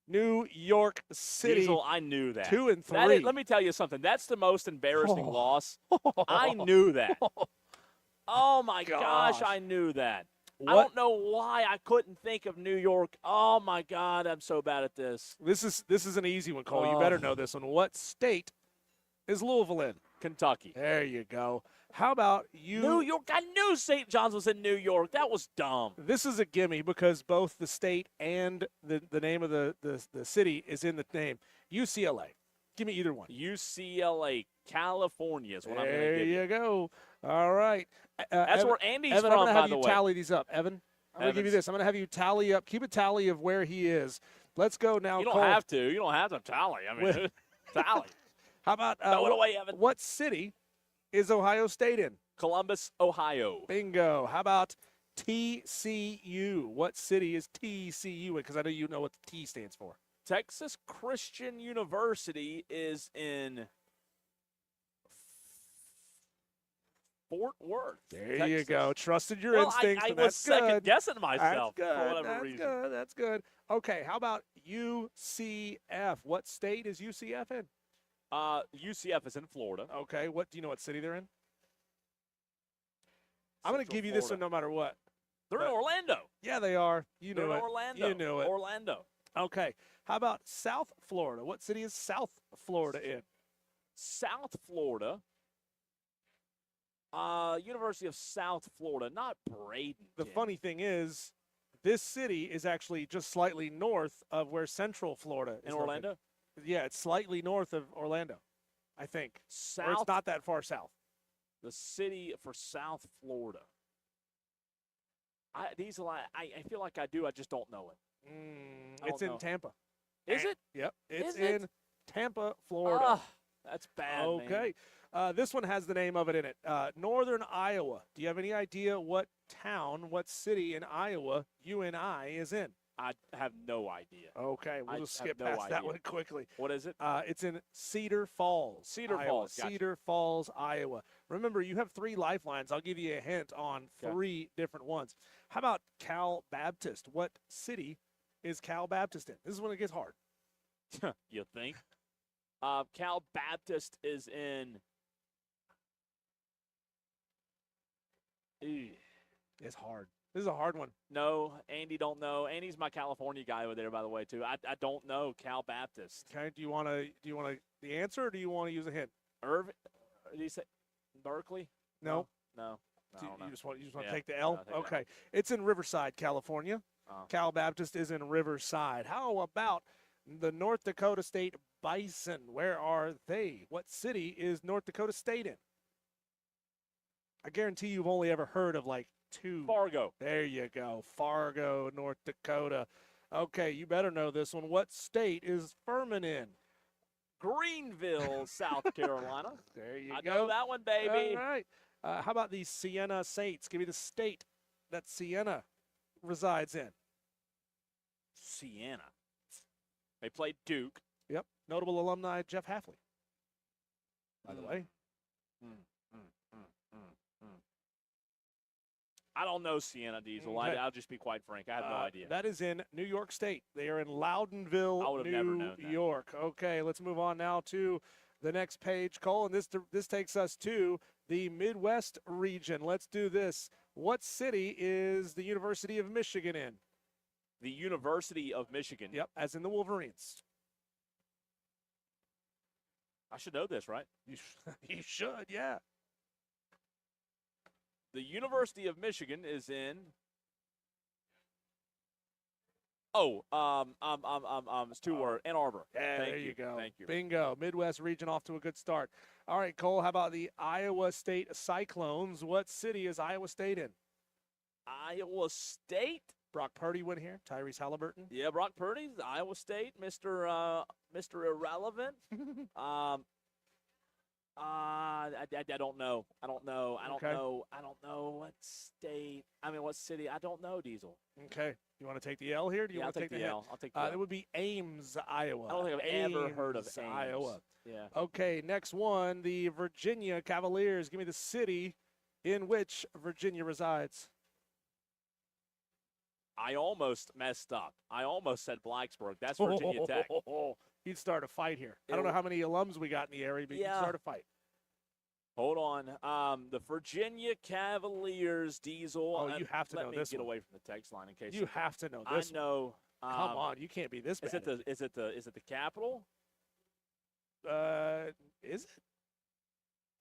New York City. Diesel, I knew that. 2 and 3. Let me tell you something. That's the most embarrassing loss. I knew that. Oh, my gosh, I knew that. I don't know why I couldn't think of New York. Oh, my God, I'm so bad at this. This is an easy one, Cole. You better know this one. What state is Louisville in? Kentucky. There you go. How about you? New York. I knew St. John's was in New York. That was dumb. This is a gimme because both the state and the name of the city is in the name. UCLA. Give me either one. UCLA, California is what I'm going to give you. There you go. All right. That's where Andy's Evan, from, I'm going to by have the you way. tally these up. Evan, I'm going to give you this. I'm going to have you tally up. Keep a tally of where he is. Let's go now. You don't Cole. have to. You don't have to tally. I mean, tally. How about Throw it away, Evan. what city is Ohio State in? Columbus, Ohio. Bingo. How about TCU? What city is TCU in? Because I know you know what the T stands for. Texas Christian University is in Fort Worth. There you Texas. go. Trusted your Well, instincts. I and was that's good. second guessing myself That's good. for whatever That's reason. good. That's good. Okay. How about UCF? What state is UCF in? UCF is in Florida. Okay. What do you know? What city they're in? I'm going to Central give you this one Florida. no matter what. They're in Orlando. Yeah, they are. You They're knew in it. Orlando. You knew it. Orlando. Okay. How about South Florida? What city is South Florida in? South Florida. University of South Florida, not Bradenton. The funny thing is, this city is actually just slightly north of where Central Florida is. In Orlando? located. Yeah, it's slightly north of Orlando, I think. South. Or it's not that far south. The city for South Florida. Diesel, I feel like I do. I just don't know it. I It's don't in know. Tampa. Is it? Yep. It's Is it? in Tampa, Florida. Ah, that's bad. Man. Okay. This one has the name of it in it. Northern Iowa. Do you have any idea what town, what city in Iowa UNI is in? I have no idea. Okay, we'll I just have skip no past that idea. one quickly. What is it? It's in Cedar Falls. Cedar Iowa. Falls, gotcha. Cedar Falls, Iowa. Remember, you have 3 lifelines. I'll give you a hint on 3 different ones. How about Cal Baptist? What city is Cal Baptist in? This is when it gets hard. You think? Cal Baptist is in. It's hard. This is a hard one. No, Andy don't know. Andy's my California guy over there, by the way, too. I don't know Cal Baptist. Okay. Do you want the answer, or do you want to use a hint? Irving? Did you say Berkeley? No. No. I don't know. You just want Yeah, to take the L? I'll take the L. Okay. It's in Riverside, California. Oh. Cal Baptist is in Riverside. How about the North Dakota State Bison? Where are they? What city is North Dakota State in? I guarantee you've only ever heard of like 2. Fargo. There you go. Fargo, North Dakota. Okay, you better know this one. What state is Furman in? Greenville, South Carolina. There you I go. know that one, baby. All right. How about the Siena Saints? Give me the state that Siena resides in. Siena. They played Duke. Yep. Notable alumni Jeff Halfley, by the way. I don't know Siena, Diesel. Okay. I'll just be quite frank. I have no idea. That is in New York State. They are in Loudonville, I would have never New known that. York. Okay, let's move on now to the next page, Cole. And this takes us to the Midwest region. Let's do this. What city is the University of Michigan in? The University of Michigan. Yep, as in the Wolverines. I should know this, right? You should, yeah. The University of Michigan is in. It's 2 words. Ann Arbor. Yeah, Thank there you go. Thank you. Bingo. Midwest region off to a good start. All right, Cole, how about the Iowa State Cyclones? What city is Iowa State in? Iowa State. Brock Purdy went here. Tyrese Halliburton. Yeah, Brock Purdy, Iowa State, Mr. Irrelevant. I don't know. I don't Okay. know what state. What city? I don't know, Diesel. Okay. You want to take the L here? Do you Yeah, I'll want to take take the L. I'll take the L. It would be Ames, Iowa. I don't think I've ever heard of Ames, Ames. Iowa. Yeah. Okay, next one, the Virginia Cavaliers. Give me the city in which Virginia resides. I almost messed up. I almost said Blacksburg. That's Virginia Tech. He'd start a fight here. I don't know how many alums we got in the area, but he'd Yeah. start a fight. Hold on. The Virginia Cavaliers, Diesel. Oh, you have to know Let me this get one. away from the text line in case You have to know I this one. know. Come on, you can't be this bad. Is it the capital? Is it?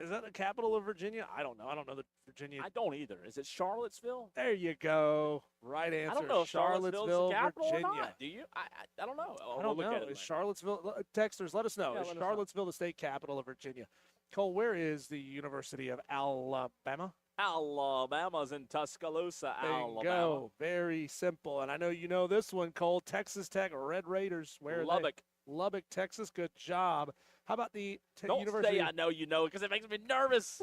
Is that the capital of Virginia? I don't know. I don't know the Virginia. I don't either. Is it Charlottesville? There you go. Right answer. I don't know if Charlottesville's Charlottesville, the capital Virginia. or not. Do you? I don't know. I don't know. Is Charlottesville? Texters, let us know. Yeah, Is let us know. Charlottesville the state capital of Virginia? Cole, where is the University of Alabama? Alabama's in Tuscaloosa, There you Alabama. go. Very simple. And I know you know this one, Cole. Texas Tech Red Raiders. Where are Lubbock. they? Lubbock, Texas. Good job. How about the Don't University? say I know you know because it makes me nervous.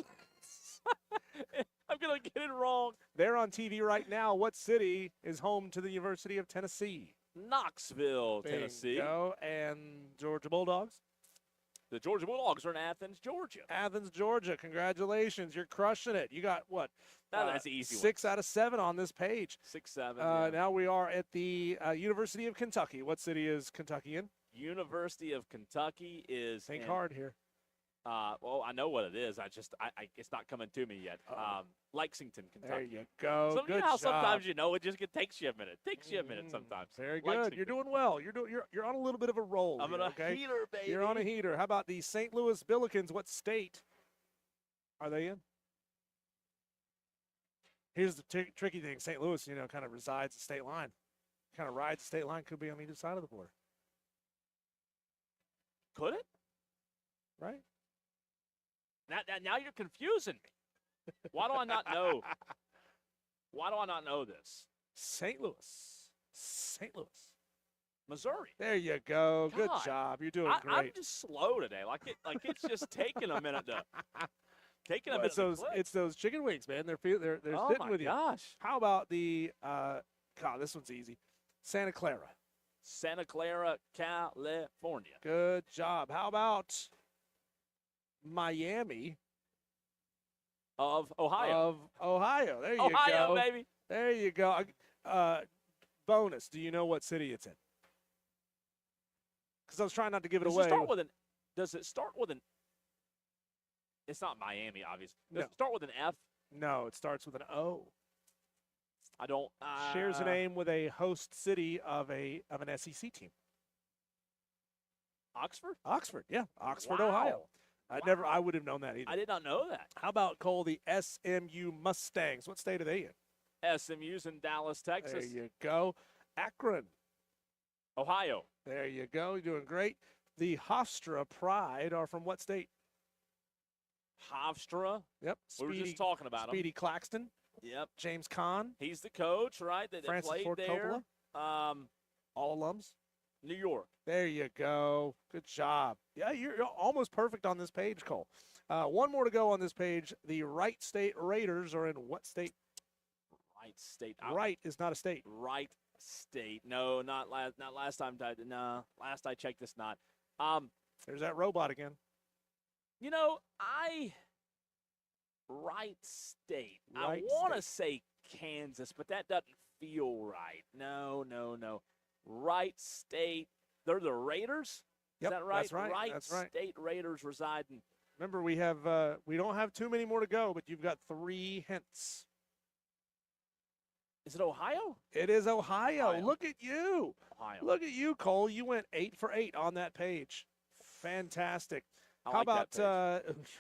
I'm going to get it wrong. They're on TV right now. What city is home to the University of Tennessee? Knoxville, Tennessee. Bingo. And Georgia Bulldogs? The Georgia Bulldogs are in Athens, Georgia. Athens, Georgia. Congratulations. You're crushing it. You got what? That's an easy one. 6 out of 7 on this page. 6, 7. Now we are at the University of Kentucky. What city is Kentucky in? University of Kentucky is Think in, hard here. Well, I know what it is. I it's not coming to me yet. Lexington, There Kentucky. you go. So Good you know how job. sometimes you know it takes you a minute. Takes you a minute sometimes. Very good. Lexington. You're doing well. You're on a little bit of a roll. I'm here, in a okay? heater, baby. You're on a heater. How about the St. Louis Billikens? What state are they in? Here's the tricky thing. St. Louis, kind of resides the state line. Kind of rides the state line. Could be on either side of the border. Could it? Right? Now you're confusing me. Why do I not know? Why do I not know this? St. Louis. St. Louis. Missouri. There you go. Good God. job. You're doing I'm great. just slow today. Like it's just taking a minute to Well, it's those chicken wings, man. They're oh sitting my with you. gosh. How about the God, this one's easy. Santa Clara. Santa Clara, California. Good job. How about Miami Of Ohio. of Ohio? There you Ohio, go. baby. There you go. Bonus. Do you know what city it's in? Because I was trying not to give it Does away. does it start with an? It's not Miami, obviously. Does No. it start with an F? No, it starts with an O. I don't. Shares a name with a host city of an SEC team. Oxford? Oxford, yeah, Oxford, Wow. Ohio. Wow. I would have known that either. I did not know that. How about Cole, the SMU Mustangs? What state are they in? SMU's in Dallas, Texas. There you go. Akron. Ohio. There you go. You're doing great. The Hofstra Pride are from what state? Hofstra. Yep. We were just talking about him. Speedy Claxton. Yep. James Kahn. He's the coach, right? That Francis played Ford there. Coppola. All alums. New York. There you go. Good job. Yeah, you're almost perfect on this page, Cole. One more to go on this page. The Wright State Raiders are in what state? Wright State. Wright is not a state. Wright State. No, not last time. No, last I checked, it's not. There's that robot again. You know, Wright State. I Wright want to State. say Kansas, but that doesn't feel right. No. Wright State. They're the Raiders? Yep, Is that right? that's right, Wright that's right. State Raiders reside in. Remember, we don't have too many more to go, but you've got 3 hints. Is it Ohio? It is Ohio. Ohio. Look at you. Ohio. Look at you, Cole. You went 8 for 8 on that page. Fantastic. I How like about, that page.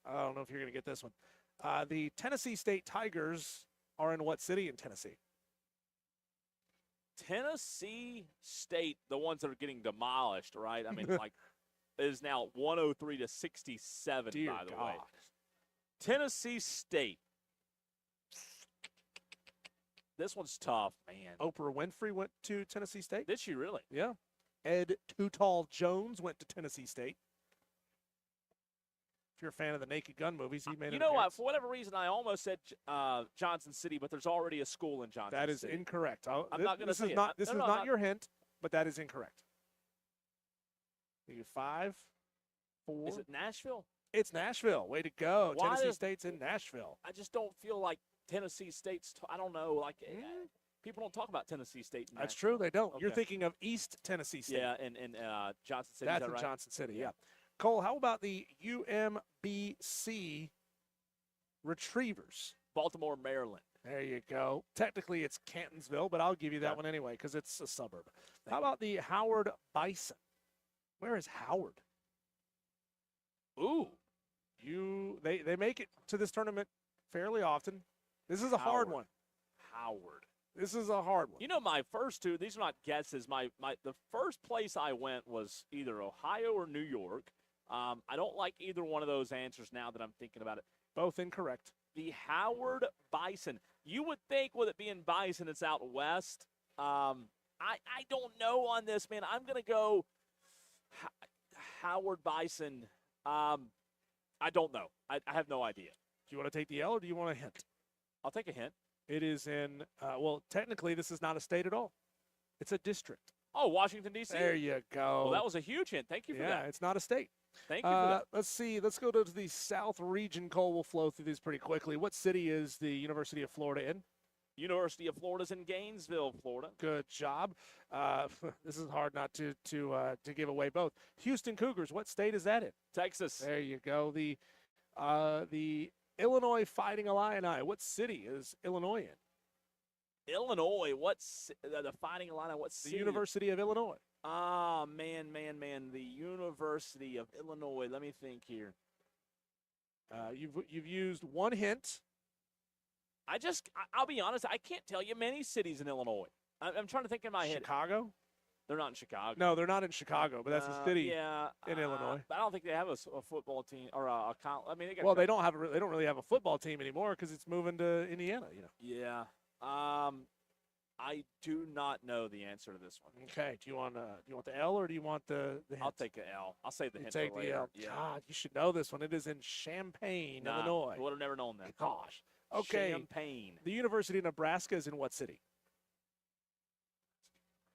I don't know if you're going to get this one. The Tennessee State Tigers are in what city in Tennessee? Tennessee State, the ones that are getting demolished, right? I mean, like, is now 103 to 67, Dear by the God. way. Tennessee State. This one's tough, man. Oprah Winfrey went to Tennessee State. Did she really? Yeah. Ed Too Tall Jones went to Tennessee State. you're a fan of the Naked Gun movies, he made You an know what? appearance. For whatever reason, I almost said Johnson City, but there's already a school in Johnson That is City. incorrect. I'm not gonna This say is it. not. This No, is no, not not- your hint, but that is incorrect. You 5, 4. Is it Nashville? It's Nashville. Way to go. Why Tennessee does- State's in Nashville. I just don't feel like Tennessee State's. I don't know. Like Mm. people don't talk about Tennessee State. In That's Nashville. true. They don't. You're Okay. thinking of East Tennessee State. Yeah, in Johnson City. That's is that in right? Johnson City. Yeah. Cole, how about the UMBC Retrievers? Baltimore, Maryland. There you go. Technically, it's Cantonsville, but I'll give you that Okay. one anyway because it's a suburb. How about the Howard Bison? Where is Howard? Ooh, They make it to this tournament fairly often. This is a hard Howard. one. Howard. This is a hard one. You know, my first two. These are not guesses. The first place I went was either Ohio or New York. I don't like either one of those answers now that I'm thinking about it. Both incorrect. The Howard Bison. You would think with it being Bison, it's out west. I don't know on this, man. I'm gonna go Howard Bison. I don't know. I have no idea. Do you want to take the L or do you want a hint? I'll take a hint. It is in, well, technically, this is not a state at all. It's a district. Oh, Washington, D.C. There you go. Well, that was a huge hint. Thank you for yeah, that. it's not a state. Thank you for that. Let's see. Let's go to the South region. Cole, we'll flow through these pretty quickly. What city is the University of Florida in? University of Florida's in Gainesville, Florida. Good job. This is hard not to give away both. Houston Cougars. What state is that in? Texas. There you go. The Illinois Fighting Illini. What city is Illinois in? Illinois. What's the Fighting Illini? What The city? University of Illinois. Ah, man. The University of Illinois. Let me think here. You've used one hint. I'll be honest. I can't tell you many cities in Illinois. I'm trying to think in my head. Chicago? They're not in Chicago. No, they're not in Chicago, but that's a city Yeah, in Illinois. But I don't think they have a football team or a I mean, they got. Well, they don't really have a football team anymore because it's moving to Indiana. Yeah. I do not know the answer to this one. Okay. Do you want the L or do you want the hint? I'll take an L. I'll say the You hint take for the later. L. Yeah. God, you should know this one. It is in Champaign, Illinois. Would have never known that. Gosh. Okay. Champaign. The University of Nebraska is in what city?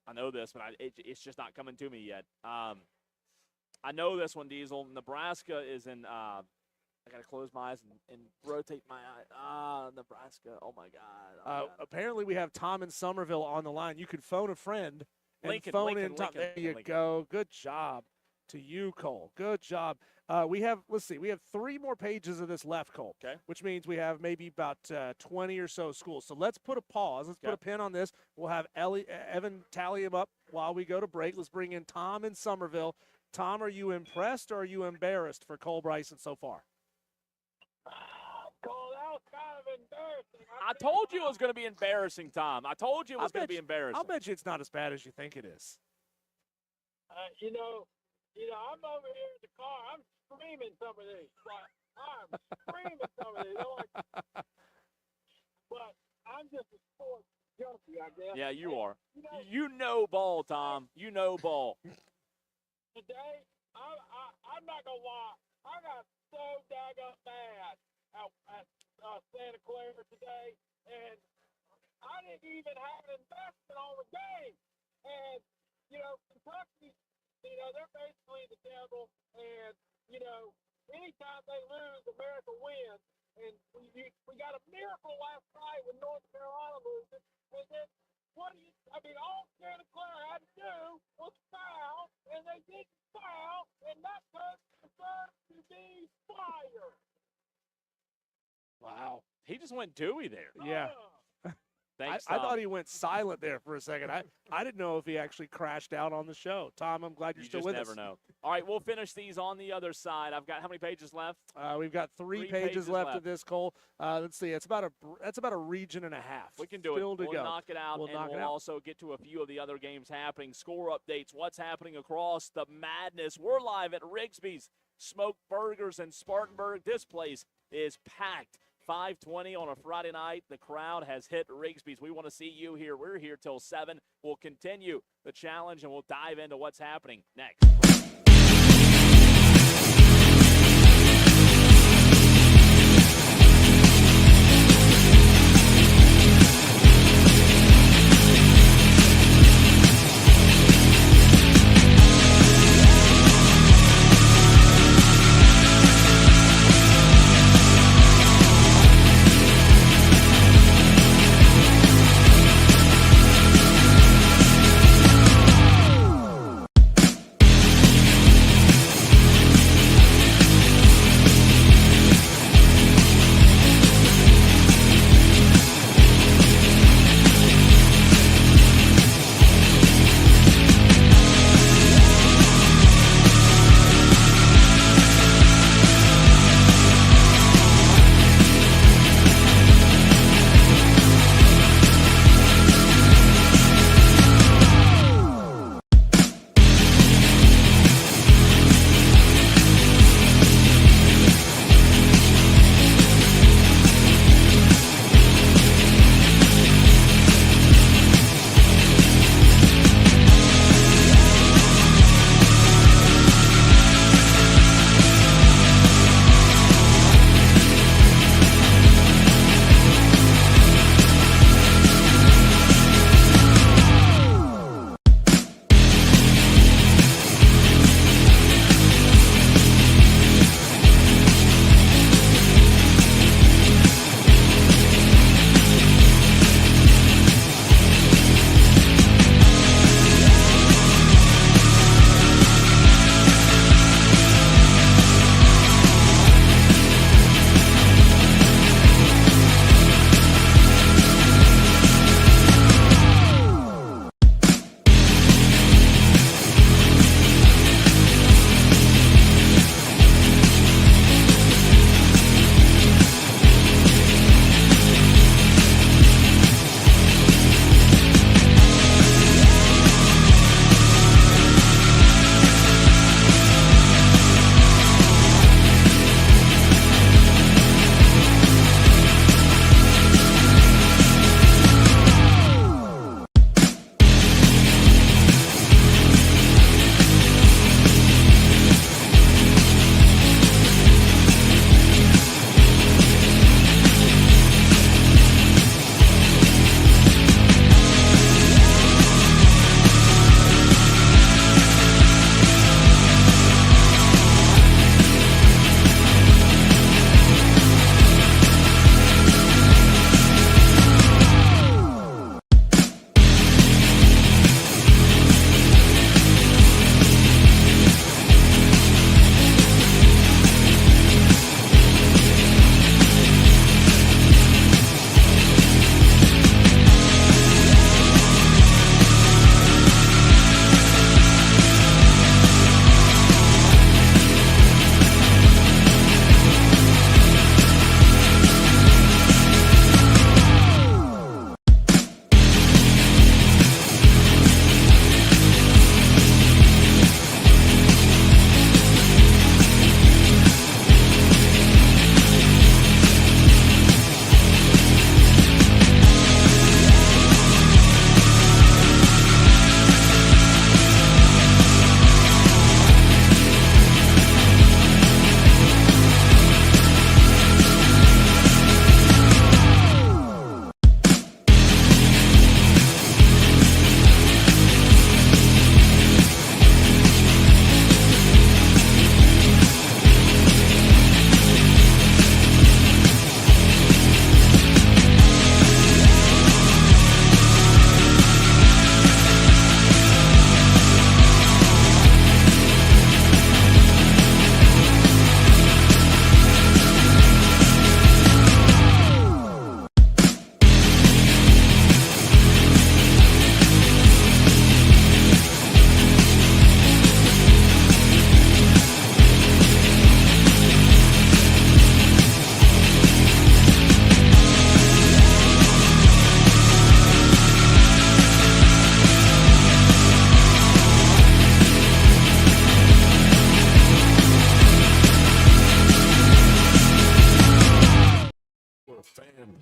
I know this, but it's just not coming to me yet. I know this one, Diesel. Nebraska is in. I gotta close my eyes and rotate my eye. Nebraska. Oh my God. Apparently, we have Tom in Somerville on the line. You could phone a friend and Lincoln, phone Lincoln, in Tom. Lincoln, There you Lincoln. go. Good job to you, Cole. Good job. We have 3 more pages of this left, Cole. Okay. Which means we have maybe about 20 or so schools. So let's put a pause. Let's put Okay. a pin on this. We'll have Evan tally them up while we go to break. Let's bring in Tom in Somerville. Tom, are you impressed or are you embarrassed for Cole Bryson so far? Cole, that was kind of embarrassing. I told you it was going to be embarrassing, Tom. I told you it was I'll going to bet be you- embarrassing. I'll bet you it's not as bad as you think it is. I'm over here in the car. I'm screaming some of these. Like, I'm screaming some of these. But I'm just a sports junkie, I guess. Yeah, you are. You know, You know ball, Tom. You know ball. today, I'm not gonna lie. I got so daggone mad at Santa Clara today, and I didn't even have an investment on the game. And Kentucky, they're basically the devil. And anytime they lose, America wins. And we got a miracle last night with North Carolina losing. And then all Santa Clara had to do was foul, and they didn't foul, and that coach deserves to be fired. Wow. He just went Dewey there. Yeah. Thanks, I Tom. thought he went silent there for a second. I didn't know if he actually crashed out on the show. Tom, I'm glad you're You still just with never us. know. All right, we'll finish these on the other side. I've got how many pages left? We've got three pages left of this, Cole. Let's see. That's about a region and a half. We can do Still it. to We'll go. knock it out, We'll and knock it we'll out. also get to a few of the other games happening. Score updates, what's happening across the madness. We're live at Rigsby's Smoked Burgers in Spartanburg. This place is packed. 5:20 on a Friday night. The crowd has hit Rigsby's. We want to see you here. We're here till 7. We'll continue the challenge, and we'll dive into what's happening next.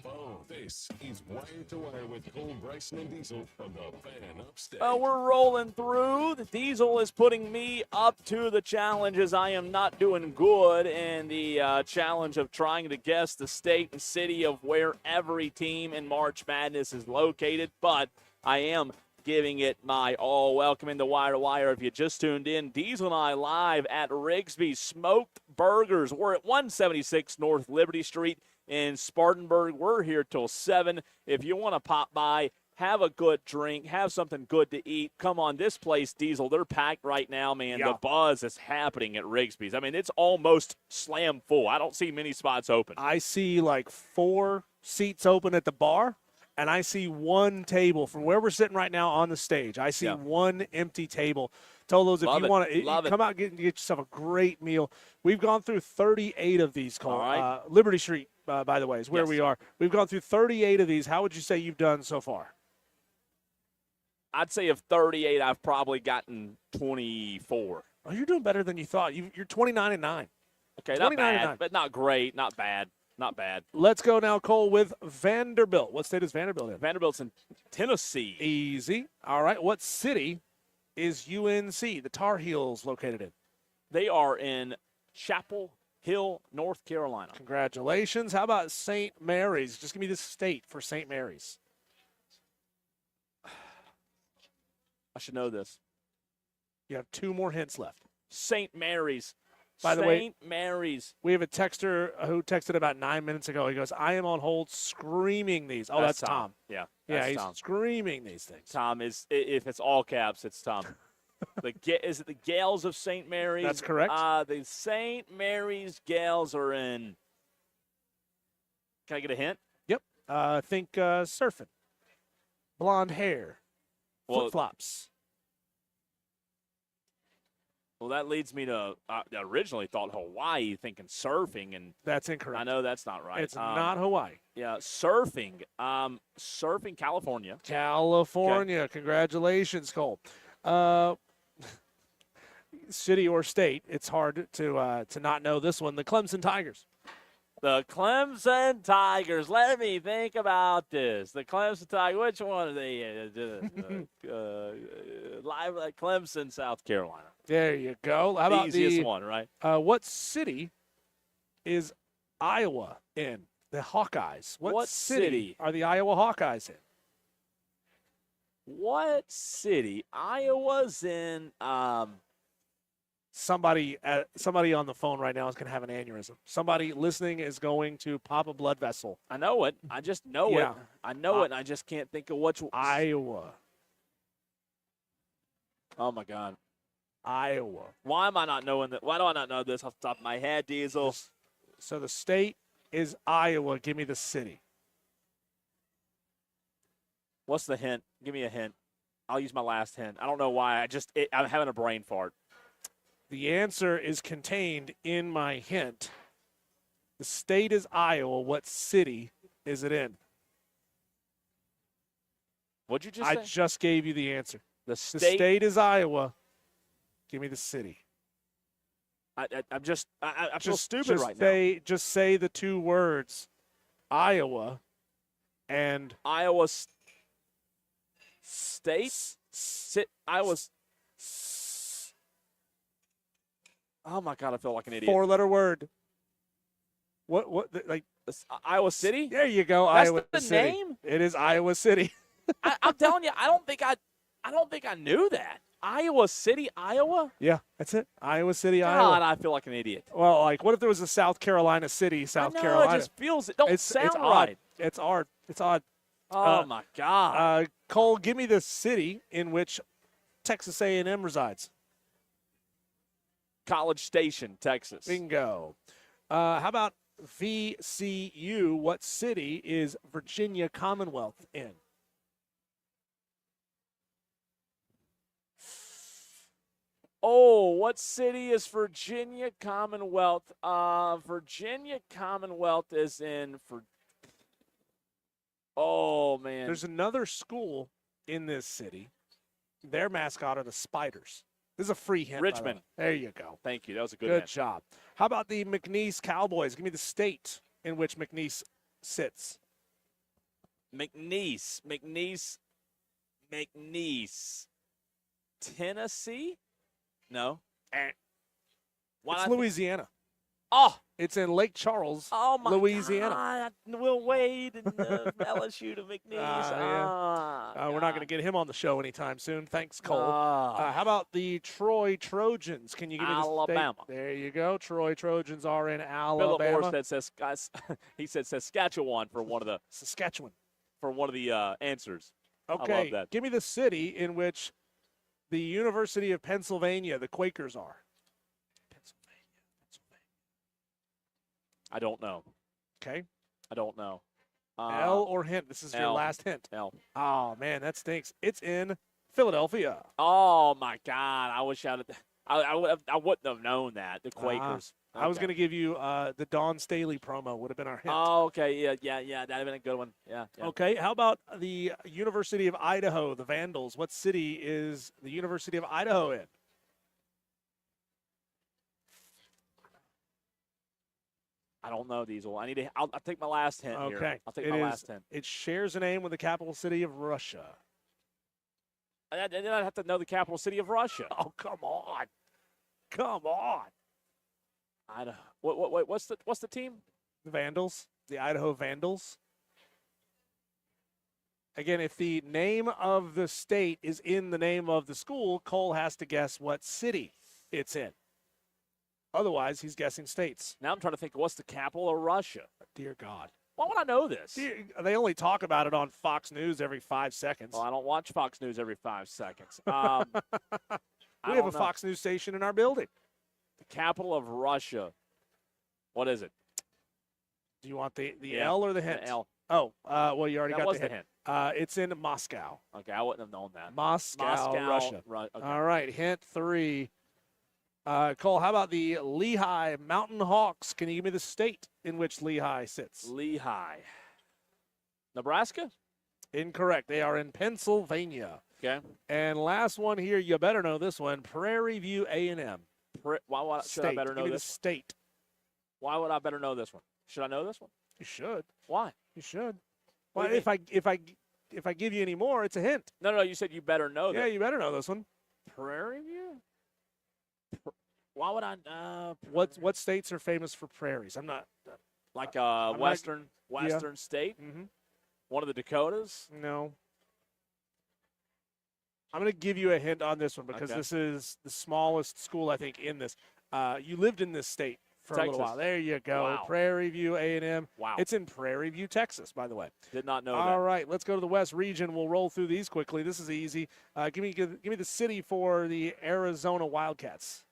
Oh, this is Wire to Wire with Cole, Bryson, and Diesel on the Fan Upstate. We're rolling through. The Diesel is putting me up to the challenge as I am not doing good in the challenge of trying to guess the state and city of where every team in March Madness is located, but I am giving it my all. Welcome into Wire to Wire. If you just tuned in, Diesel and I live at RIGSBY'S Smoked Burgers. We're at 176 North Liberty Street in Spartanburg. We're here till 7. If you want to pop by, have a good drink, have something good to eat, come on. This place, Diesel, they're packed right now, man. Yeah. The buzz is happening at RIGSBY'S. I mean, it's almost slam full. I don't see many spots open. I see like 4 seats open at the bar, and I see 1 table from where we're sitting right now on the stage. I see 1 empty table. Tolos, if Love you it. want to Love it. come out and get yourself a great meal. We've gone through 38 of these, Cole. All right. Liberty Street, by the way, is where Yes. we are. We've gone through 38 of these. How would you say you've done so far? I'd say of 38, I've probably gotten 24. Oh, you're doing better than you thought. You're 29-9. Okay, not 29-9. bad, but not great, not bad, not bad. Let's go now, Cole, with Vanderbilt. What state is Vanderbilt in? Vanderbilt's in Tennessee. Easy. All right. What city is UNC, the Tar Heels, located in? They are in Chapel Hill, North Carolina. Congratulations. How about St. Mary's? Just give me the state for St. Mary's. I should know this. You have 2 more hints left. St. Mary's. By the way- St. Mary's. We have a texter who texted about 9 minutes ago. He goes, I am on hold screaming these. Oh, that's Tom. Yeah, Yeah, that's he's Tom. screaming these things. Tom is, if it's all caps, it's Tom. Is it the Gales of St. Mary's? That's correct. The St. Mary's Gales are in. Can I get a hint? Yep. Think surfing. Blonde hair. Well- Flip-flops. Well, that leads me to. I originally thought Hawaii, thinking surfing, and That's incorrect. I know that's not right. It's not Hawaii. Yeah, surfing. Surfing, California. California. Congratulations, Cole. City or state, it's hard to not know this one. The Clemson Tigers. The Clemson Tigers. Let me think about this. The Clemson Tigers. Which one are they? Live at Clemson, South Carolina. There you go. How about Easiest the one, right? what city is Iowa in? The Hawkeyes. What city? are the Iowa Hawkeyes in? What city? Iowa's in. Somebody on the phone right now is going to have an aneurysm. Somebody listening is going to pop a blood vessel. I know it. I just know Yeah. it. I know it. And I just can't think of which. Iowa. Oh my God. Iowa. Why am I not knowing that? Why do I not know this off the top of my head, Diesel? So the state is Iowa. Give me the city. What's the hint? Give me a hint. I'll use my last hint. I don't know why. I'm having a brain fart. The answer is contained in my hint. The state is Iowa. What city is it in? What'd you just I say? just gave you the answer. The The state. state is Iowa. Give me the city. I feel stupid right now. Just say the 2 words, Iowa, and Iowa State. Iowa's. Oh my God! I feel like an idiot. 4-letter word. Like? Iowa City. There you go. That's Iowa the City. name? It is Iowa City. I'm telling you, I don't think I knew that. Iowa City, Iowa. Yeah, that's it. Iowa City, God, Iowa. I feel like an idiot. Well, like, what if there was a South Carolina city, South I know, Carolina? It just feels. It don't sound it's right. odd. It's odd. It's odd. Oh my God. Cole, give me the city in which Texas A&M resides. College Station, Texas. Bingo. How about VCU? What city is Virginia Commonwealth in? Oh, what city is Virginia Commonwealth? Virginia Commonwealth is in. Oh man. There's another school in this city. Their mascot are the Spiders. This is a free hint. by the Richmond. way. There you go. Thank you. That was a good Good hint. job. How about the McNeese Cowboys? Give me the state in which McNeese sits. McNeese. Tennessee? No. Why It's not think- Louisiana. Oh, It's in Lake Charles, oh my Louisiana. God. Will Wade and LSU to McNeese. Yeah. We're not going to get him on the show anytime soon. Thanks, Cole. Ah. How about the Troy Trojans? Can you give me the Alabama. state? There you go. Troy Trojans are in Philip Alabama. Morris says he said Saskatchewan for one of the Saskatchewan. answers. Okay. I love that. Give me the city in which the University of Pennsylvania, the Quakers, are. I don't know. Okay. I don't know. L or hint? This is your L. last hint. L. Oh, man, that stinks. It's in Philadelphia. Oh my God! I wish I wouldn't have known that the Quakers. I was Okay. going to give you the Dawn Staley promo would have been our hint. Oh, okay. Yeah. That'd have been a good one. Yeah. Okay, how about the University of Idaho, the Vandals? What city is the University of Idaho in? I don't know, Diesel. I'll take my last hint here. Okay. I'll take It my is- last hint. It shares a name with the capital city of Russia. And then I'd have to know the capital city of Russia. Oh, come on. Come on. Idaho. What's the team? The Vandals, the Idaho Vandals. Again, if the name of the state is in the name of the school, Cole has to guess what city it's in. Otherwise, he's guessing states. Now I'm trying to think. What's the capital of Russia? Dear God. Why would I know this? They only talk about it on Fox News every 5 seconds. Well, I don't watch Fox News every 5 seconds. We have a Fox News station in our building. The capital of Russia. What is it? Do you want the Yeah, L or the hint? The L. Oh, well, you already That got was the the hint. hint. It's in Moscow. Okay, I wouldn't have known that. Moscow, Russia. Okay. All right, hint 3. Cole, how about the Lehigh Mountain Hawks? Can you give me the state in which Lehigh sits? Lehigh. Nebraska? Incorrect. They are in Pennsylvania. Okay. And last one here, you better know this one, Prairie View A&M. Why should I State. better Give know me the this? state. Why would I better know this one? Should I know this one? You should. Why? You should. What Well, do you if I give you any more, it's a hint. No, you said you better know Yeah, that. you better know this one. Prairie View? Why would I What states are famous for prairies? I'm not. like not- Western state? Mm-hmm. One of the Dakotas? No. I'm going to give you a hint on this one because Okay. this is the smallest school, I think, in this. You lived in this state for a Texas. little while. There you go. Wow. Prairie View A&M. Wow. It's in Prairie View, Texas, by the way. Did not know All that. right, let's go to the West region. We'll roll through these quickly. This is easy. Give me the city for the Arizona Wildcats.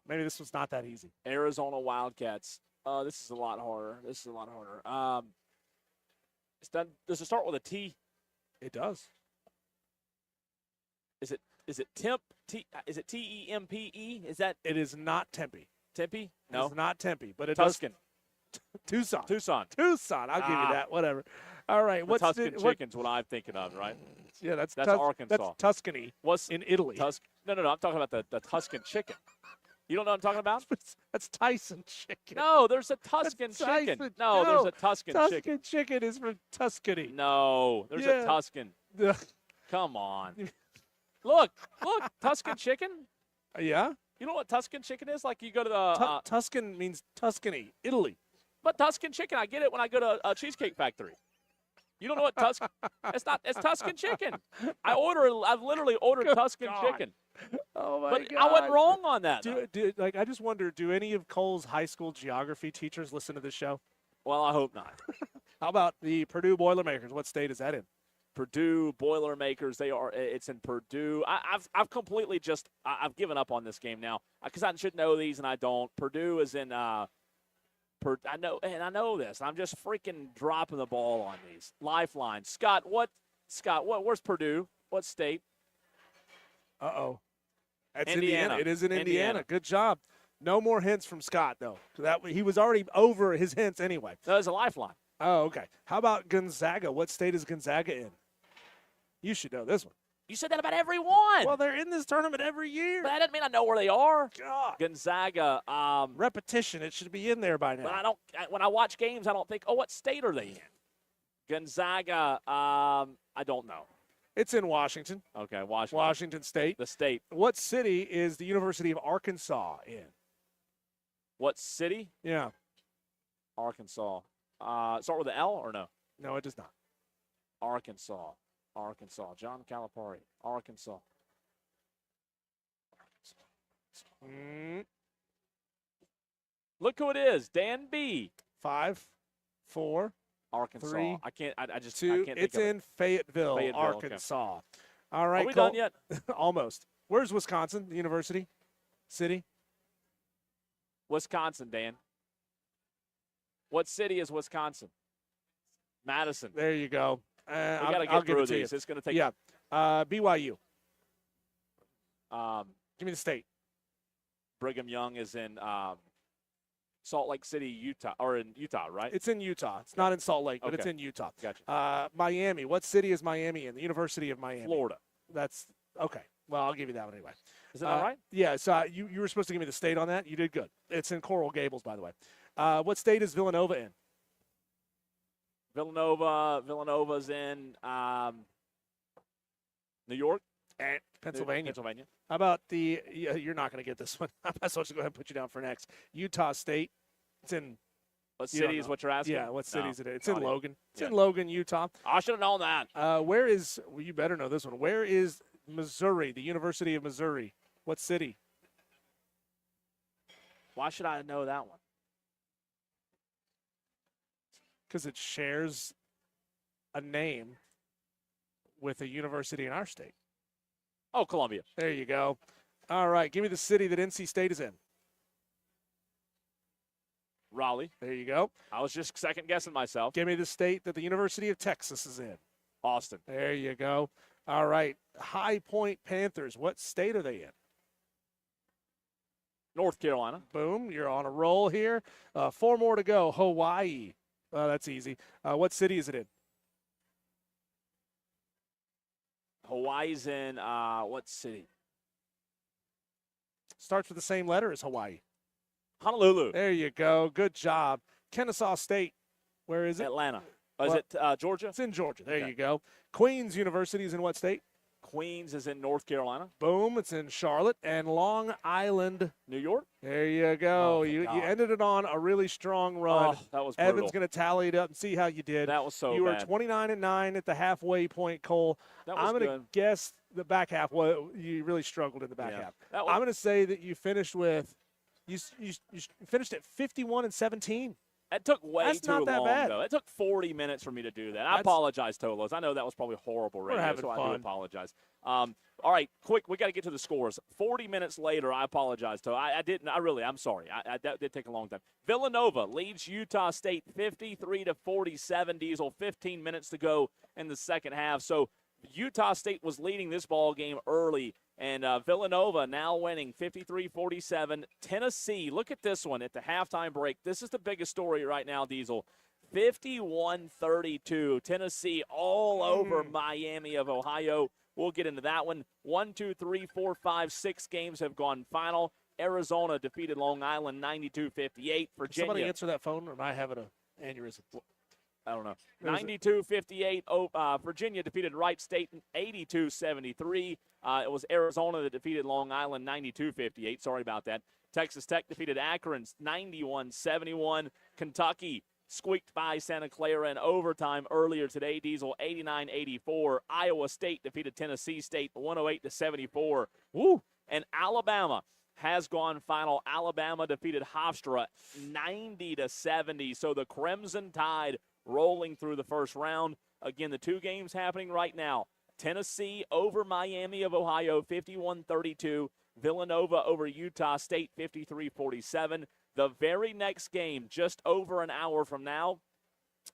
Maybe this was not that easy. Arizona Wildcats. This is a lot harder. Does it start with a T? It does. Is it Temp? Is it Tempe? Is that It is not Tempe. Tempe? No. It's not Tempe, but it Tuscan. does. Tucson. Tucson. I'll give you Ah. that. Whatever. All right. The What's Tuscan chicken's what I'm thinking of, right? Yeah, that's Arkansas. That's Tuscany What's in Italy. No. I'm talking about the Tuscan chicken. You don't know what I'm talking about? That's Tyson chicken. No, there's a Tuscan That's chicken. Tyson. No, there's a Tuscan chicken. Tuscan chicken is from Tuscany. No, there's Yeah. a Tuscan. Ugh. Come on. Look, Tuscan chicken. Yeah. You know what Tuscan chicken is? Like you go to the Tuscan means Tuscany, Italy. but Tuscan chicken, I get it when I go to a Cheesecake Factory. You don't know what Tuscan? It's Tuscan chicken. I've literally ordered Good Tuscan God. chicken. Oh my But God. I wasn't wrong on that. though. I just wonder, do any of Cole's high school geography teachers listen to this show? Well, I hope not. How about the Purdue Boilermakers? What state is that in? Purdue Boilermakers. It's in Purdue. I've completely I've given up on this game now because I should know these and I don't. Purdue is in. I know this. I'm just freaking dropping the ball on these. Lifeline. Scott, where's Purdue? What state? Uh-oh. That's Indiana. It is in Indiana. Indiana. Good job. No more hints from Scott, though. He was already over his hints anyway. No, it's a lifeline. Oh, okay. How about Gonzaga? What state is Gonzaga in? You should know this one. You said that about every one. Well, they're in this tournament every year. But that doesn't mean I know where they are. God. Gonzaga. Repetition. It should be in there by now. But when I watch games, I don't think, oh, what state are they in? Gonzaga, I don't know. It's in Washington, Okay, Washington. Washington State. The state. What city is the University of Arkansas in? What city? Yeah. Arkansas. Start with the L or no? No, it does not. Arkansas. John Calipari. Arkansas. Look who it is. Dan B. 5, 4, Arkansas. 3, I can't. I just. 2. I can't think It's of it. in Fayetteville, Fayetteville, okay. Arkansas. All right, Are we Cole. done yet? Almost. Where's Wisconsin? The university? City? Wisconsin, Dan. What city is Wisconsin? Madison. There you go. We got to I'll get give through it to these. you. It's going to take. Yeah. BYU. Um, Give me the state. Brigham Young is in Salt Lake City, Utah, or in Utah, right? It's in Utah. It's not in Salt Lake, but it's Okay. in Utah. Gotcha. Miami. What city is Miami in? The University of Miami. Florida. That's okay. Well, I'll give you that one anyway. Is that all right? Yeah. So you were supposed to give me the state on that. You did good. It's in Coral Gables, by the way. What state is Villanova in? Villanova's in New York, Pennsylvania. Pennsylvania. How about the? You're not going to get this one. I'm supposed to go ahead and put you down for next. Utah State. It's in. What You don't city is know. what you're asking? Yeah. What city is it? It's no in idea. Logan. It's Yeah. in Logan, Utah. I should have known that. Where is? Well, you better know this one. Where is Missouri? The University of Missouri. What city? Why should I know that one? Because it shares a name with a university in our state. Oh, Columbia. There you go. All right. Give me the city that NC State is in. Raleigh. There you go. I was just second guessing myself. Give me the state that the University of Texas is in. Austin. There you go. All right. High Point Panthers. What state are they in? North Carolina. Boom. You're on a roll here. 4 more to go. Hawaii. That's easy. What city is it in? Hawaii's in what city? Starts with the same letter as Hawaii. Honolulu. There you go. Good job. Kennesaw State. Where is it? Atlanta. Is Well, it Georgia? It's in Georgia. There Okay. you go. Queens University is in what state? Queens is in North Carolina. Boom. It's in Charlotte. And Long Island. New York. There you go. Oh, thank you God. ended it on a really strong run. Oh, that was brutal. Evan's going to tally it up and see how you did. That was so you were bad. 29-9 at the halfway point, Cole. That was I'm going to good. guess the back half. Well, you really struggled in the back Yeah. half. That was- I'm going to say that you finished with you finished at 51-17. It took way That's too not that long, bad. though. It took 40 minutes for me to do that. I That's- apologize, Tolos. I know that was probably horrible radio, having so I do fun. apologize. All right, quick. We got to get to the scores. 40 minutes later, I apologize, To. I'm sorry. That did take a long time. Villanova leads Utah State 53-47. Diesel, 15 minutes to go in the second half. So Utah State was leading this ball game early. And Villanova now winning 53-47. Tennessee, look at this one at the halftime break. This is the biggest story right now, Diesel. 51-32. Tennessee all over Miami of Ohio. We'll get into that one. 1, 2, 3, 4, 5, 6 games have gone final. Arizona defeated Long Island 92-58. Can somebody Virginia. answer that phone, or am I having an aneurysm? I don't know. There's a- 92-58. Virginia defeated Wright State 82-73. It was Arizona that defeated Long Island 92-58. Sorry about that. Texas Tech defeated Akron 91-71. Kentucky squeaked by Santa Clara in overtime earlier today. Diesel 89-84. Iowa State defeated Tennessee State 108-74. Woo! And Alabama has gone final. Alabama defeated Hofstra 90-70. So the Crimson Tide rolling through the first round. Again, the two games happening right now. Tennessee over Miami of Ohio 51-32. Villanova over Utah State 53-47. The very next game, just over an hour from now,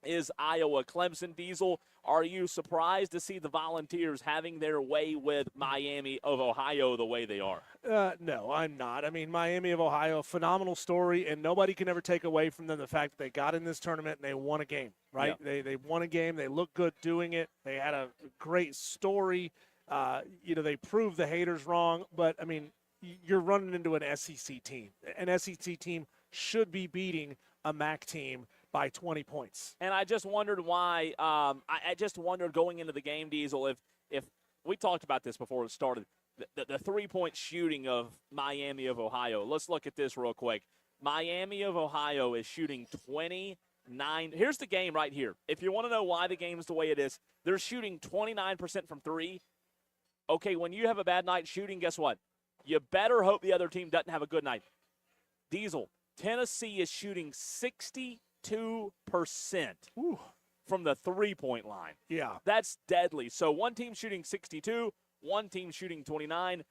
is Iowa Clemson. Diesel, are you surprised to see the Volunteers having their way with Miami of Ohio the way they are? No, I'm not. I mean, Miami of Ohio, phenomenal story, and nobody can ever take away from them the fact that they got in this tournament and they won a game, right? Yeah. They won a game. They looked good doing it. They had a great story. They proved the haters wrong, but, I mean, you're running into an SEC team. An SEC team should be beating a MAC team by 20 points. And I just wondered why. I just wondered going into the game, Diesel, if we talked about this before it started, the 3-point shooting of Miami of Ohio. Let's look at this real quick. Miami of Ohio is shooting 29. Here's the game right here. If you want to know why the game is the way it is, they're shooting 29% from three. Okay, when you have a bad night shooting, guess what? You better hope the other team doesn't have a good night. Diesel, Tennessee is shooting 62% from the 3-point line. Yeah. That's deadly. So one team shooting 62, one team shooting 29.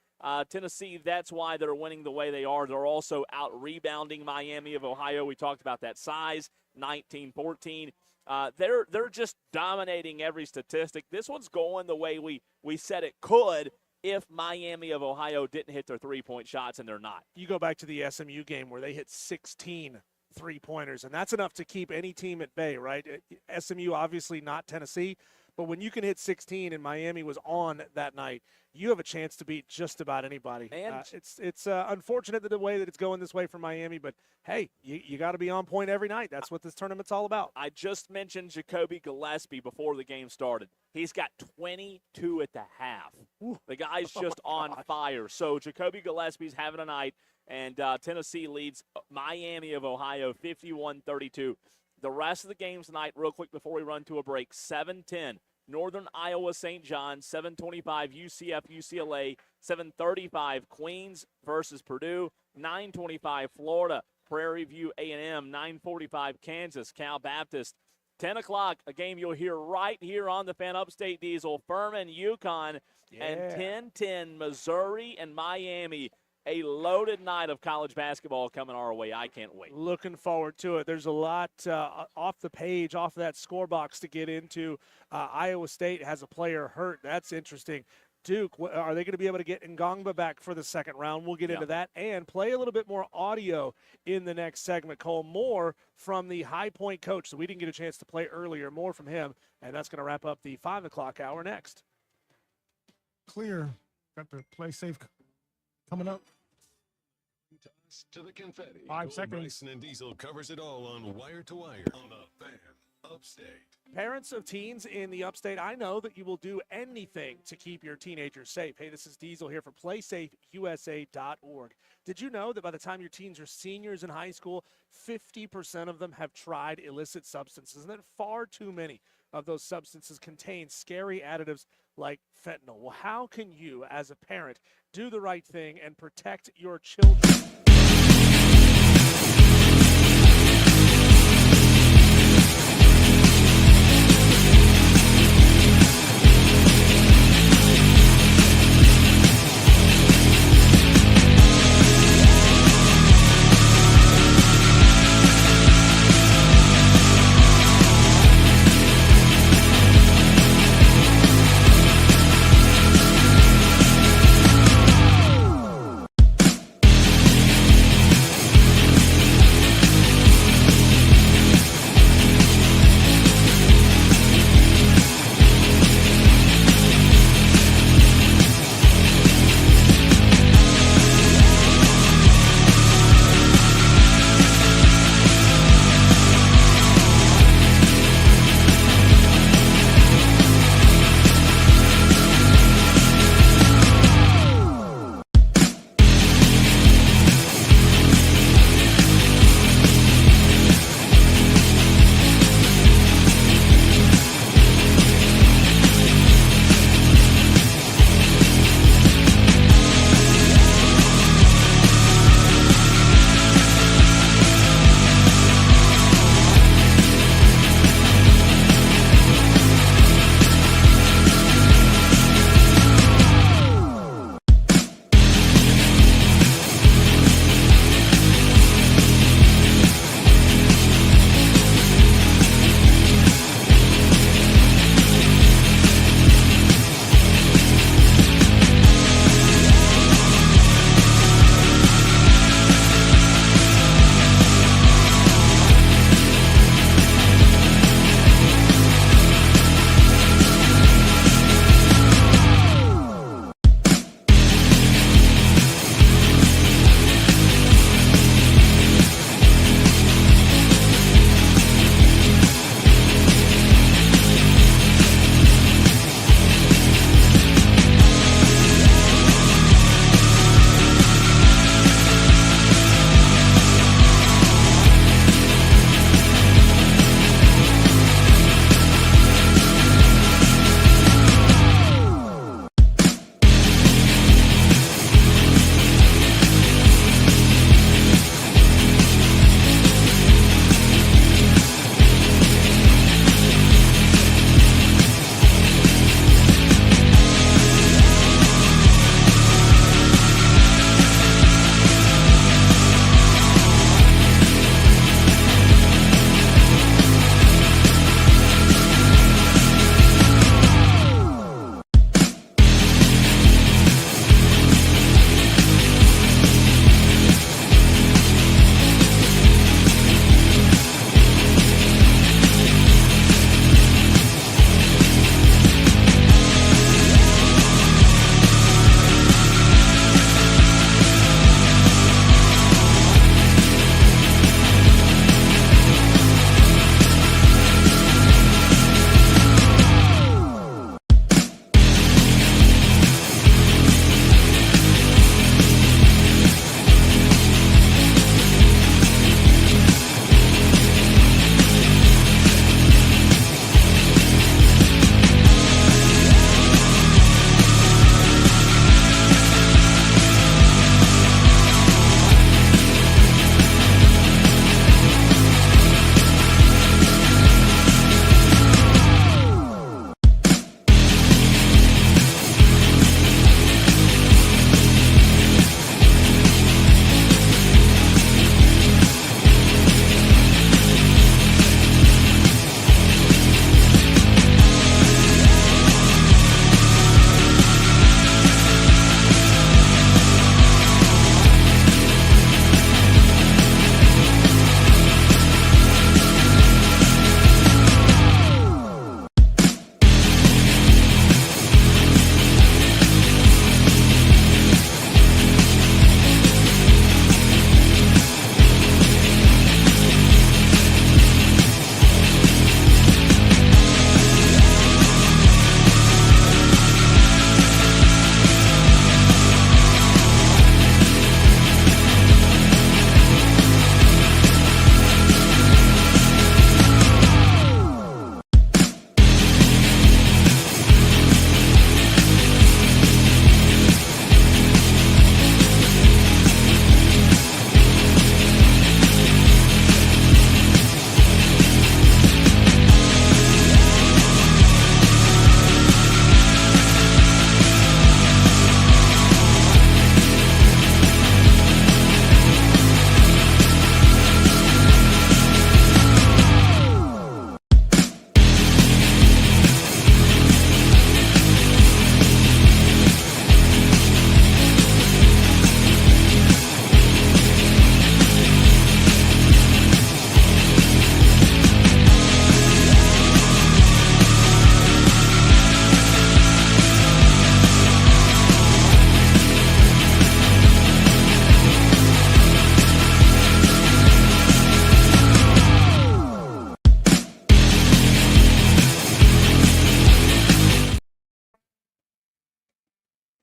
Tennessee, that's why they're winning the way they are. They're also out-rebounding Miami of Ohio. We talked about that size, 19-14. They're just dominating every statistic. This one's going the way we said it could if Miami of Ohio didn't hit their 3-point shots, and they're not. You go back to the SMU game where they hit 16 3-pointers, and that's enough to keep any team at bay, right? SMU obviously not Tennessee, but when you can hit 16 and Miami was on that night, you have a chance to beat just about anybody. And it's unfortunate that the way that it's going this way for Miami, but hey, you got to be on point every night. That's what this tournament's all about. I just mentioned Jacoby Gillespie before the game started. He's got 22 at the half. The guy's just on fire. So Jacoby Gillespie's having a night, and Tennessee leads Miami of Ohio 51-32. The rest of the games tonight, real quick before we run to a break, 7:10. Northern Iowa St. John, 7:25 UCF UCLA, 7:35 Queens versus Purdue, 9:25 Florida Prairie View A&M, 9:45 Kansas Cal Baptist, 10 o'clock, a game you'll hear right here on the Fan Upstate Diesel, Furman, UConn, and 10-10 Missouri and Miami. A loaded night of college basketball coming our way. I can't wait. Looking forward to it. There's a lot off the page, off that score box to get into. Iowa State has a player hurt. That's interesting. Duke, are they going to be able to get Ngongba back for the second round? We'll get into that and play a little bit more audio in the next segment. Cole, more from the High Point coach. So we didn't get a chance to play earlier. More from him, and that's going to wrap up the 5 o'clock hour next. Clear. Got the play safe coming up. Toss to the confetti. 5 Cole seconds. Bryson and Diesel covers it all on Wire to Wire on the Fan Upstate. Parents of teens in the upstate, I know that you will do anything to keep your teenagers safe. Hey, this is Diesel here for PlaySafeUSA.org. Did you know that by the time your teens are seniors in high school, 50% of them have tried illicit substances, and that far too many of those substances contain scary additives like fentanyl? Well, how can you, as a parent, do the right thing and protect your children?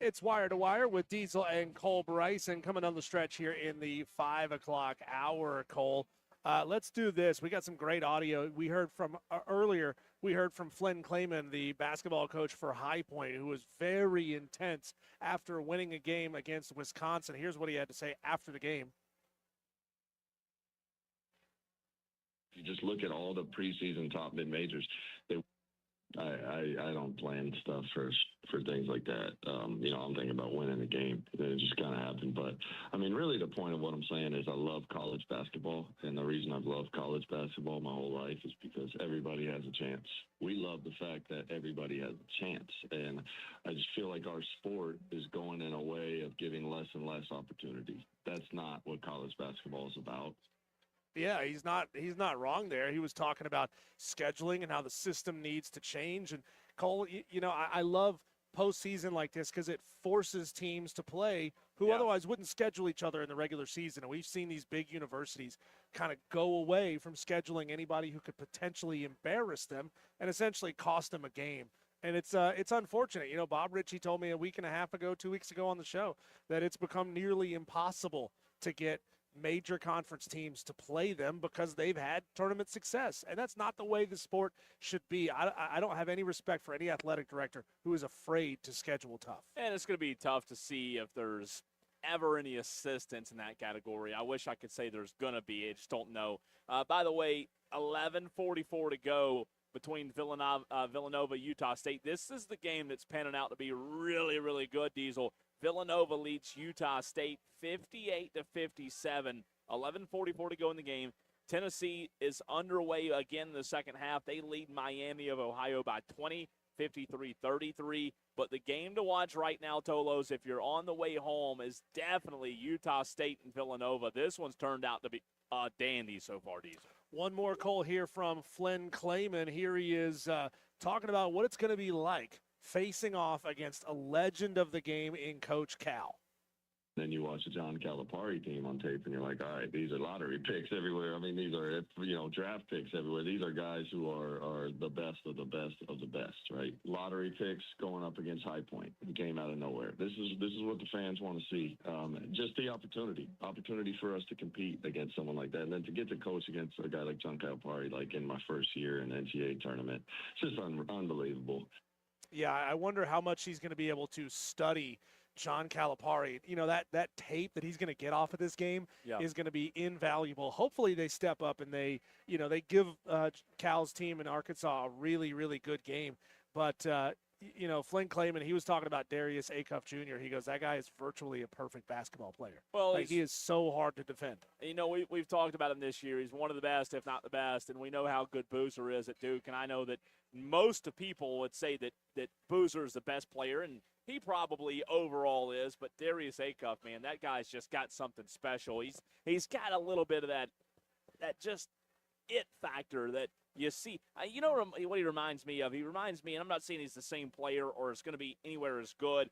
It's Wire to Wire with Diesel and Cole Bryson coming on the stretch here in the 5 o'clock hour, Cole. Let's do this. We got some great audio. We heard from earlier, we heard from Flynn Clayman, the basketball coach for High Point, who was very intense after winning a game against Wisconsin. Here's what he had to say after the game. If you just look at all the preseason top mid majors, I don't plan stuff for things like that. I'm thinking about winning the game. It just kind of happened. But, I mean, really the point of what I'm saying is I love college basketball. And the reason I've loved college basketball my whole life is because everybody has a chance. We love the fact that everybody has a chance. And I just feel like our sport is going in a way of giving less and less opportunity. That's not what college basketball is about. Yeah, he's not wrong there. He was talking about scheduling and how the system needs to change. And Cole, I love postseason like this because it forces teams to play who otherwise wouldn't schedule each other in the regular season. And we've seen these big universities kind of go away from scheduling anybody who could potentially embarrass them and essentially cost them a game. And it's unfortunate. Bob Ritchie told me a week and a half ago, 2 weeks ago on the show, that it's become nearly impossible to get major conference teams to play them because they've had tournament success. And that's not the way the sport should be. I don't have any respect for any athletic director who is afraid to schedule tough. And it's going to be tough to see if there's ever any assistance in that category. I wish I could say there's going to be. I just don't know. By the way, 11:44 to go between Villanova, Utah State. This is the game that's panning out to be really, really good, Diesel. Villanova leads Utah State 58-57. 11:44 to go in the game. Tennessee is underway again in the second half. They lead Miami of Ohio by 20, 53-33. But the game to watch right now, Tolos, if you're on the way home, is definitely Utah State and Villanova. This one's turned out to be a dandy so far, Diesel. One more call here from Flynn Clayman. Here he is talking about what it's going to be like facing off against a legend of the game in Coach Cal. Then you watch the John Calipari team on tape, and you're like, all right, these are lottery picks everywhere. I mean, these are, draft picks everywhere. These are guys who are the best of the best of the best, right? Lottery picks going up against High Point. It came out of nowhere. This is what the fans want to see. Just the opportunity for us to compete against someone like that. And then to get to coach against a guy like John Calipari, like in my first year in the NCAA tournament, it's just unbelievable. Yeah, I wonder how much he's going to be able to study John Calipari. That tape that he's going to get off of this game is going to be invaluable. Hopefully they step up and they give Cal's team in Arkansas a really, really good game. But, Flynn Clayman, he was talking about Darius Acuff Jr. He goes, that guy is virtually a perfect basketball player. Well, he is so hard to defend. We've talked about him this year. He's one of the best, if not the best, and we know how good Boozer is at Duke. And I know that most people would say that Boozer is the best player, and he probably overall is. But Darius Acuff, man, that guy's just got something special. He's got a little bit of that just it factor that you see. What he reminds me of? He reminds me, and I'm not saying he's the same player or is going to be anywhere as good.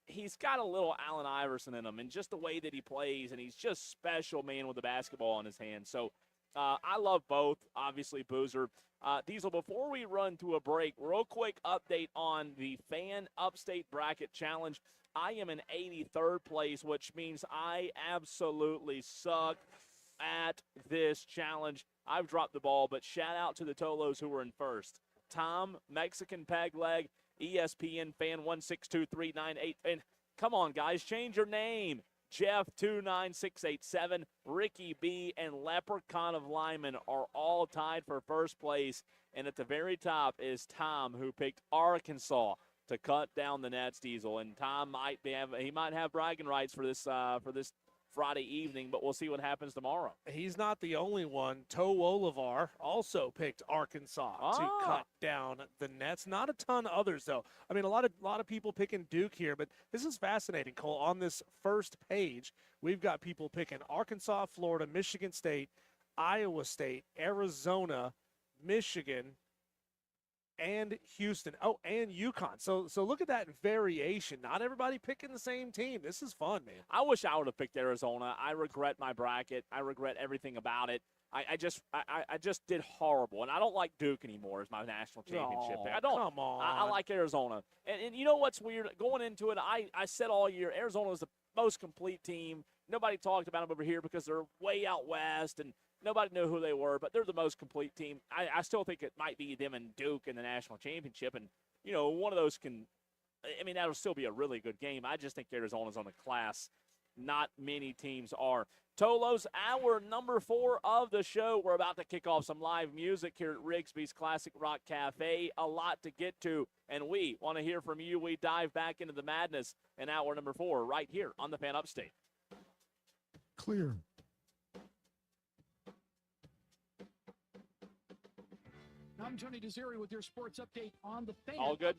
He's got a little Allen Iverson in him, and just the way that he plays, and he's just special, man, with the basketball in his hand. So I love both, obviously, Boozer. Diesel, before we run to a break, real quick update on the Fan Upstate Bracket Challenge. I am in 83rd place, which means I absolutely suck at this challenge. I've dropped the ball, but shout out to the Tolos who were in first. Tom, Mexican Peg Leg, ESPN Fan 162398. And come on, guys, change your name. Jeff 29687, Ricky B, and Leprechaun of Lyman are all tied for first place. And at the very top is Tom, who picked Arkansas to cut down the Nets, Diesel. And Tom might have bragging rights for this Friday evening, but we'll see what happens tomorrow. He's not the only one. Toe Olivar also picked Arkansas to cut down the Nets. Not a ton of others, though. I mean, a lot of people picking Duke here, but this is fascinating, Cole. On this first page, we've got people picking Arkansas, Florida, Michigan State, Iowa State, Arizona, Michigan, and Houston. Oh, and UConn. So look at that variation. Not everybody picking the same team. This is fun, man. I wish I would have picked Arizona. I regret my bracket. I regret everything about it. I just did horrible, and I don't like Duke anymore as my national championship pick. I don't. Come on. I like Arizona, and you know what's weird? Going into it, I said all year Arizona was the most complete team. Nobody talked about them over here because they're way out west, and nobody knew who they were. But they're the most complete team. I still think it might be them and Duke in the national championship, and one of those can. I mean, that'll still be a really good game. I just think Arizona's on the class. Not many teams are. Tolos, hour number 4 of the show. We're about to kick off some live music here at Rigsby's Classic Rock Cafe. A lot to get to, and we want to hear from you. We dive back into the madness in hour number 4 right here on the Fan Upstate. Clear. I'm Tony Desiri with your sports update on the Fan. All good.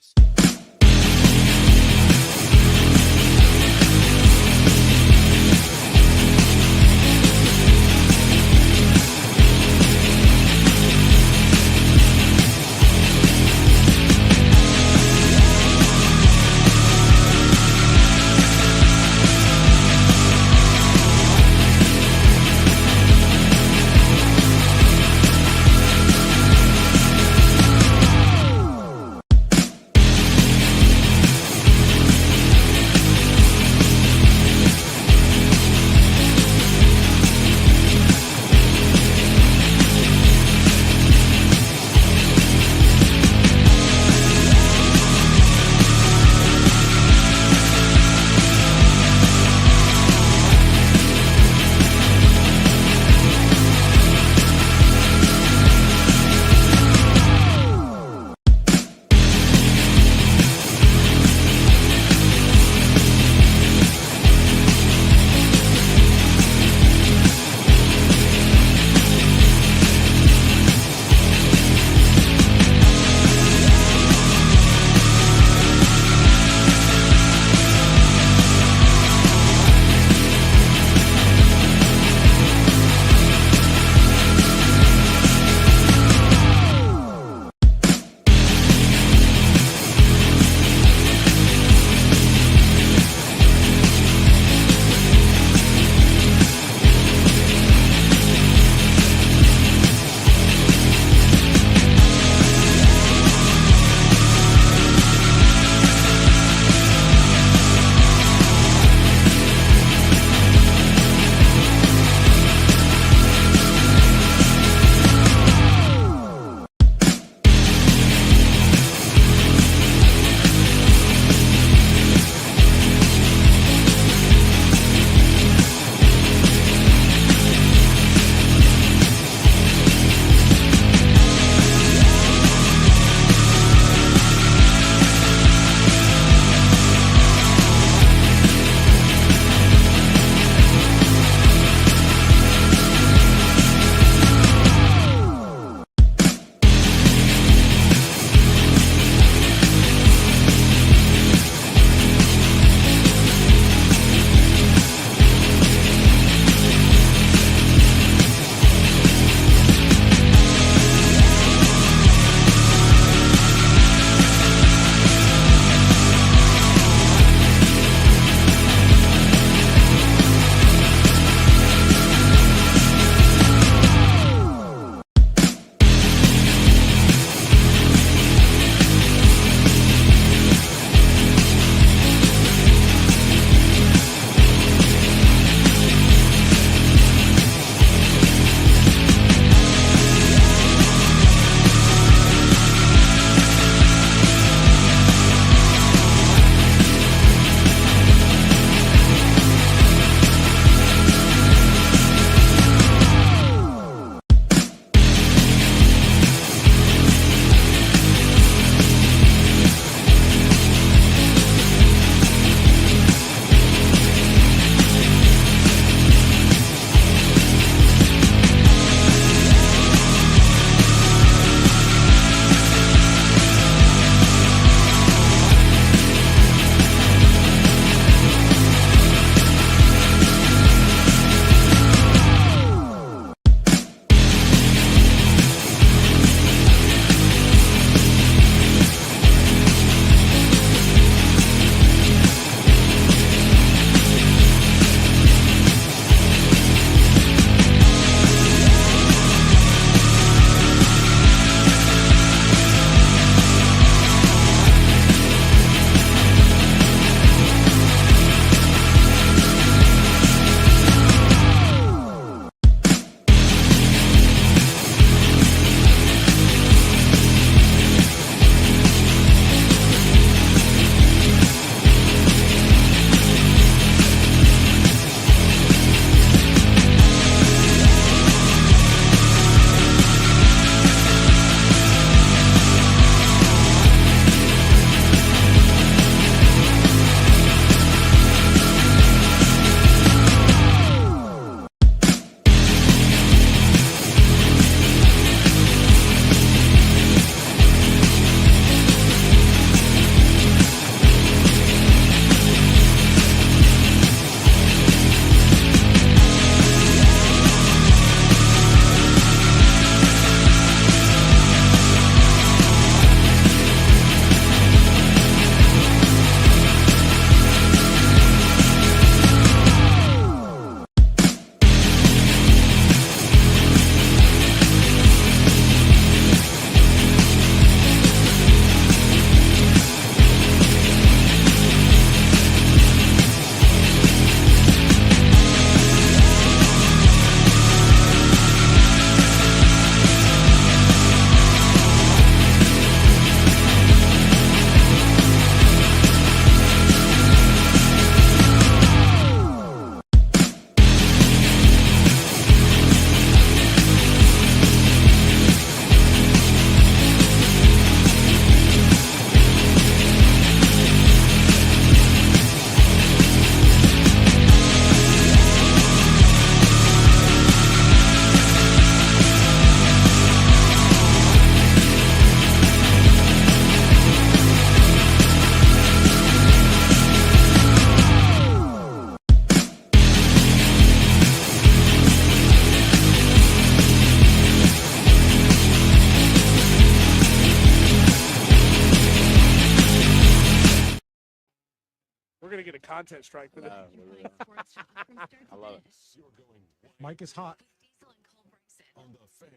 We're going to get a content strike for this. I love it. You're going Mike is hot. Diesel and Cole Bryson. on the Fan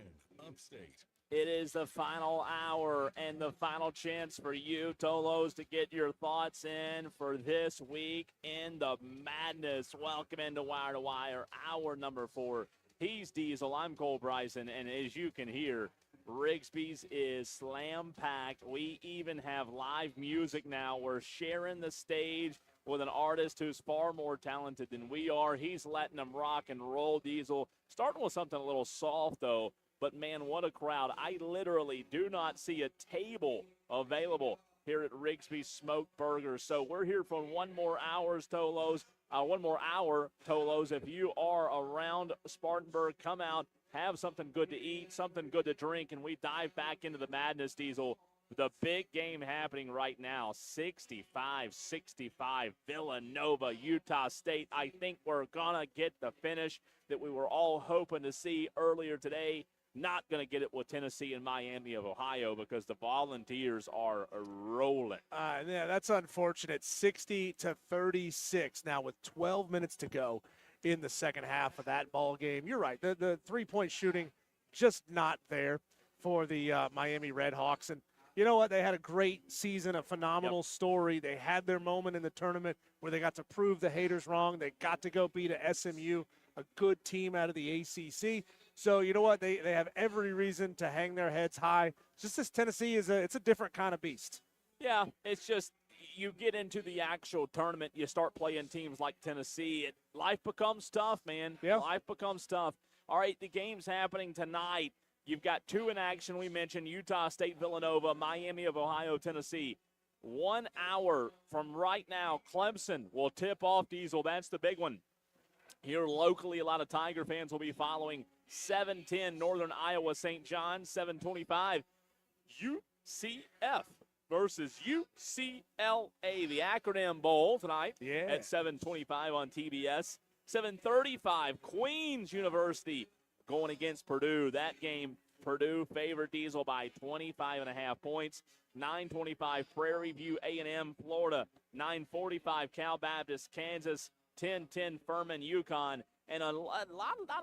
Upstate. It is the final hour and the final chance for you, Tolos, to get your thoughts in for this week in the madness. Welcome into Wire to Wire, hour number 4. He's Diesel, I'm Cole Bryson, and as you can hear, Rigsby's is slam-packed. We even have live music now. We're sharing the stage with an artist who's far more talented than we are. He's letting them rock and roll, Diesel. Starting with something a little soft, though. But, man, what a crowd. I literally do not see a table available here at Rigsby's Smoked Burgers. So we're here for one more hour, Tolos. If you are around Spartanburg, come out, have something good to eat, something good to drink, and we dive back into the madness, Diesel. The big game happening right now, 65-65, Villanova, Utah State. I think we're going to get the finish that we were all hoping to see earlier today. Not going to get it with Tennessee and Miami of Ohio because the Volunteers are rolling. Yeah, that's unfortunate. 60-36 now with 12 minutes to go in the second half of that ball game. You're right. The three-point shooting just not there for the Miami Redhawks. And you know what? They had a great season, a phenomenal story. They had their moment in the tournament where they got to prove the haters wrong. They got to go beat a SMU, a good team out of the ACC. So you know what? They have every reason to hang their heads high. Just this Tennessee it's a different kind of beast. Yeah, it's just you get into the actual tournament, you start playing teams like Tennessee. Life becomes tough, man. Yeah. Life becomes tough. All right, the game's happening tonight. You've got 2 in action. We mentioned Utah State, Villanova, Miami of Ohio, Tennessee. 1 hour from right now, Clemson will tip off, Diesel. That's the big one. Here locally, a lot of Tiger fans will be following 7:10 Northern Iowa St. John, 7:25 UCF versus UCLA, the acronym bowl tonight at 7:25 on TBS. 7:35 Queens University going against Purdue. That game, Purdue favored Diesel by 25.5 points. 9:25 Prairie View A&M, Florida. 9:45 Cal Baptist, Kansas. 10-10 Furman, UConn. And not a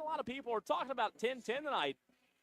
lot of people are talking about 10-10 tonight.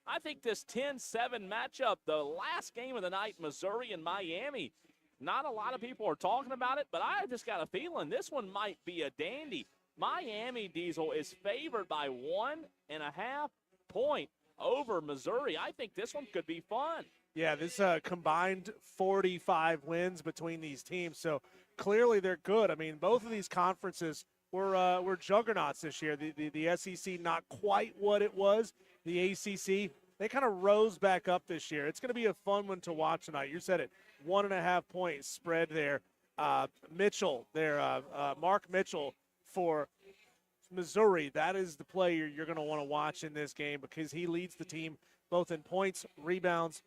I think this 10-7 matchup, the last game of the night, Missouri and Miami, not a lot of people are talking about it, but I just got a feeling this one might be a dandy. Miami, Diesel, is favored by 1.5 point over Missouri. I think this one could be fun. Yeah, this combined 45 wins between these teams, so clearly they're good. I mean, both of these conferences were juggernauts this year. The SEC not quite what it was. The ACC, they kind of rose back up this year. It's going to be a fun one to watch tonight. You said it, 1.5 point spread there. Mitchell there, Mark Mitchell for Missouri. That is the player you're going to want to watch in this game because he leads the team both in points, rebounds,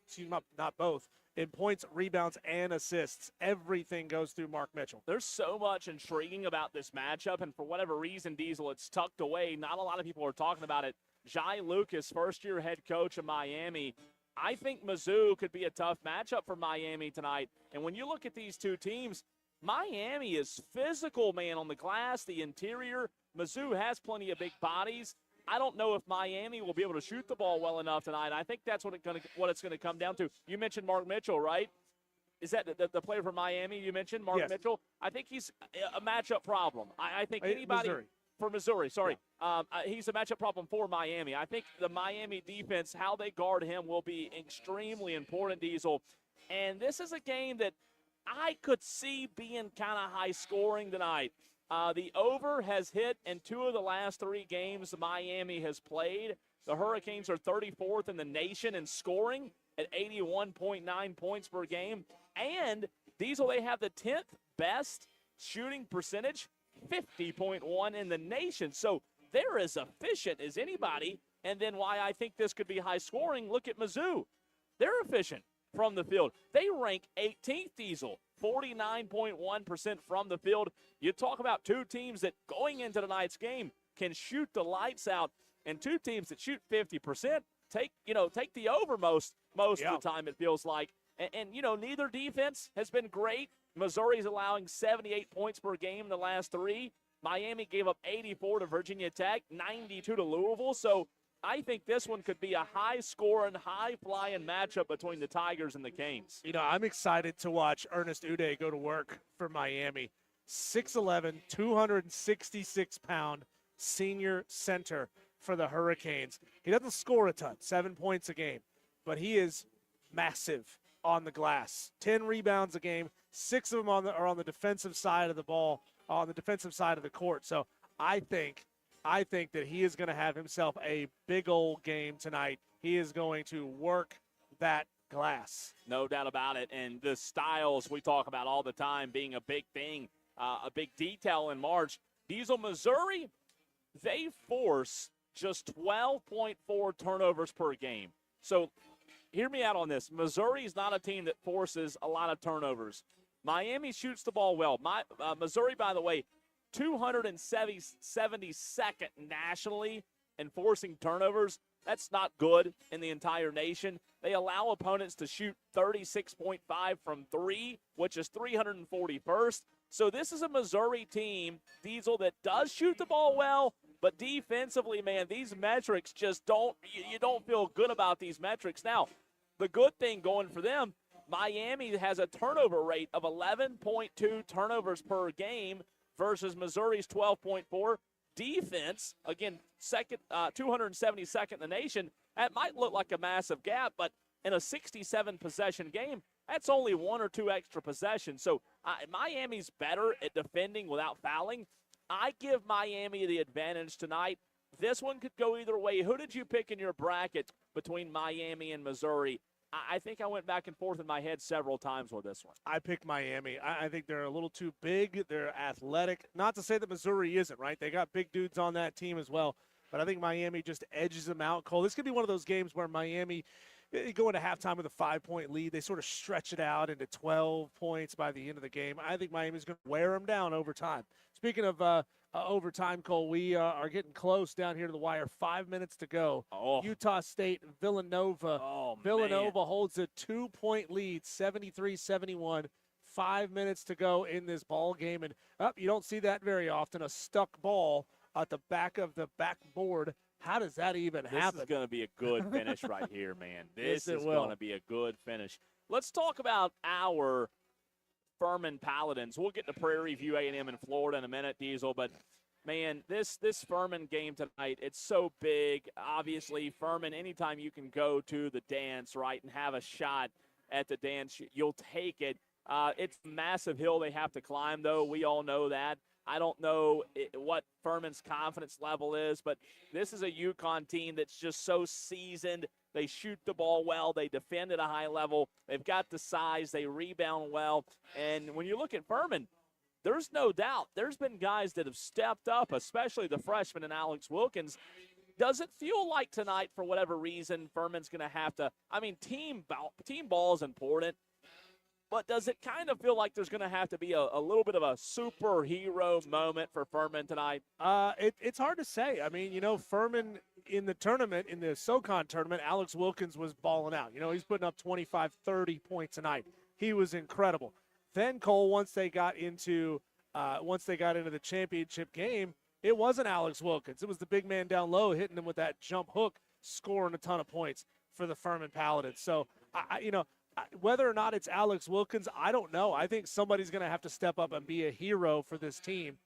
not both, in points, rebounds, and assists. Everything goes through Mark Mitchell. There's so much intriguing about this matchup, and for whatever reason, Diesel, it's tucked away. Not a lot of people are talking about it. Jai Lucas, first-year head coach of Miami. I think Mizzou could be a tough matchup for Miami tonight. And when you look at these two teams, Miami is physical, man, on the glass, the interior. Mizzou has plenty of big bodies. I don't know if Miami will be able to shoot the ball well enough tonight. I think that's what it's going to come down to. You mentioned Mark Mitchell, right? Is that the player from Miami you mentioned, Mark Mitchell? I think he's a matchup problem. I think anybody Missouri. For Missouri, sorry. Yeah. He's a matchup problem for Miami. I think the Miami defense, how they guard him, will be extremely important, Diesel. And this is a game that I could see being kind of high scoring tonight. The over has hit in 2 of the last 3 games Miami has played. The Hurricanes are 34th in the nation in scoring at 81.9 points per game. And, Diesel, they have the 10th best shooting percentage, 50.1 in the nation. So they're as efficient as anybody. And then why I think this could be high scoring, look at Mizzou. They're efficient from the field. They rank 18th, Diesel. 49.1% from the field. You talk about 2 teams that going into tonight's game can shoot the lights out, and 2 teams that shoot 50%. Take the over most of the time, it feels like. And neither defense has been great. Missouri's allowing 78 points per game in the last 3. Miami gave up 84 to Virginia Tech, 92 to Louisville. So I think this one could be a high-scoring, high-flying matchup between the Tigers and the Canes. I'm excited to watch Ernest Uday go to work for Miami. 6'11", 266-pound senior center for the Hurricanes. He doesn't score a ton, 7 points a game, but he is massive on the glass. 10 rebounds a game, 6 of them are on the defensive side of the ball, on the defensive side of the court. So I think that he is going to have himself a big old game tonight. He is going to work that glass. No doubt about it. And the styles we talk about all the time being a big thing, a big detail in March. Diesel, Missouri, they force just 12.4 turnovers per game. So hear me out on this. Missouri is not a team that forces a lot of turnovers. Miami shoots the ball well. Missouri, by the way, 272nd nationally in forcing turnovers. That's not good in the entire nation. They allow opponents to shoot 36.5 from 3, which is 341st. So this is a Missouri team, Diesel, that does shoot the ball well, but defensively, man, these metrics just you don't feel good about these metrics. Now, the good thing going for them, Miami has a turnover rate of 11.2 turnovers per game versus Missouri's 12.4. Defense, again, 272nd in the nation. That might look like a massive gap, but in a 67-possession game, that's only 1 or 2 extra possessions. So Miami's better at defending without fouling. I give Miami the advantage tonight. This one could go either way. Who did you pick in your bracket between Miami and Missouri? I think I went back and forth in my head several times with this one. I picked Miami. I think they're a little too big. They're athletic. Not to say that Missouri isn't, right? They got big dudes on that team as well. But I think Miami just edges them out, Cole. This could be one of those games where Miami go into halftime with a 5-point lead. They sort of stretch it out into 12 points by the end of the game. I think Miami's going to wear them down over time. Speaking of overtime, Cole, we are getting close down here to the wire. 5 minutes to go. Oh. Utah State, Villanova. Oh, Villanova man. holds a 2-point lead, 73-71. 5 minutes to go in this ball game. And you don't see that very often, a stuck ball at the back of the backboard. How does that even happen? This is going to be a good finish right here, man. This Yes, is going to be a good finish. Let's talk about our Furman Paladins. We'll get to Prairie View A&M in Florida in a minute, Diesel, but man, this Furman game tonight, it's so big. Obviously, Furman, anytime you can go to the dance, right, and have a shot at the dance, you'll take it. It's a massive hill they have to climb, though. We all know that. I don't know what Furman's confidence level is, but this is a UConn team that's just so seasoned. They shoot the ball well. They defend at a high level. They've got the size. They rebound well. And when you look at Furman, there's no doubt there's been guys that have stepped up, especially the freshman and Alex Wilkins. Does it feel like tonight, for whatever reason, Furman's going to have to – I mean, team ball is important. But does it kind of feel like there's going to have to be a little bit of a superhero moment for Furman tonight? It's hard to say. I mean, Furman in the tournament, in the SoCon tournament, Alex Wilkins was balling out. He's putting up 25, 30 points a night. He was incredible. Then, Cole, once they got into the championship game, it wasn't Alex Wilkins. It was the big man down low hitting him with that jump hook, scoring a ton of points for the Furman Paladins. So, whether or not it's Alex Wilkins, I don't know. I think somebody's going to have to step up and be a hero for this team.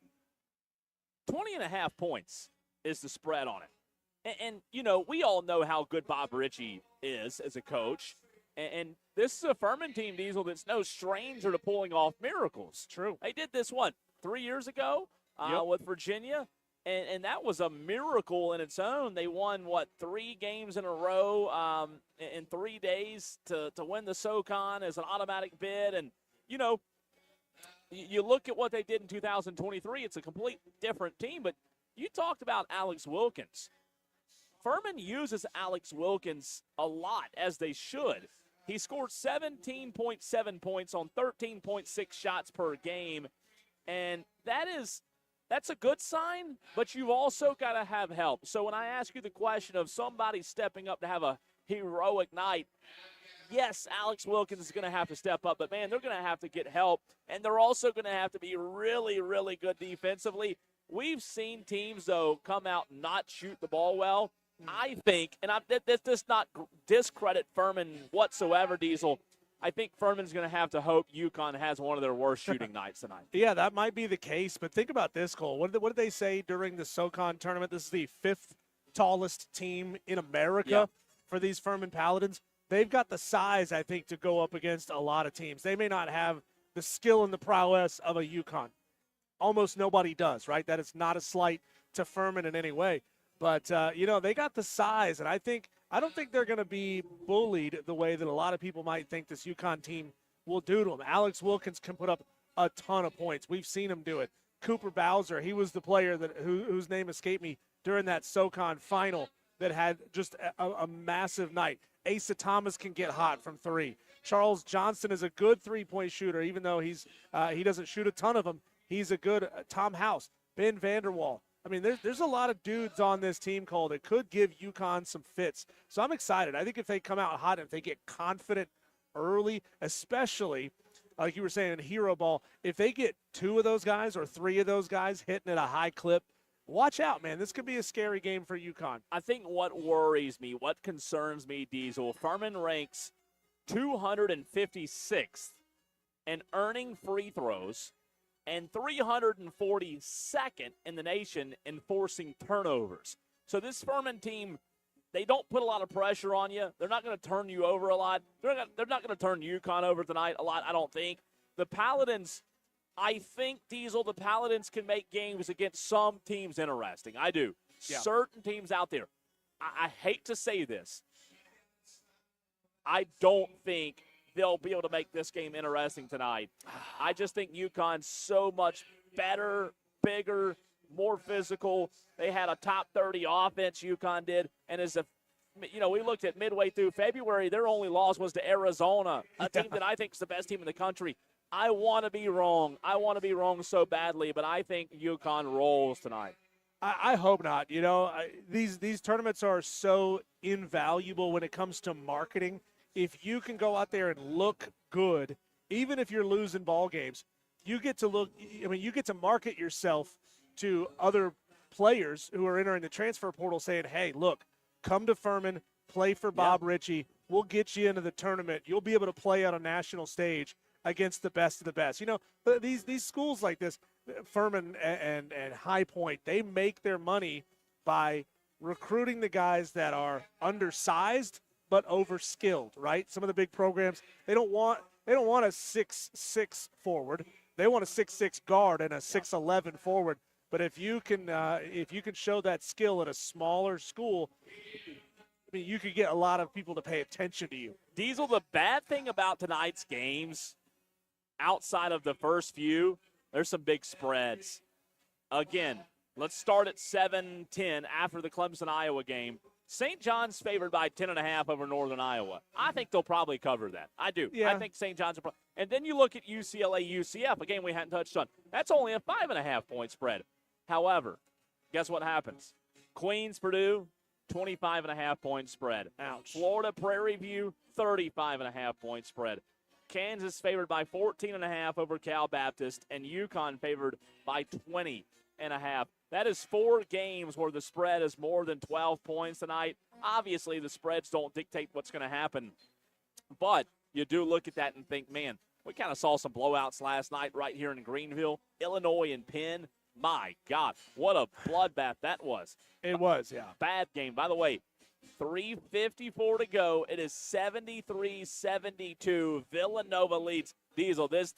20.5 points is the spread on it. And we all know how good Bob Ritchie is as a coach. And this is a Furman team, Diesel, that's no stranger to pulling off miracles. True. They did this, 3 years ago with Virginia? And that was a miracle in its own. They won, 3 games in a row in 3 days to win the SoCon as an automatic bid. And, you look at what they did in 2023, it's a complete different team. But you talked about Alex Wilkins. Furman uses Alex Wilkins a lot, as they should. He scored 17.7 points on 13.6 shots per game. And that's a good sign, but you've also got to have help. So when I ask you the question of somebody stepping up to have a heroic night, yes, Alex Wilkins is going to have to step up, but, man, they're going to have to get help, and they're also going to have to be really, really good defensively. We've seen teams, though, come out and not shoot the ball well. I think, and this does not discredit Furman whatsoever, Diesel. I think Furman's going to have to hope UConn has one of their worst shooting nights tonight. Yeah, that might be the case, but think about this, Cole. What did they say during the SoCon tournament? This is the 5th tallest team in America for these Furman Paladins. They've got the size, I think, to go up against a lot of teams. They may not have the skill and the prowess of a UConn. Almost nobody does, right? That is not a slight to Furman in any way. But, they got the size, and I don't think they're going to be bullied the way that a lot of people might think this UConn team will do to them. Alex Wilkins can put up a ton of points. We've seen him do it. Cooper Bowser, he was the player whose name escaped me during that SoCon final that had just a massive night. Asa Thomas can get hot from 3. Charles Johnson is a good three-point shooter, even though he doesn't shoot a ton of them. He's a good Tom House, Ben Vanderwall. I mean, there's a lot of dudes on this team, Cole, that could give UConn some fits. So I'm excited. I think if they come out hot and if they get confident early, especially, like you were saying, in hero ball, if they get 2 of those guys or 3 of those guys hitting at a high clip, watch out, man. This could be a scary game for UConn. I think what worries me, what concerns me, Diesel, Furman ranks 256th in earning free throws and 342nd in the nation in forcing turnovers. So this Furman team, they don't put a lot of pressure on you. They're not going to turn you over a lot. They're not going to turn UConn over tonight a lot, I don't think. The Paladins, I think, Diesel, the Paladins can make games against some teams interesting. I do. Yeah. Certain teams out there. I hate to say this. I don't think they'll be able to make this game interesting tonight. I just think UConn's so much better, bigger, more physical. They had a top 30 offense, UConn did, and we looked at midway through February, their only loss was to Arizona, a team that I think is the best team in the country. I want to be wrong. I want to be wrong so badly, but I think UConn rolls tonight. I hope not. These tournaments are so invaluable when it comes to marketing. If you can go out there and look good, even if you're losing ball games, you get to market yourself to other players who are entering the transfer portal saying, hey, look, come to Furman, play for Bob Ritchie. We'll get you into the tournament. You'll be able to play on a national stage against the best of the best. These schools like this, Furman and High Point, they make their money by recruiting the guys that are undersized but over-skilled, right? Some of the big programs, they don't want a 6'6" forward. They want a 6'6" guard and a 6'11" forward. But if you can show that skill at a smaller school, I mean, you could get a lot of people to pay attention to you. Diesel, the bad thing about tonight's games, outside of the first few, there's some big spreads. Again, let's start at 7-10 after the Clemson-Iowa game. St. John's favored by 10.5 over Northern Iowa. I think they'll probably cover that. I do. Yeah. I think St. John's – and then you look at UCLA-UCF, a game we hadn't touched on. That's only a 5.5-point spread. However, guess what happens? Queens-Purdue, 25.5-point spread. Ouch. Florida-Prairie View, 35.5-point spread. Kansas favored by 14.5 over Cal Baptist, and UConn favored by 20.5. That is 4 games where the spread is more than 12 points tonight. Obviously, the spreads don't dictate what's going to happen, but you do look at that and think, man, we kind of saw some blowouts last night right here in Greenville. Illinois and Penn, my God, what a bloodbath that was. It was, yeah. Bad game. By the way, 3:54 to go. It is 73-72. Villanova leads. Diesel, this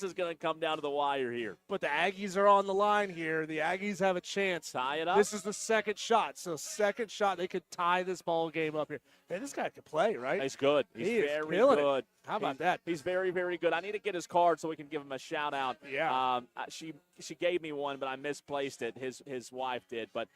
is going to come down to the wire here. But the Aggies are on the line here. The Aggies have a chance. Tie it up. This is the second shot. So second shot, they could tie this ball game up here. Man, this guy could play, right? He's good. He's He is very killing good. it. How about that? He's very, very good. I need to get his card so we can give him a shout out. Yeah. She gave me one, but I misplaced it. His wife did. But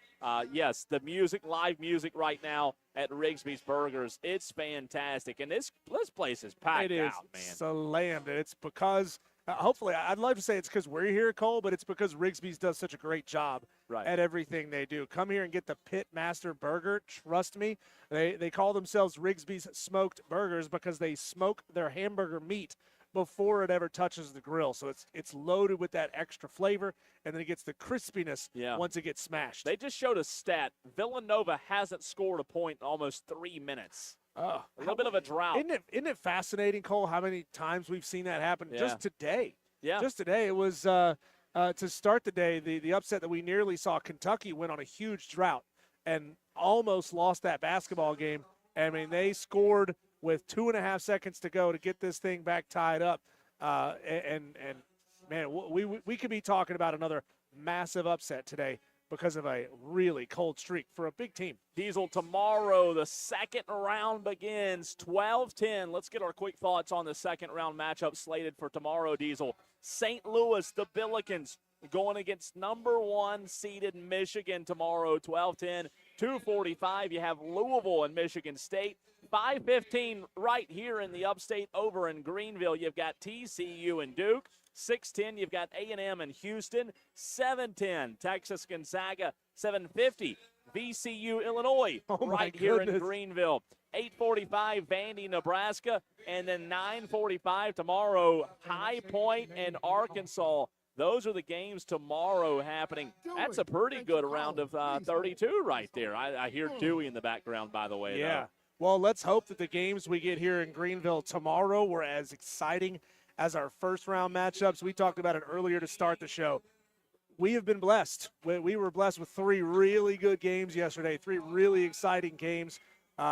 yes, the music, live music right now at Rigsby's Burgers, it's fantastic. And this place is packed It is out, man. slammed. And it's because Hopefully, I'd love to say it's because we're here, Cole, but it's because Rigsby's does such a great job at everything they do. Come here and get the Pit Master Burger. Trust me, they call themselves Rigsby's Smoked Burgers because they smoke their hamburger meat before it ever touches the grill. So it's loaded with that extra flavor, and then it gets the crispiness once it gets smashed. They just showed a stat. Villanova hasn't scored a point in almost 3 minutes. Oh, a little bit of a drought. Isn't it fascinating, Cole, how many times we've seen that happen just today? Yeah. Just today. It was to start the day, the upset that we nearly saw. Kentucky went on a huge drought and almost lost that basketball game. I mean, they scored with 2.5 seconds to go to get this thing back tied up. And man, we could be talking about another massive upset today because of a really cold streak for a big team. Diesel, tomorrow the second round begins, 12-10. Let's get our quick thoughts on the second round matchup slated for tomorrow, Diesel. St. Louis, the Billikens, going against number 1 seeded Michigan tomorrow, 12-10. 2:45, you have Louisville and Michigan State. 5:15 right here in the upstate over in Greenville. You've got TCU and Duke. 6:10, you've got A&M and Houston. 7:10, Texas Gonzaga. 7:50, VCU Illinois right here in Greenville. 8:45, Vandy, Nebraska. And then 9:45 tomorrow, High Point and Arkansas. Those are the games tomorrow happening. That's a pretty good round of 32 right there. I hear Dewey in the background, by the way. Yeah. Though. Well, let's hope that the games we get here in Greenville tomorrow were as exciting as our first round matchups. We talked about it earlier to start the show. We have been blessed. We were blessed with 3 really good games yesterday, 3 really exciting games. You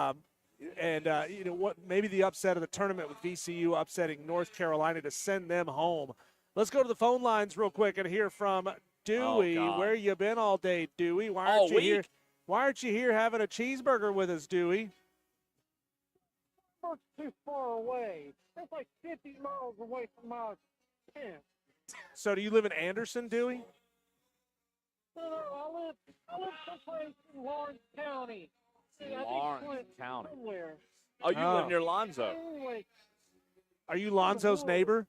know what? Maybe the upset of the tournament with VCU upsetting North Carolina to send them home. Let's go to the phone lines real quick and hear from Dewey. Where you been all day, Dewey? Why aren't you here? Why aren't you here having a cheeseburger with us, Dewey? It's too far away. It's like 50 miles away from my tent. So do you live in Anderson, Dewey? No, I live someplace in Lawrence County. Lawrence County. Somewhere. Oh, you live near Lonzo. Anyway, Are you Lonzo's neighbor?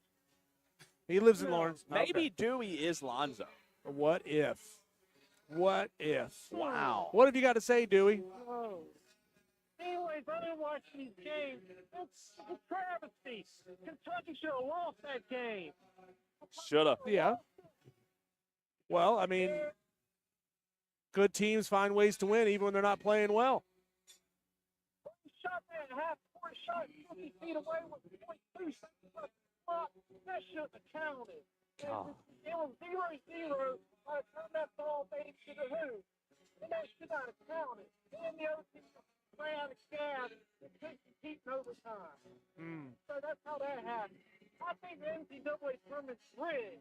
He lives in Lawrence. Maybe Dewey is Lonzo. What if? What if? Wow. What have you got to say, Dewey? oh. Anyways, I didn't watch these games. It's a travesty. Kentucky should have lost that game. Shoulda. Yeah. Well, I mean, good teams find ways to win even when they're not playing well. Shot that half court shot 50 feet away with 0.2 seconds left. That shouldn't have counted. It was 0-0. I turned that ball back to the hoop. And that should not have counted. And then the other team ran out of gas and couldn't compete in overtime. So that's how that happened. I think the NCAA tournament's rigged.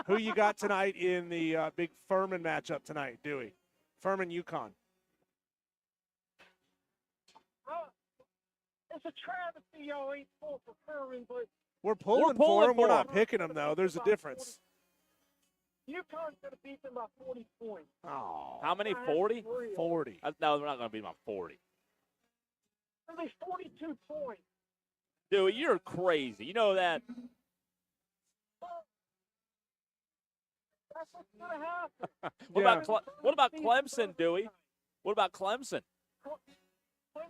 Who you got tonight in the big Furman matchup tonight, Dewey? Furman, UConn. It's a travesty y'all ain't full for Furman, but We're pulling for them. We're not picking them, though. There's a difference. UConn's going to beat them by 40 points. Oh. How many? 40? 40. No, we're not going to beat them by 40. It'll be 42 points. Dude, you're crazy. You know that. That's what's going to happen. What about Clemson, Dewey? What about Clemson?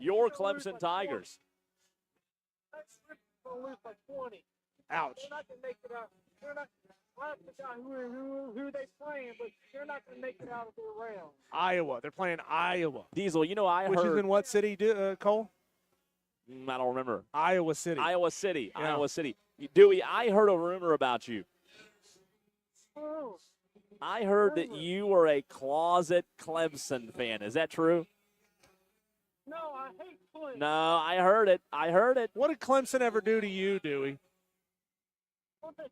Your Clemson Tigers. That's going to lose by 20. Ouch. They're not going to make it out. They're not. I forgot who they playing, but they're not going to make it out of their round. Iowa. They're playing Iowa. Diesel, you know I Which heard. is in what city, Cole? I don't remember. Iowa City. Iowa City. Yeah. Iowa City. Dewey, I heard a rumor about you. Oh, I heard that you were a closet Clemson fan. Is that true? no, I hate Clemson. No, I heard it. I heard it. What did Clemson ever do to you, Dewey? Well, they're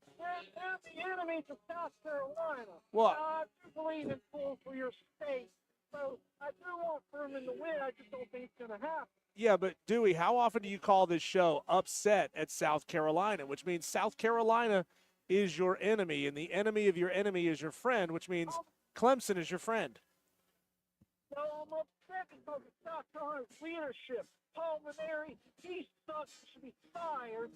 the enemies of South Carolina. What? I do believe in full for your state. So I do want Furman to win. I just don't think it's going to happen. Yeah, but Dewey, how often do you call this show upset at South Carolina, which means South Carolina is your enemy, and the enemy of your enemy is your friend, which means Clemson is your friend. No, I'm upset because of South Carolina's leadership. Paul Maneri, he sucks, should be fired.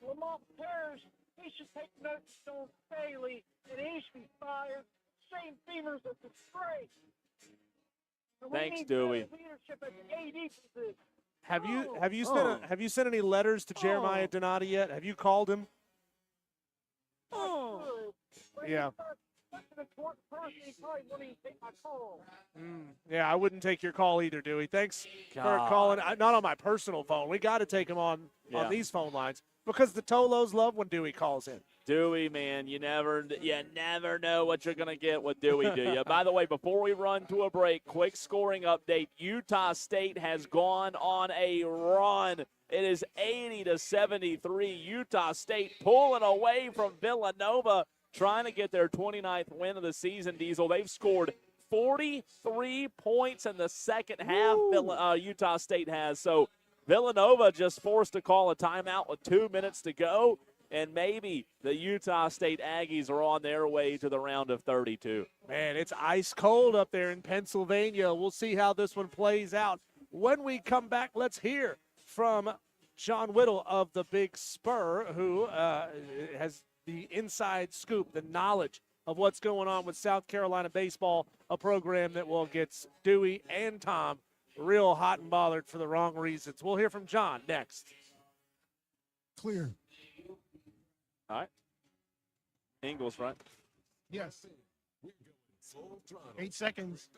Lamont Parrish, He should take notes on Bailey, and he should be fired. Shane Beamer's a disgrace. And we Thanks, need Dewey. better leadership at the AD position. Have you sent any letters to Jeremiah Donati yet? Have you called him? Yeah. Yeah, I wouldn't take your call either, Dewey. Thanks for calling. Not on my personal phone. We got to take him on these phone lines because the Tolos love when Dewey calls in. Dewey, man, you never know what you're going to get with Dewey, do you? By the way, before we run to a break, quick scoring update. Utah State has gone on a run. It is 80-73. Utah State pulling away from Villanova, trying to get their 29th win of the season, Diesel. They've scored 43 points in the second half, Utah State has. So Villanova just forced to call a timeout with 2 minutes to go, and maybe the Utah State Aggies are on their way to the round of 32. Man, it's ice cold up there in Pennsylvania. We'll see how this one plays out. When we come back, let's hear from John Whittle of the Big Spur, who has the inside scoop, the knowledge of what's going on with South Carolina baseball, a program that will get Dewey and Tom real hot and bothered for the wrong reasons. We'll hear from John next. Clear. All right. Ingles, right? Yes. 8 seconds.